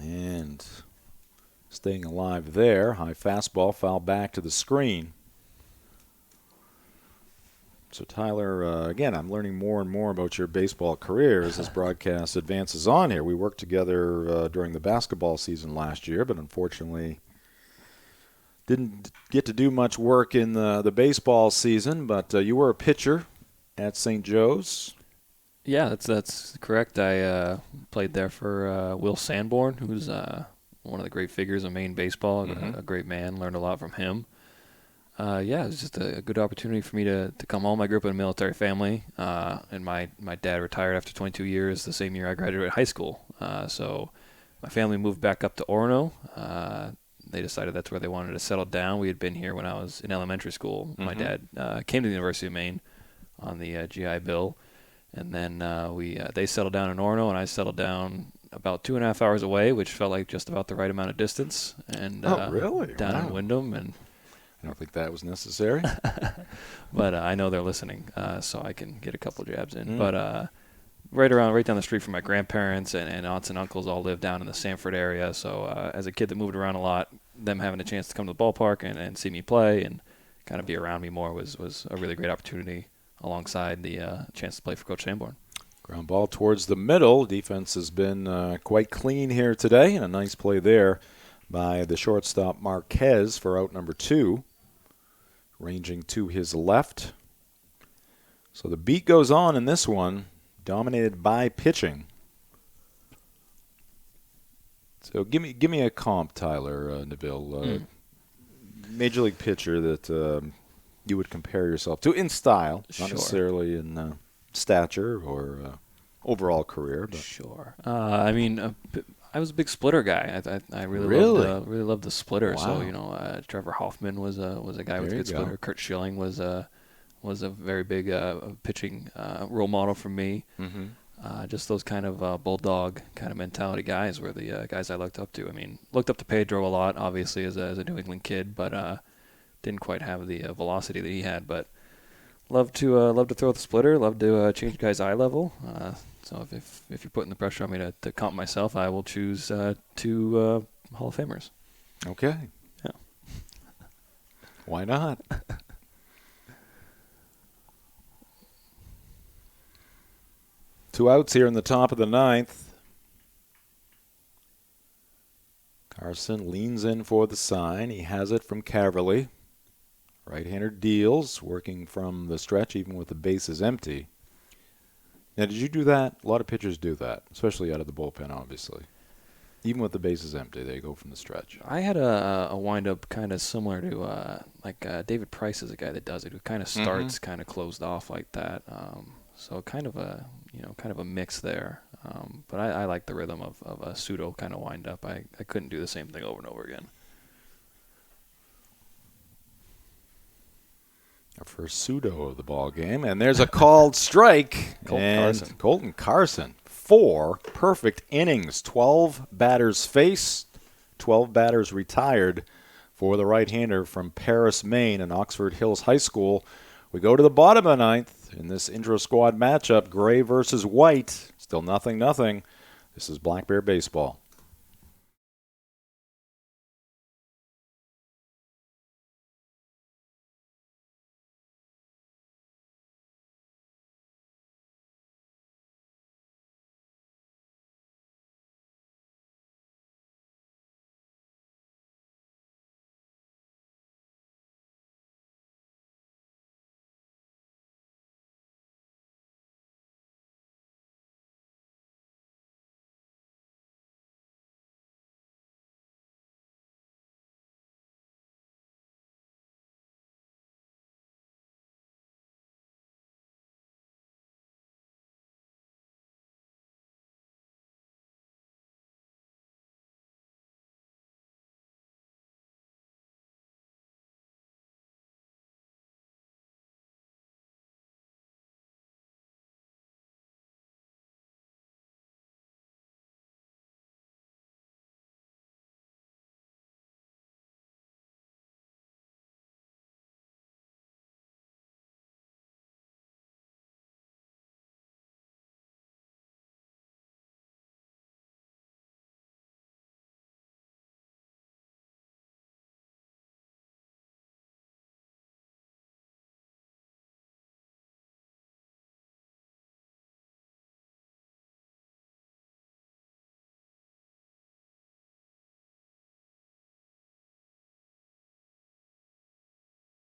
And staying alive there, high fastball, foul back to the screen. So Tyler, again, I'm learning more and more about your baseball career as this broadcast advances on here. We worked together during the basketball season last year, but unfortunately didn't get to do much work in the baseball season. But you were a pitcher at St. Joe's. Yeah, that's correct. I played there for Will Sanborn, who's one of the great figures of Maine baseball, a great man. Learned a lot from him. Yeah, it was just a good opportunity for me to come home. I grew up in a military family, and my dad retired after 22 years, the same year I graduated high school. So my family moved back up to Orono. They decided that's where they wanted to settle down. We had been here when I was in elementary school. My dad came to the University of Maine on the GI Bill. And then they settled down in Orono, and I settled down about 2.5 hours away, which felt like just about the right amount of distance. And really? Down in Wyndham. And I don't think that was necessary. But I know they're listening, so I can get a couple jabs in. But right down the street from my grandparents and aunts and uncles all live down in the Sanford area. So as a kid that moved around a lot, them having a chance to come to the ballpark and see me play and kind of be around me more was a really great opportunity, alongside the chance to play for Coach Sanborn. Ground ball towards the middle. Defense has been quite clean here today, and a nice play there by the shortstop Marquez for out number 2, ranging to his left. So the beat goes on in this one, dominated by pitching. So give me a comp, Tyler Neville, major league pitcher that you would compare yourself to in style, not necessarily in stature or overall career. But. Sure. I mean, I was a big splitter guy. I really loved the splitter. Wow. So Trevor Hoffman was a guy with a good splitter. Kurt Schilling was a very big pitching role model for me. Just those kind of bulldog kind of mentality guys were the guys I looked up to. I mean, looked up to Pedro a lot, obviously as a New England kid, but didn't quite have the velocity that he had. But love to throw the splitter. Love to change guys' eye level. So if you're putting the pressure on me to comp myself, I will choose 2 Hall of Famers. Okay. Yeah. Why not? Two outs here in the top of the 9th. Carson leans in for the sign. He has it from Caverly. Right-hander deals, working from the stretch even with the bases empty. Now, did you do that? A lot of pitchers do that, especially out of the bullpen, obviously. Even with the bases empty, they go from the stretch. I had a wind-up kind of similar to, David Price is a guy that does it, who kind of starts kind of closed off like that. So kind of a mix there. But I like the rhythm of a pseudo kind of wind-up. I couldn't do the same thing over and over again. Our first pseudo of the ball game, and there's a called strike. Colton Carson, 4 perfect innings, 12 batters faced, 12 batters retired for the right-hander from Paris, Maine, and Oxford Hills High School. We go to the bottom of the 9th in this intra-squad matchup, Gray versus White. Still 0-0. This is Black Bear Baseball.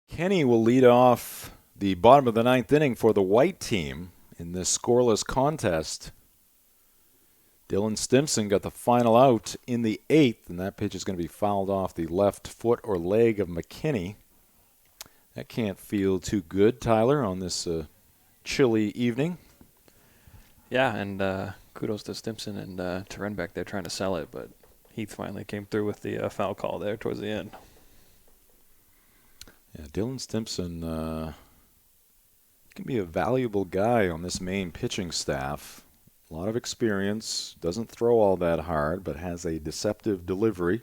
Kenny will lead off the bottom of the ninth inning for the white team in this scoreless contest. Dylan Stimson got the final out in the eighth, and that pitch is going to be fouled off the left foot or leg of McKinney. That can't feel too good, Tyler, on this chilly evening. Yeah, and kudos to Stimson and Terenbeck. They're trying to sell it, but Heath finally came through with the foul call there towards the end. Yeah, Dylan Stimson can be a valuable guy on this Maine pitching staff. A lot of experience, doesn't throw all that hard, but has a deceptive delivery.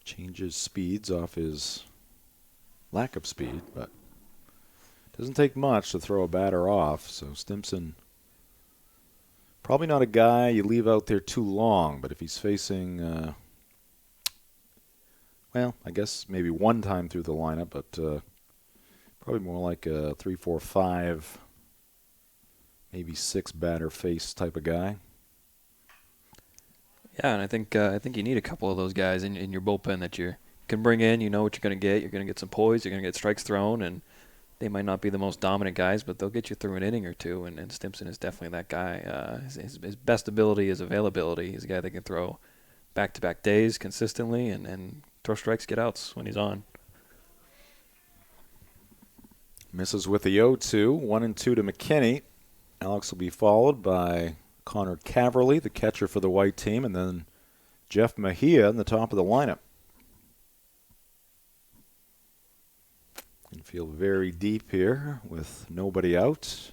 Changes speeds off his lack of speed, but doesn't take much to throw a batter off. So Stimson, probably not a guy you leave out there too long, but if he's facing, well, I guess maybe one time through the lineup, but probably more like a 3, 4, 5, maybe 6 batter face type of guy. Yeah, and I think you need a couple of those guys in your bullpen that you can bring in. You know what you're going to get. You're going to get some poise. You're going to get strikes thrown, and they might not be the most dominant guys, but they'll get you through an inning or two. And Stimson is definitely that guy. His best ability is availability. He's a guy that can throw back-to-back days consistently and throw strikes, get outs when he's on. Misses with the 0-2, 1-2 to McKinney. Alex will be followed by Connor Caverly, the catcher for the white team, and then Jeff Mejia in the top of the lineup. And feel very deep here with nobody out.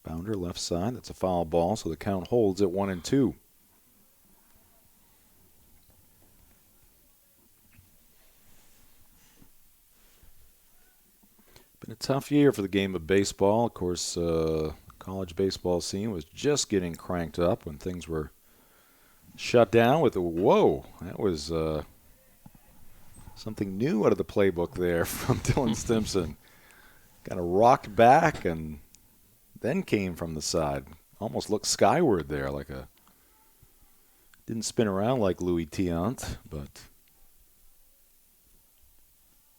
Bounder left side. That's a foul ball, so the count holds at 1-2. Been a tough year for the game of baseball. Of course, college baseball scene was just getting cranked up when things were shut down with a whoa. That was something new out of the playbook there from Dylan Stimson. Kind of rocked back and then came from the side. Almost looked skyward there, like a didn't spin around like Louis Tiant, but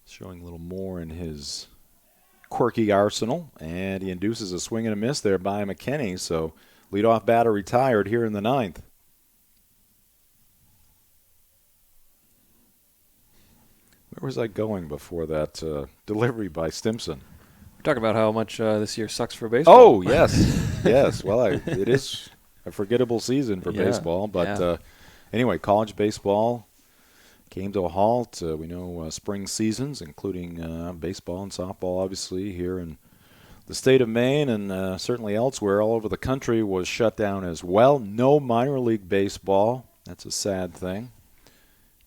showing a little more in his quirky arsenal, and he induces a swing and a miss there by McKinney. So leadoff batter retired here in the ninth. Where was I going before that delivery by Stimson? Talk about how much this year sucks for baseball. Oh, yes. Yes. Well, it is a forgettable season for baseball. But anyway, college baseball came to a halt. We know spring seasons, including baseball and softball, obviously, here in the state of Maine and certainly elsewhere all over the country, was shut down as well. No minor league baseball. That's a sad thing.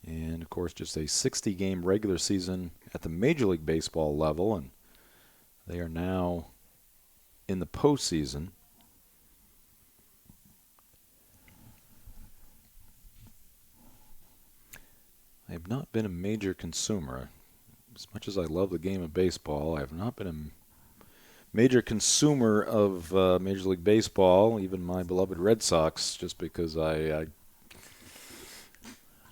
And, of course, just a 60-game regular season at the Major League Baseball level. And they are now in the postseason. I have not been a major consumer. As much as I love the game of baseball, I have not been a major consumer of Major League Baseball, even my beloved Red Sox, just because I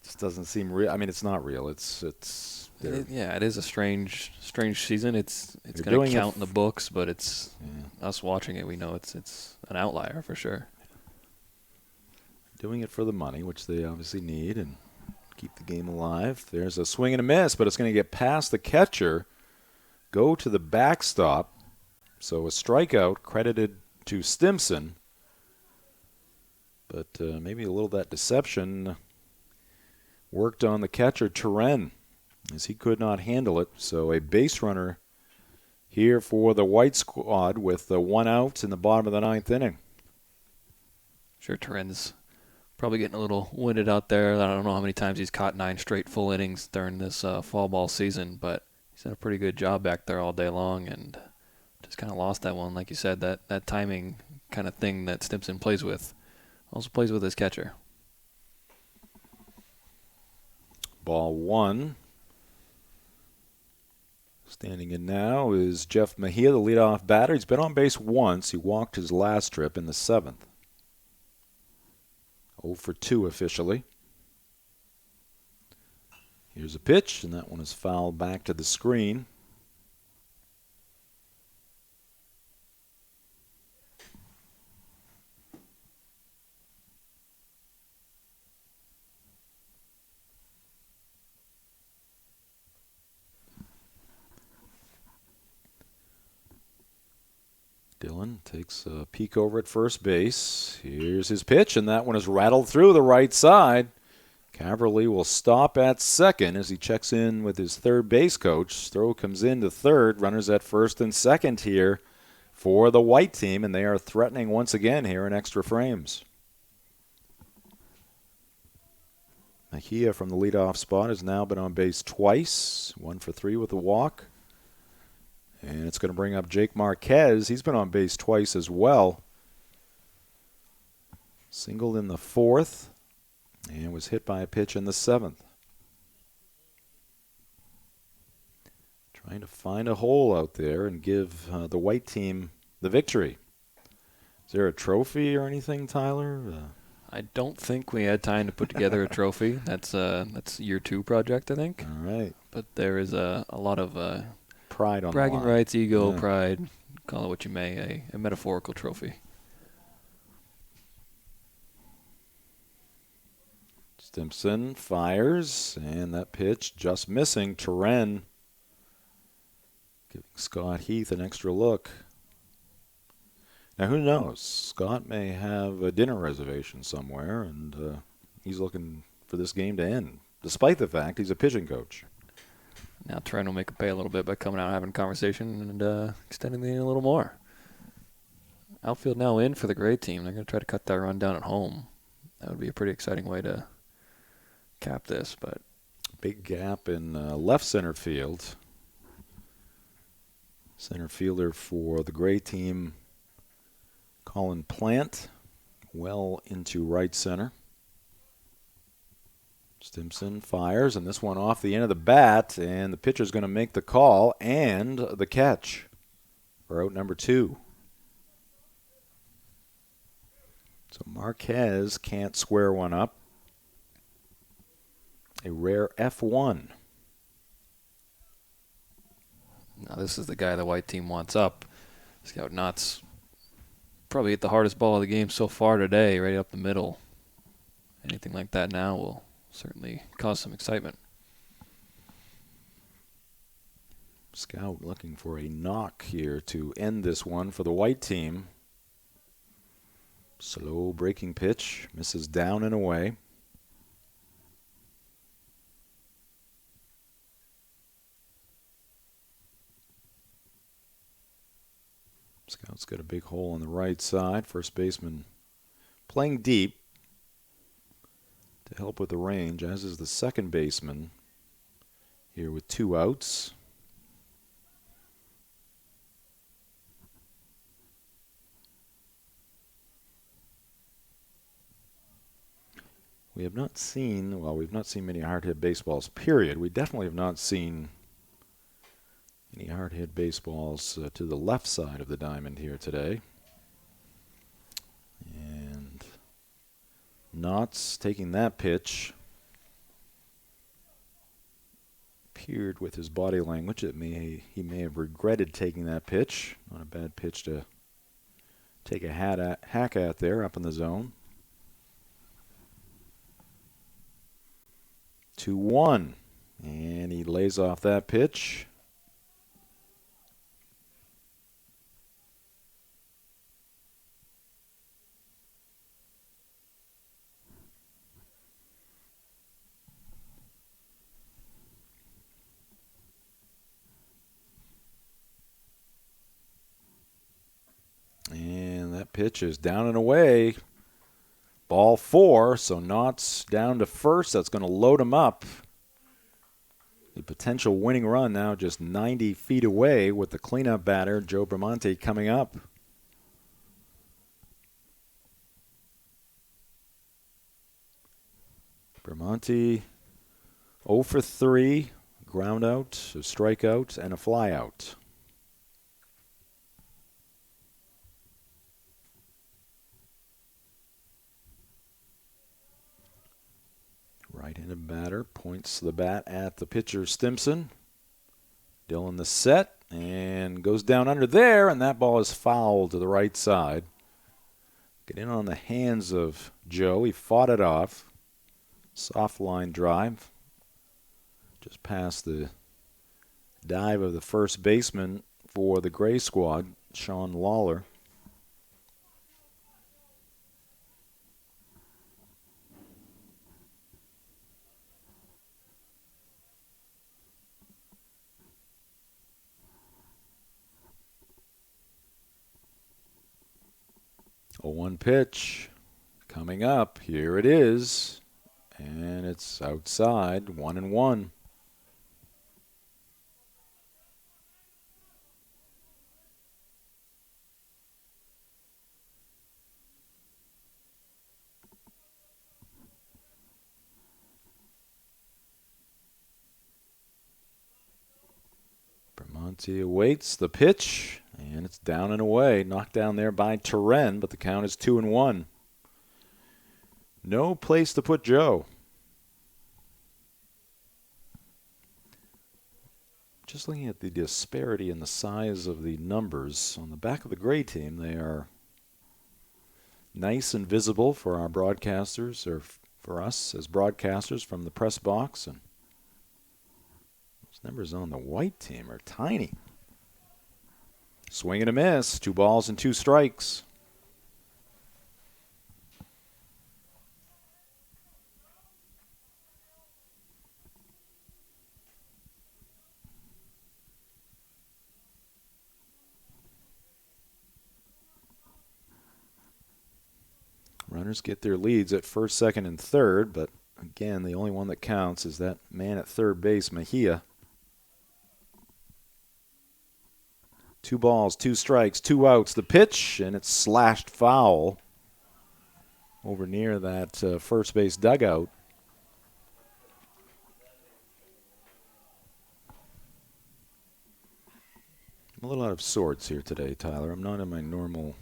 just doesn't seem real. I mean, it's not real. It is a strange season. It's They're going doing to it count in the books, but it's us watching it. We know it's an outlier for sure. Doing it for the money, which they obviously need, and keep the game alive. There's a swing and a miss, but it's going to get past the catcher, go to the backstop. So a strikeout credited to Stimson, but maybe a little of that deception worked on the catcher, Turen, as he could not handle it. So a base runner here for the White squad with the 1 out in the bottom of the 9th inning. Sure, Turen's probably getting a little winded out there. I don't know how many times he's caught 9 straight full innings during this fall ball season, but he's done a pretty good job back there all day long and just kind of lost that one. Like you said, that timing kind of thing that Stimson plays with, also plays with his catcher. Ball 1. Standing in now is Jeff Mejia, the leadoff batter. He's been on base once. He walked his last trip in the 7th. 0 for 2 officially. Here's a pitch, and that one is fouled back to the screen. Dillon takes a peek over at first base. Here's his pitch, and that one is rattled through the right side. Caverly will stop at second as he checks in with his third base coach. Throw comes in to third. Runners at first and second here for the White team, and they are threatening once again here in extra frames. Mejia from the leadoff spot has now been on base twice. 1 for 3 with a walk. And it's going to bring up Jake Marquez. He's been on base twice as well. Singled in the 4th and was hit by a pitch in the 7th. Trying to find a hole out there and give the White team the victory. Is there a trophy or anything, Tyler? I don't think we had time to put together a trophy. That's year 2 project, I think. All right. But there is a lot of pride on bragging the line. rights, ego, pride, call it what you may, a metaphorical trophy. Stimson fires, and that pitch just missing. Turen giving Scott Heath an extra look. Now, who knows? Scott may have a dinner reservation somewhere, and he's looking for this game to end, despite the fact he's a pitching coach. Now Turen will make him pay a little bit by coming out and having a conversation and extending the inning a little more. Outfield now in for the Gray team. They're going to try to cut that run down at home. That would be a pretty exciting way to cap this. But big gap in left center field. Center fielder for the Gray team, Colin Plant, well into right center. Stimson fires, and this one off the end of the bat, and the pitcher's going to make the call and the catch for out number 2. So Marquez can't square one up. A rare F1. now this is the guy the White team wants up. Scout Knott's probably hit the hardest ball of the game so far today, right up the middle. Anything like that now will certainly cause some excitement. Scout looking for a knock here to end this one for the White team. Slow breaking pitch, misses down and away. Scout's got a big hole on the right side. First baseman playing deep to help with the range, as is the second baseman here with 2 outs. We have not seen, well, we've not seen many hard hit baseballs, period. We definitely have not seen any hard hit baseballs to the left side of the diamond here today. And Knotts taking that pitch. Appeared with his body language that he may have regretted taking that pitch. Not a bad pitch to take a hack at there up in the zone. 2-1. And he lays off that pitch. And that pitch is down and away. Ball 4, so Knotts down to first. That's going to load him up. The potential winning run now just 90 feet away with the cleanup batter, Joe Bramante, coming up. Bramante 0 for 3, ground out, a strikeout, and a flyout. Right-handed batter points the bat at the pitcher, Stimson. Dillon the set and goes down under there, and that ball is fouled to the right side. Get in on the hands of Joe. He fought it off. Soft line drive. Just past the dive of the first baseman for the Gray squad, Sean Lawler. A 1 pitch coming up. Here it is. And it's outside, 1-1. Bramante awaits the pitch, and it's down and away. Knocked down there by Turenne, but the count is 2-1. No place to put Joe. Just looking at the disparity in the size of the numbers on the back of the Gray team, they are nice and visible for our broadcasters, or for us as broadcasters from the press box. And those numbers on the White team are tiny. Swing and a miss. 2 balls and 2 strikes. Runners get their leads at first, second, and third, but again, the only one that counts is that man at third base, Mejia. 2 balls, 2 strikes, 2 outs. The pitch, and it's slashed foul over near that first base dugout. I'm a little out of sorts here today, Tyler. I'm not in my normal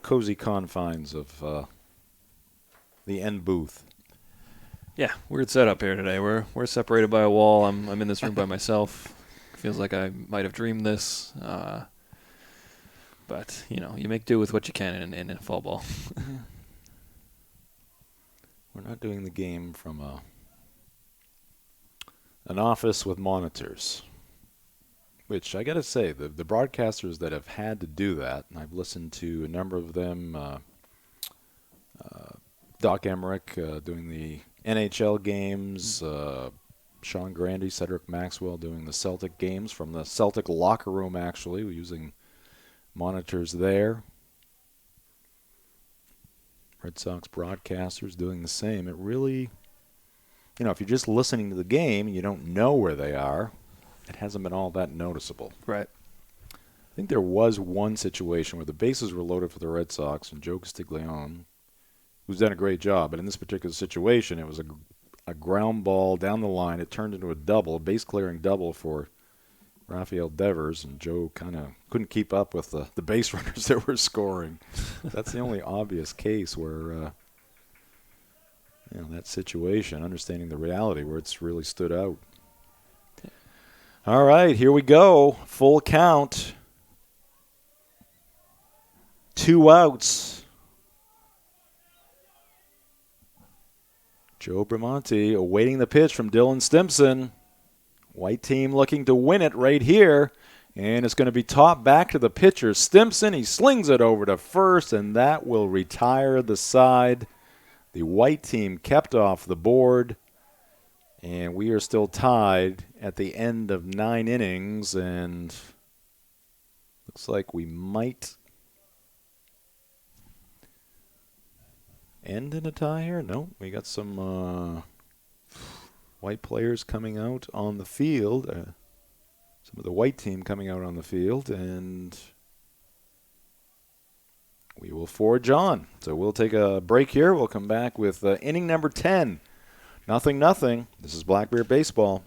cozy confines of the end booth. Yeah, weird setup here today. We're separated by a wall. I'm in this room by myself. Feels like I might have dreamed this. But, you make do with what you can in fall ball. We're not doing the game from an office with monitors. Which, I got to say, the broadcasters that have had to do that, and I've listened to a number of them, Doc Emmerich doing the NHL games, Sean Grandy, Cedric Maxwell doing the Celtic games from the Celtic locker room, actually, using monitors there. Red Sox broadcasters doing the same. It really, if you're just listening to the game and you don't know where they are, it hasn't been all that noticeable. Right. I think there was one situation where the bases were loaded for the Red Sox and Joe Castiglione who's done a great job. But in this particular situation, it was a ground ball down the line. It turned into a double, base clearing double for Rafael Devers, and Joe kind of couldn't keep up with the base runners that were scoring. That's the only obvious case where, that situation, understanding the reality where it's really stood out. All right, here we go. Full count. 2 outs. Joe Bramante awaiting the pitch from Dylan Stimson. White team looking to win it right here. And it's going to be topped back to the pitcher, Stimson. He slings it over to first, and that will retire the side. The white team kept off the board. And we are still tied at the end of 9 innings. And looks like we might end in a tie here. No, we got some white players coming out on the field. Some of the white team coming out on the field, and we will forge on. So we'll take a break here. We'll come back with inning number 10. 0-0. This is Black Bear Baseball.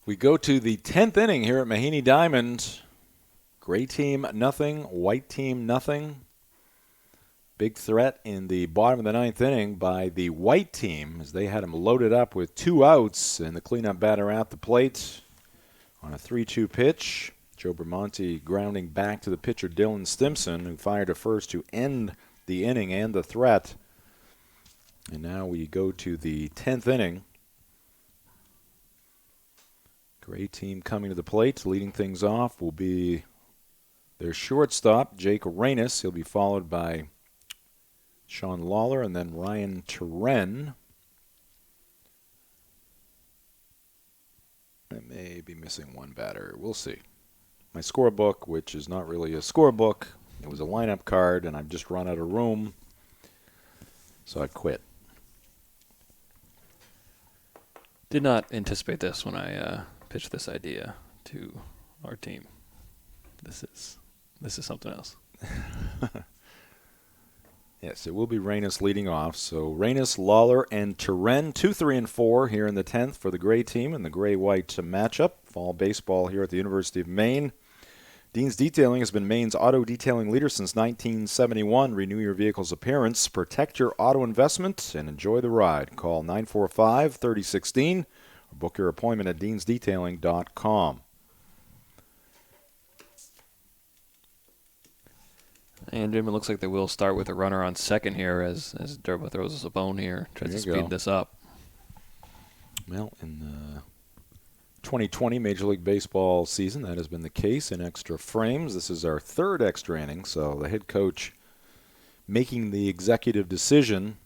We go to the 10th inning here at Mahaney Diamond. Gray team, nothing. White team, nothing. Big threat in the bottom of the 9th inning by the white team as they had him loaded up with 2 outs and the cleanup batter at the plate on a 3-2 pitch. Joe Bramante grounding back to the pitcher Dylan Stimson, who fired to first to end the inning and the threat. And now we go to the 10th inning. Gray team coming to the plate. Leading things off will be their shortstop, Jake Reynes. He'll be followed by Sean Lawler and then Ryan Turen. I may be missing one batter. We'll see. My scorebook, which is not really a scorebook, it was a lineup card, and I've just run out of room, so I quit. Did not anticipate this when I pitched this idea to our team. This is something else. Yes, it will be Reynes leading off. So Reynes, Lawler, and Turen, 2, 3, and 4 here in the 10th for the Gray team and the Gray-White matchup. Fall baseball here at the University of Maine. Dean's Detailing has been Maine's auto detailing leader since 1971. Renew your vehicle's appearance, protect your auto investment, and enjoy the ride. Call 945-3016 or book your appointment at deansdetailing.com. And Jim, it looks like they will start with a runner on second here as Durbo throws us a bone here, tries to speed this up. Well, in the 2020 Major League Baseball season, that has been the case in extra frames. This is our 3rd extra inning, so the head coach making the executive decision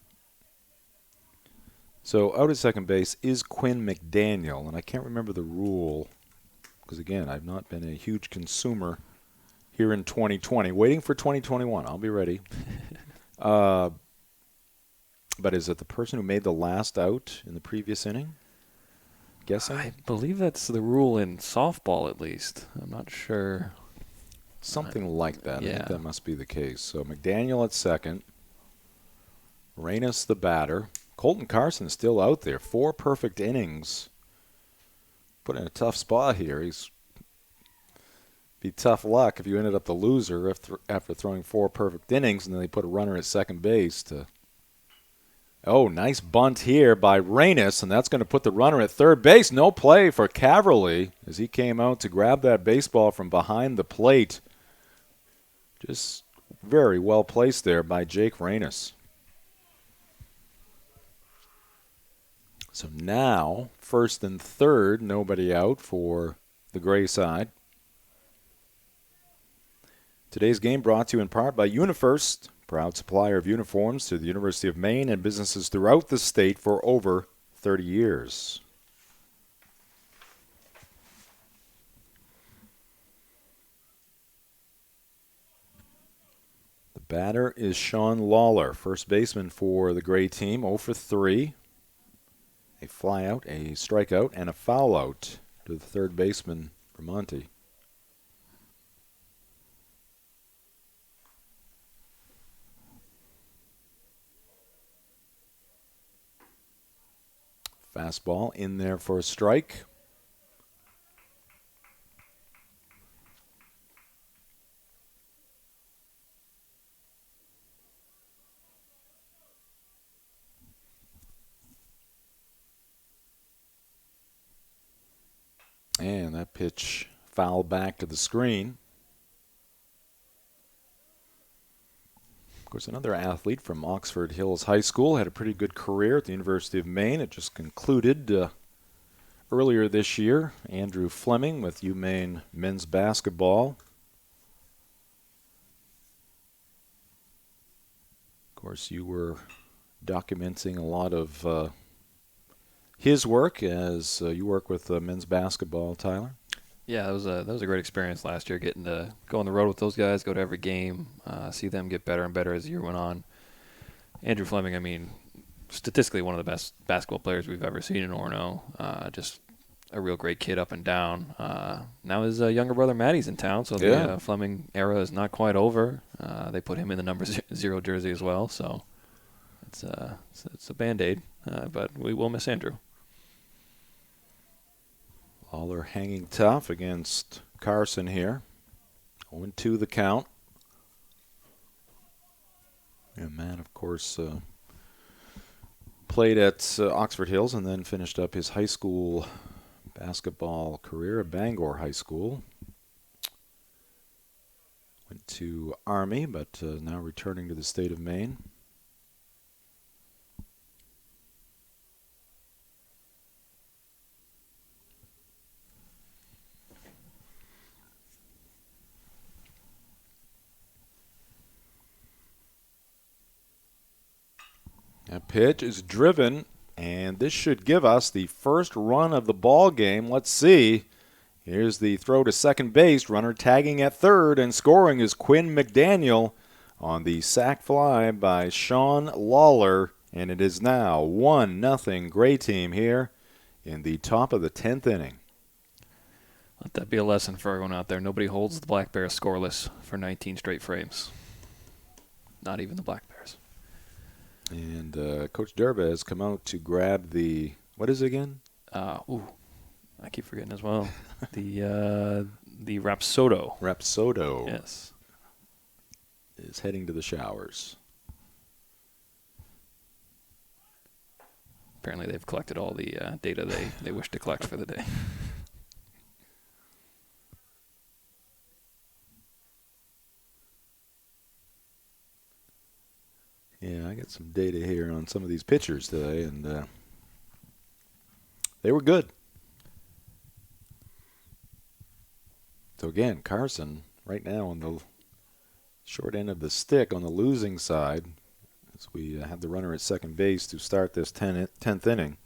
So out at second base is Quinn McDaniel, and I can't remember the rule because, again, I've not been a huge consumer here in 2020. Waiting for 2021. I'll be ready. But is it the person who made the last out in the previous inning? Guessing? I believe that's the rule in softball, at least. I'm not sure. Something like that. I Yeah. think that must be the case. So McDaniel at second. Reynes the batter. Colton Carson still out there. 4 perfect innings. Put in a tough spot here. He's be tough luck if you ended up the loser after throwing 4 perfect innings and then they put a runner at second base to. Oh, nice bunt here by Reynes, and that's going to put the runner at third base. No play for Caverly as he came out to grab that baseball from behind the plate. Just very well placed there by Jake Reynes. So now, first and third, nobody out for the gray side. Today's game brought to you in part by UniFirst, proud supplier of uniforms to the University of Maine and businesses throughout the state for over 30 years. The batter is Sean Lawler, first baseman for the gray team, 0 for 3. A fly out, a strikeout, and a foul out to the third baseman, Bramante. Fastball in there for a strike. And that pitch fouled back to the screen. Of course, another athlete from Oxford Hills High School had a pretty good career at the University of Maine. It just concluded earlier this year. Andrew Fleming with UMaine men's basketball. Of course, you were documenting a lot of his work as you work with men's basketball, Tyler. Yeah, that was a great experience last year, getting to go on the road with those guys, go to every game, see them get better and better as the year went on. Andrew Fleming, I mean, statistically one of the best basketball players we've ever seen in Orono. Just a real great kid up and down. Now his younger brother Maddie's in town, so the Fleming era is not quite over. They put him in the number 0 jersey as well, so it's a Band-Aid, but we will miss Andrew. Lawler hanging tough against Carson here. 0-2 the count. And Matt, of course, played at Oxford Hills and then finished up his high school basketball career at Bangor High School. Went to Army, but now returning to the state of Maine. That pitch is driven, and this should give us the first run of the ball game. Let's see. Here's the throw to second base. Runner tagging at third, and scoring is Quinn McDaniel on the sac fly by Sean Lawler. And it is now 1-0 Gray Team here in the top of the 10th inning. Let that be a lesson for everyone out there. Nobody holds the Black Bears scoreless for 19 straight frames. Not even the Black Bears. And Coach Derba has come out to grab the, what is it again? I keep forgetting as well. The Rapsodo. Rapsodo. Yes. Is heading to the showers. Apparently they've collected all the data they wish to collect for the day. Yeah, I got some data here on some of these pitchers today, and they were good. So again, Carson right now on the short end of the stick on the losing side as we had the runner at second base to start this 10th inning.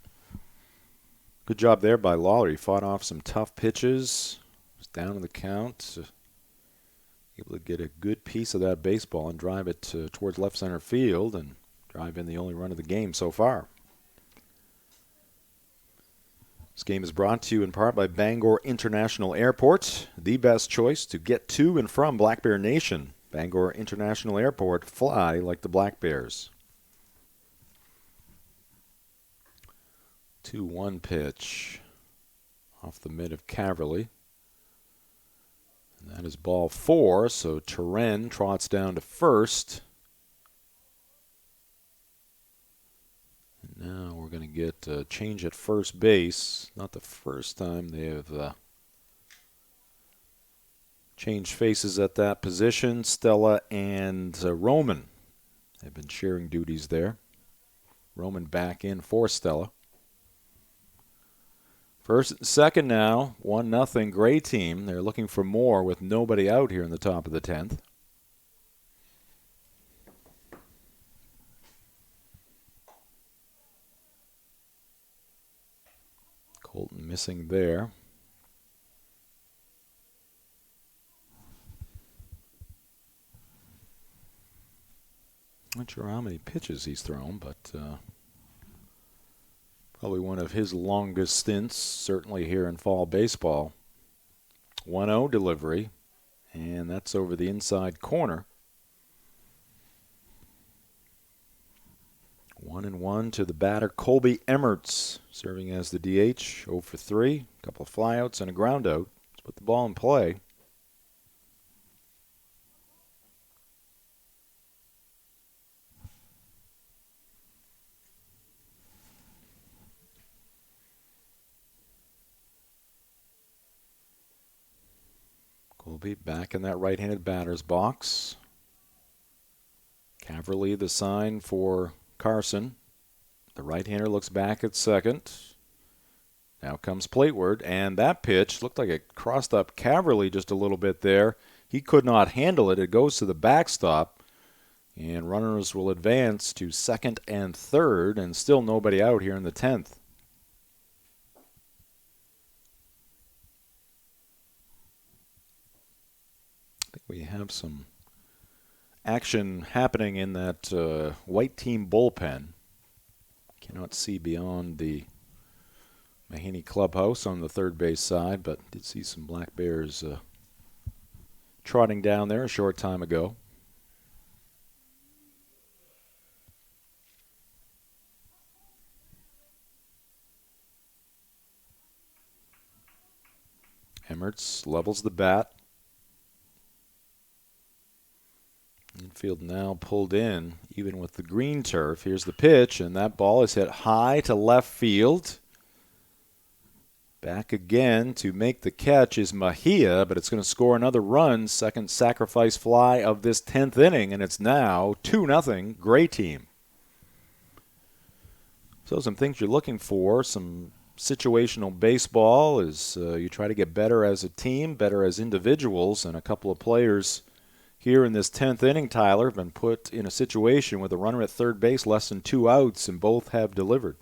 Good job there by Lawler. He fought off some tough pitches. Was down in the count. Able to get a good piece of that baseball and drive it towards left center field and drive in the only run of the game so far. This game is brought to you in part by Bangor International Airport, the best choice to get to and from Black Bear Nation. Bangor International Airport, fly like the Black Bears. 2-1 pitch off the mid of Caverly. And that is ball 4, so Turen trots down to first. And now we're going to get a change at first base. Not the first time they have changed faces at that position. Stella and Roman have been sharing duties there. Roman back in for Stella. First and second now, 1-0 Gray team. They're looking for more with nobody out here in the top of the 10th. Colton missing there. Not sure how many pitches he's thrown, but probably one of his longest stints, certainly here in fall baseball. 1-0 delivery, and that's over the inside corner. 1-1 to the batter, Colby Emmerts, serving as the DH, 0 for 3, a couple of flyouts and a ground out. Let's put the ball in play. Colby back in that right-handed batter's box. Caverly the sign for Carson. The right-hander looks back at second. Now comes Plateward, and that pitch looked like it crossed up Caverly just a little bit there. He could not handle it. It goes to the backstop, and runners will advance to second and third, and still nobody out here in the 10th. I think we have some action happening in that white team bullpen. Cannot see beyond the Mahaney clubhouse on the third base side, but did see some Black Bears trotting down there a short time ago. Emmerts levels the bat. Infield now pulled in, even with the green turf. Here's the pitch, and that ball is hit high to left field. Back again to make the catch is Mejia, but it's going to score another run. Second sacrifice fly of this 10th inning, and it's now 2-0 Gray team. So some things you're looking for, some situational baseball as you try to get better as a team, better as individuals, and a couple of players here in this 10th inning, Tyler, have been put in a situation with a runner at third base, less than 2 outs, and both have delivered.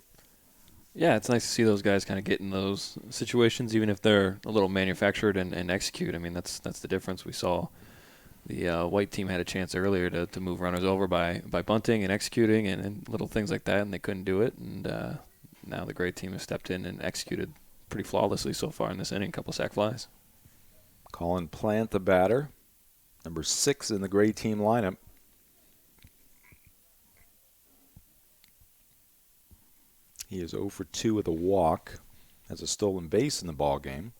Yeah, it's nice to see those guys kind of get in those situations, even if they're a little manufactured and execute. I mean, that's the difference. We saw the white team had a chance earlier to move runners over by bunting and executing and little things like that, and they couldn't do it. And now the Gray team has stepped in and executed pretty flawlessly so far in this inning, a couple sac flies. Colin Plant, the batter. Number 6 in the Gray team lineup. He is 0 for 2 with a walk. Has a stolen base in the ball game.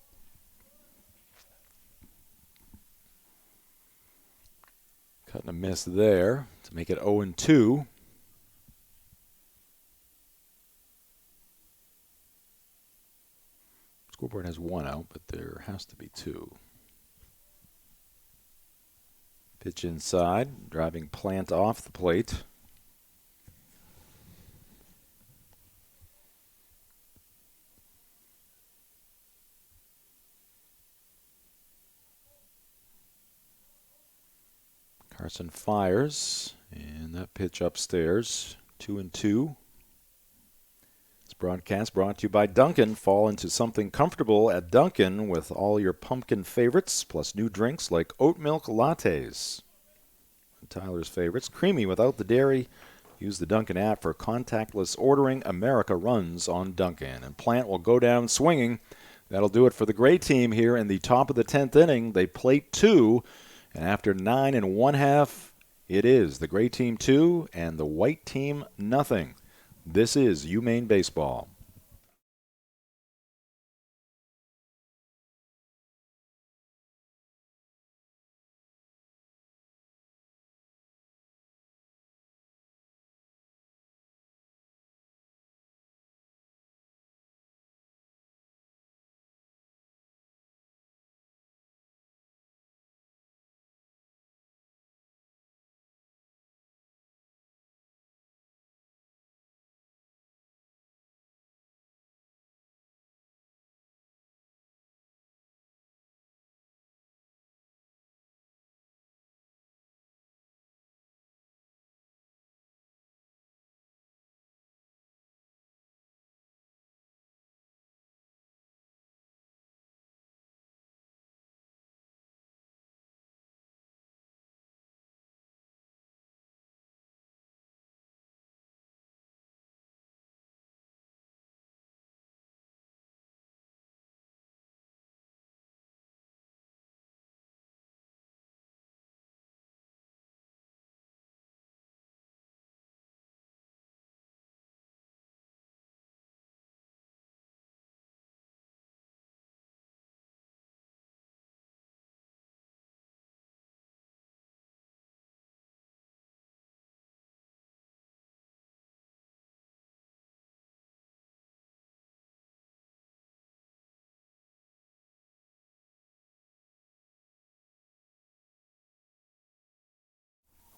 Cutting a miss there to make it 0-2. Scoreboard has 1 out, but there has to be 2. Pitch inside, driving Plant off the plate. Carson fires, And that pitch upstairs, 2-2. This broadcast brought to you by Dunkin'. Fall into something comfortable at Dunkin' with all your pumpkin favorites, plus new drinks like oat milk lattes. Tyler's favorites, creamy without the dairy. Use the Dunkin' app for contactless ordering. America runs on Dunkin'. And Plant will go down swinging. That'll do it for the gray team here in the top of the 10th inning. They plate 2, and after 9 1/2, it is the gray team 2 and the white team nothing. This is Maine baseball.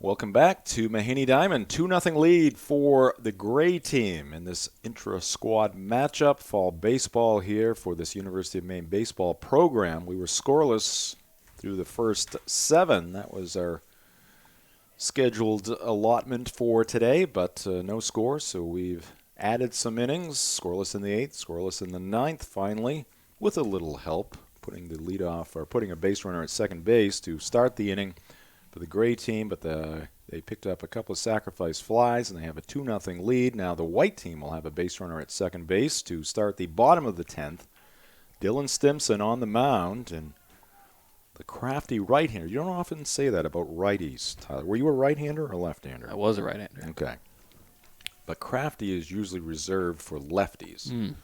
Welcome back to Mahaney Diamond. 2-0 lead for the gray team in this intra-squad matchup. Fall baseball here for this University of Maine baseball program. We were scoreless through the first 7. That was our scheduled allotment for today, but no score, so we've added some innings. Scoreless in the 8th, scoreless in the 9th, finally, with a little help, putting the leadoff or putting a base runner at second base to start the inning for the gray team, but they picked up a couple of sacrifice flies, and they have a 2-0 lead. Now the white team will have a base runner at second base to start the bottom of the 10th. Dylan Stimson on the mound, and the crafty right-hander. You don't often say that about righties, Tyler. Were you a right-hander or a left-hander? I was a right-hander. Okay. But crafty is usually reserved for lefties.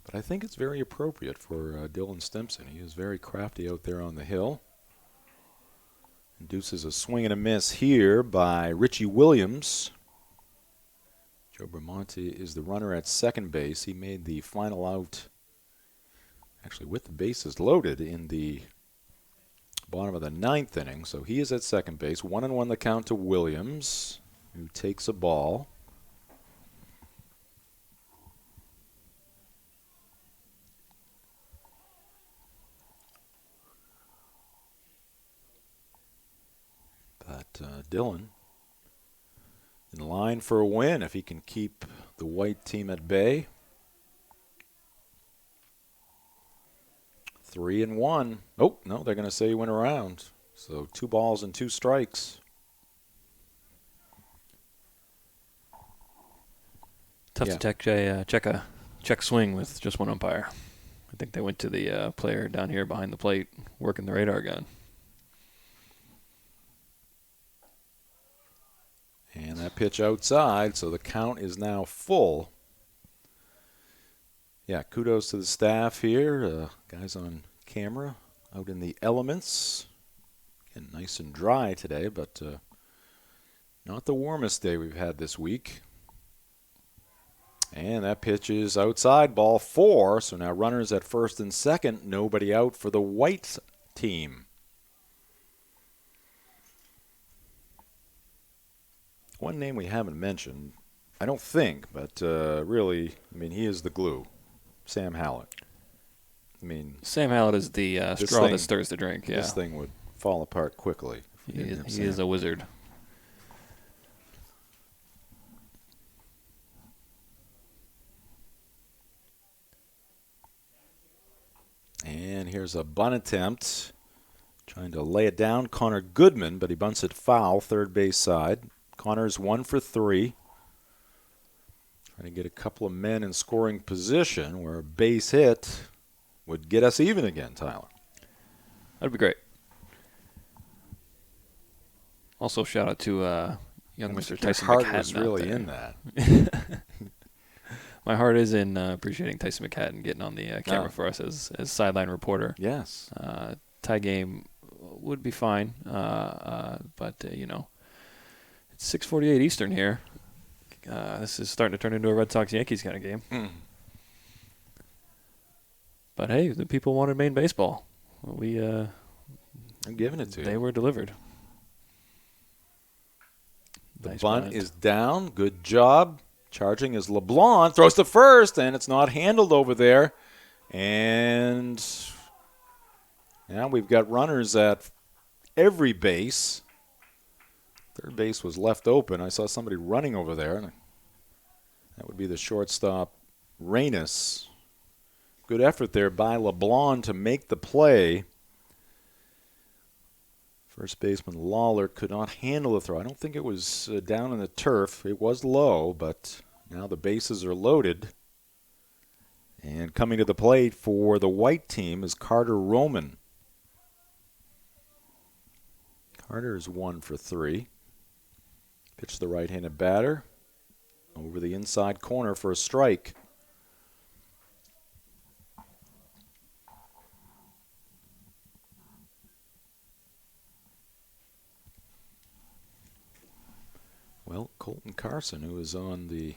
But I think it's very appropriate for Dylan Stimson. He is very crafty out there on the hill. Induces a swing and a miss here by Richie Williams. Joe Bramante is the runner at second base. He made the final out, actually with the bases loaded, in the bottom of the 9th inning. So he is at second base. 1-1 the count to Williams, who takes a ball. But Dylan in line for a win if he can keep the white team at bay. 3-1. Oh, no, they're going to say he went around. So 2 balls and 2 strikes. Tough to check swing with just one umpire. I think they went to the player down here behind the plate working the radar gun. And that pitch outside, so the count is now full. Yeah, kudos to the staff here. Guys on camera out in the elements. Again, nice and dry today, but not the warmest day we've had this week. And that pitch is outside, ball 4. So now runners at first and second, nobody out for the white team. One name we haven't mentioned, I don't think, but really, I mean, he is the glue. Sam Hallett. I mean, Sam Hallett is the straw that stirs the drink. Yeah, this thing would fall apart quickly. He is a wizard. And here's a bunt attempt. Trying to lay it down, Connor Goodman, but he bunts it foul, third base side. Connor's 1 for 3. Trying to get a couple of men in scoring position where a base hit would get us even again, Tyler. That'd be great. Also, shout out to young Mr. Tyson Your McHatton. heart was out really there. in that. My heart is in appreciating Tyson McHatton getting on the camera for us as sideline reporter. Yes. Tie game would be fine, but it's 6:48 Eastern here. This is starting to turn into a Red Sox-Yankees kind of game. But hey, the people wanted Maine baseball. I'm giving it to you. They were delivered. The Nice bunt is down. Good job. Charging is LeBlanc. Throws to first, and it's not handled over there. And now we've got runners at every base. Third base was left open. I saw somebody running over there. That would be the shortstop, Reynes. Good effort there by LeBlanc to make the play. First baseman Lawler could not handle the throw. I don't think it was down in the turf. It was low, but now the bases are loaded. And coming to the plate for the white team is Carter Roman. Carter is 1 for 3. Pitch the right-handed batter over the inside corner for a strike. Well, Colton Carson, who is on the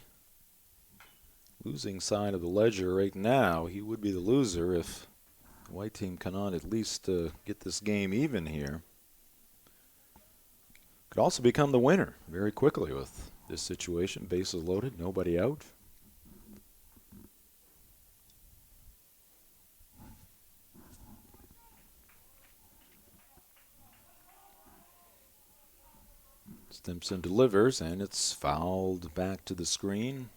losing side of the ledger right now, he would be the loser if the white team cannot at least get this game even here. Could also become the winner very quickly with this situation. Bases loaded, nobody out. Stimson delivers, and it's fouled back to the screen.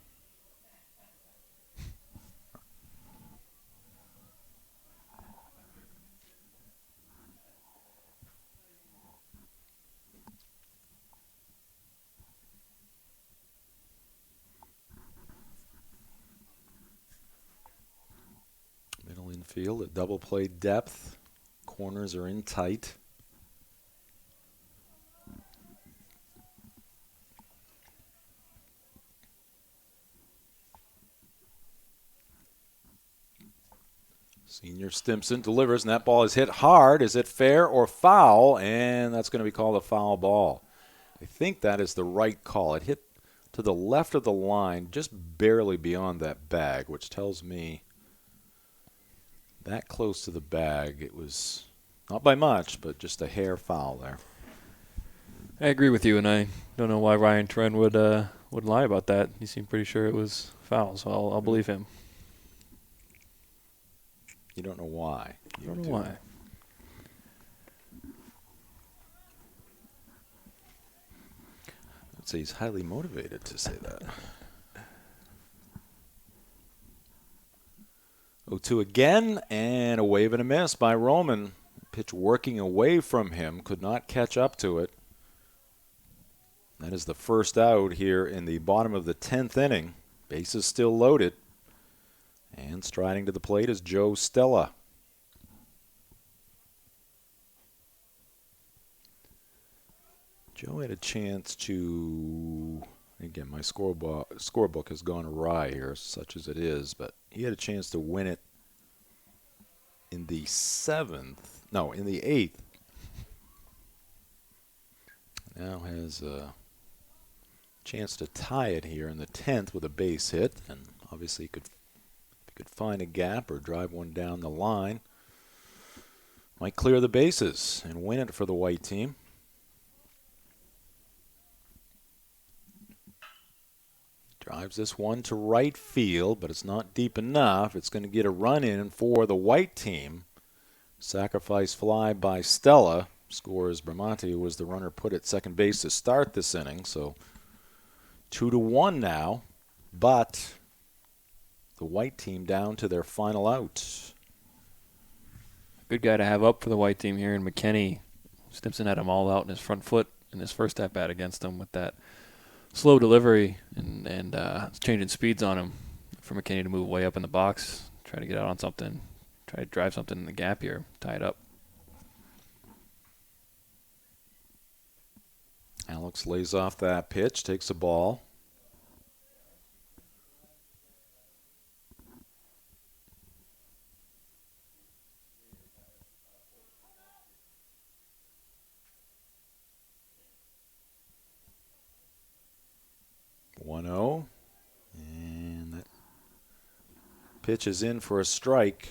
Middle infield at double play depth. Corners are in tight. Senior Stimson delivers, and that ball is hit hard. Is it fair or foul? And that's going to be called a foul ball. I think that is the right call. It hit to the left of the line, just barely beyond that bag, which tells me that close to the bag. It was not by much, but just a hair foul there. I agree with you, and I don't know why Ryan Tren would lie about that. He seemed pretty sure it was foul, so I'll believe him. You don't know why. I don't know why. I'd say he's highly motivated to say that. 0-2 again, and a wave and a miss by Roman. Pitch working away from him, could not catch up to it. That is the first out here in the bottom of the 10th inning. Bases still loaded. And striding to the plate is Joe Stella. Joe had a chance to, again, my scorebook has gone awry here, such as it is, but he had a chance to win it in the 8th. Now has a chance to tie it here in the 10th with a base hit, and obviously he could find a gap or drive one down the line, might clear the bases and win it for the white team. Drives this one to right field, but it's not deep enough. It's going to get a run in for the white team. Sacrifice fly by Stella. Scores Bramante, who was the runner put at second base to start this inning. So 2-1 now, but the white team down to their final out. good guy to have up for the white team here. And McKinney, Stimson had him all out in his front foot in his first at-bat against him with that slow delivery and changing speeds on him for McKinney to move way up in the box, try to get out on something, try to drive something in the gap here, tie it up. Alex lays off that pitch, takes the ball. And that pitch is in for a strike.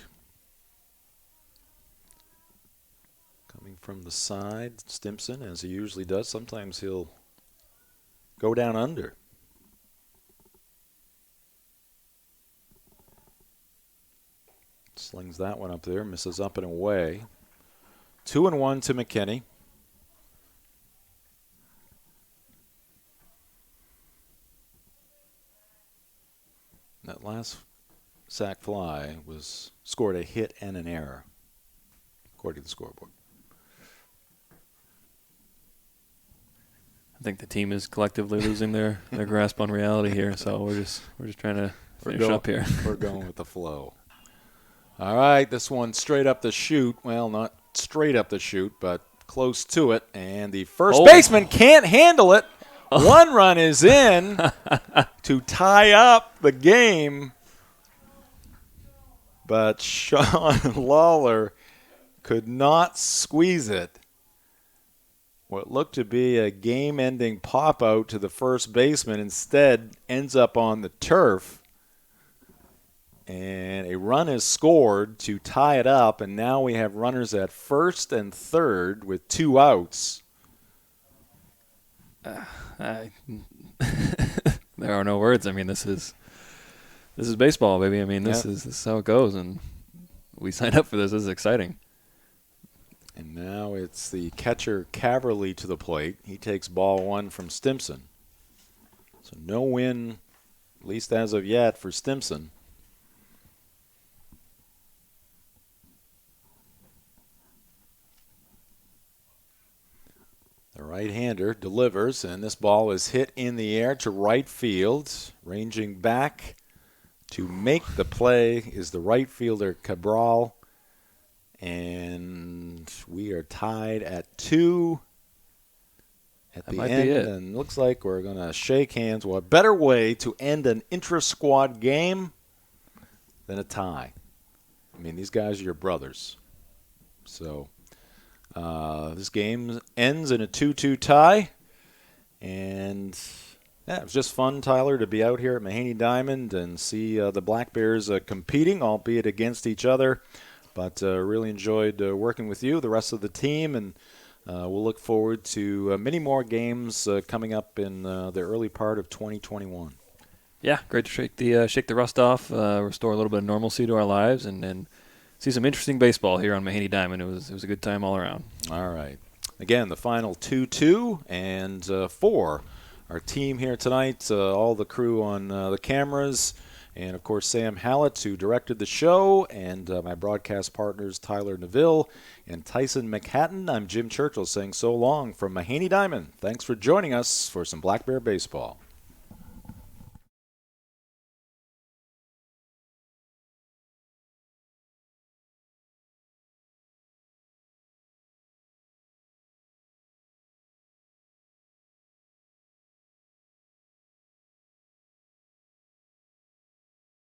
Coming from the side, Stimson, as he usually does. Sometimes he'll go down under. Slings that one up there, misses up and away. 2-1 to McKinney. That last sac fly scored a hit and an error, according to the scoreboard. I think the team is collectively losing their grasp on reality here, so we're just trying to finish up here. We're going with the flow. All right, this one straight up the chute. Well, not straight up the chute, but close to it. And the first baseman can't handle it. One run is in to tie up the game. But Sean Lawler could not squeeze it. What looked to be a game-ending pop-out to the first baseman instead ends up on the turf. And a run is scored to tie it up, and now we have runners at first and third with 2 outs. There are no words. I mean, this is baseball, baby. I mean, this is how it goes, and we signed up for this. This is exciting. And now it's the catcher Caverly to the plate. He takes ball 1 from Stimson. So no win, at least as of yet, for Stimson. The right-hander delivers, and this ball is hit in the air to right field. Ranging back to make the play is the right fielder Cabral. And we are tied at 2 at the end. And looks like we're going to shake hands. Well, a better way to end an intra-squad game than a tie. I mean, these guys are your brothers. So this game ends in a 2-2 tie. And yeah, it was just fun, Tyler, to be out here at Mahaney Diamond and see the Black Bears competing, albeit against each other. But really enjoyed working with you, the rest of the team, and we'll look forward to many more games coming up in the early part of 2021. Yeah, great to shake the rust off, restore a little bit of normalcy to our lives, and see some interesting baseball here on Mahaney Diamond. It was a good time all around. All right. Again, the final 2-2, and for our team here tonight, all the crew on the cameras, and, of course, Sam Hallett, who directed the show, and my broadcast partners, Tyler Neville and Tyson McHatton. I'm Jim Churchill saying so long from Mahaney Diamond. Thanks for joining us for some Black Bear baseball.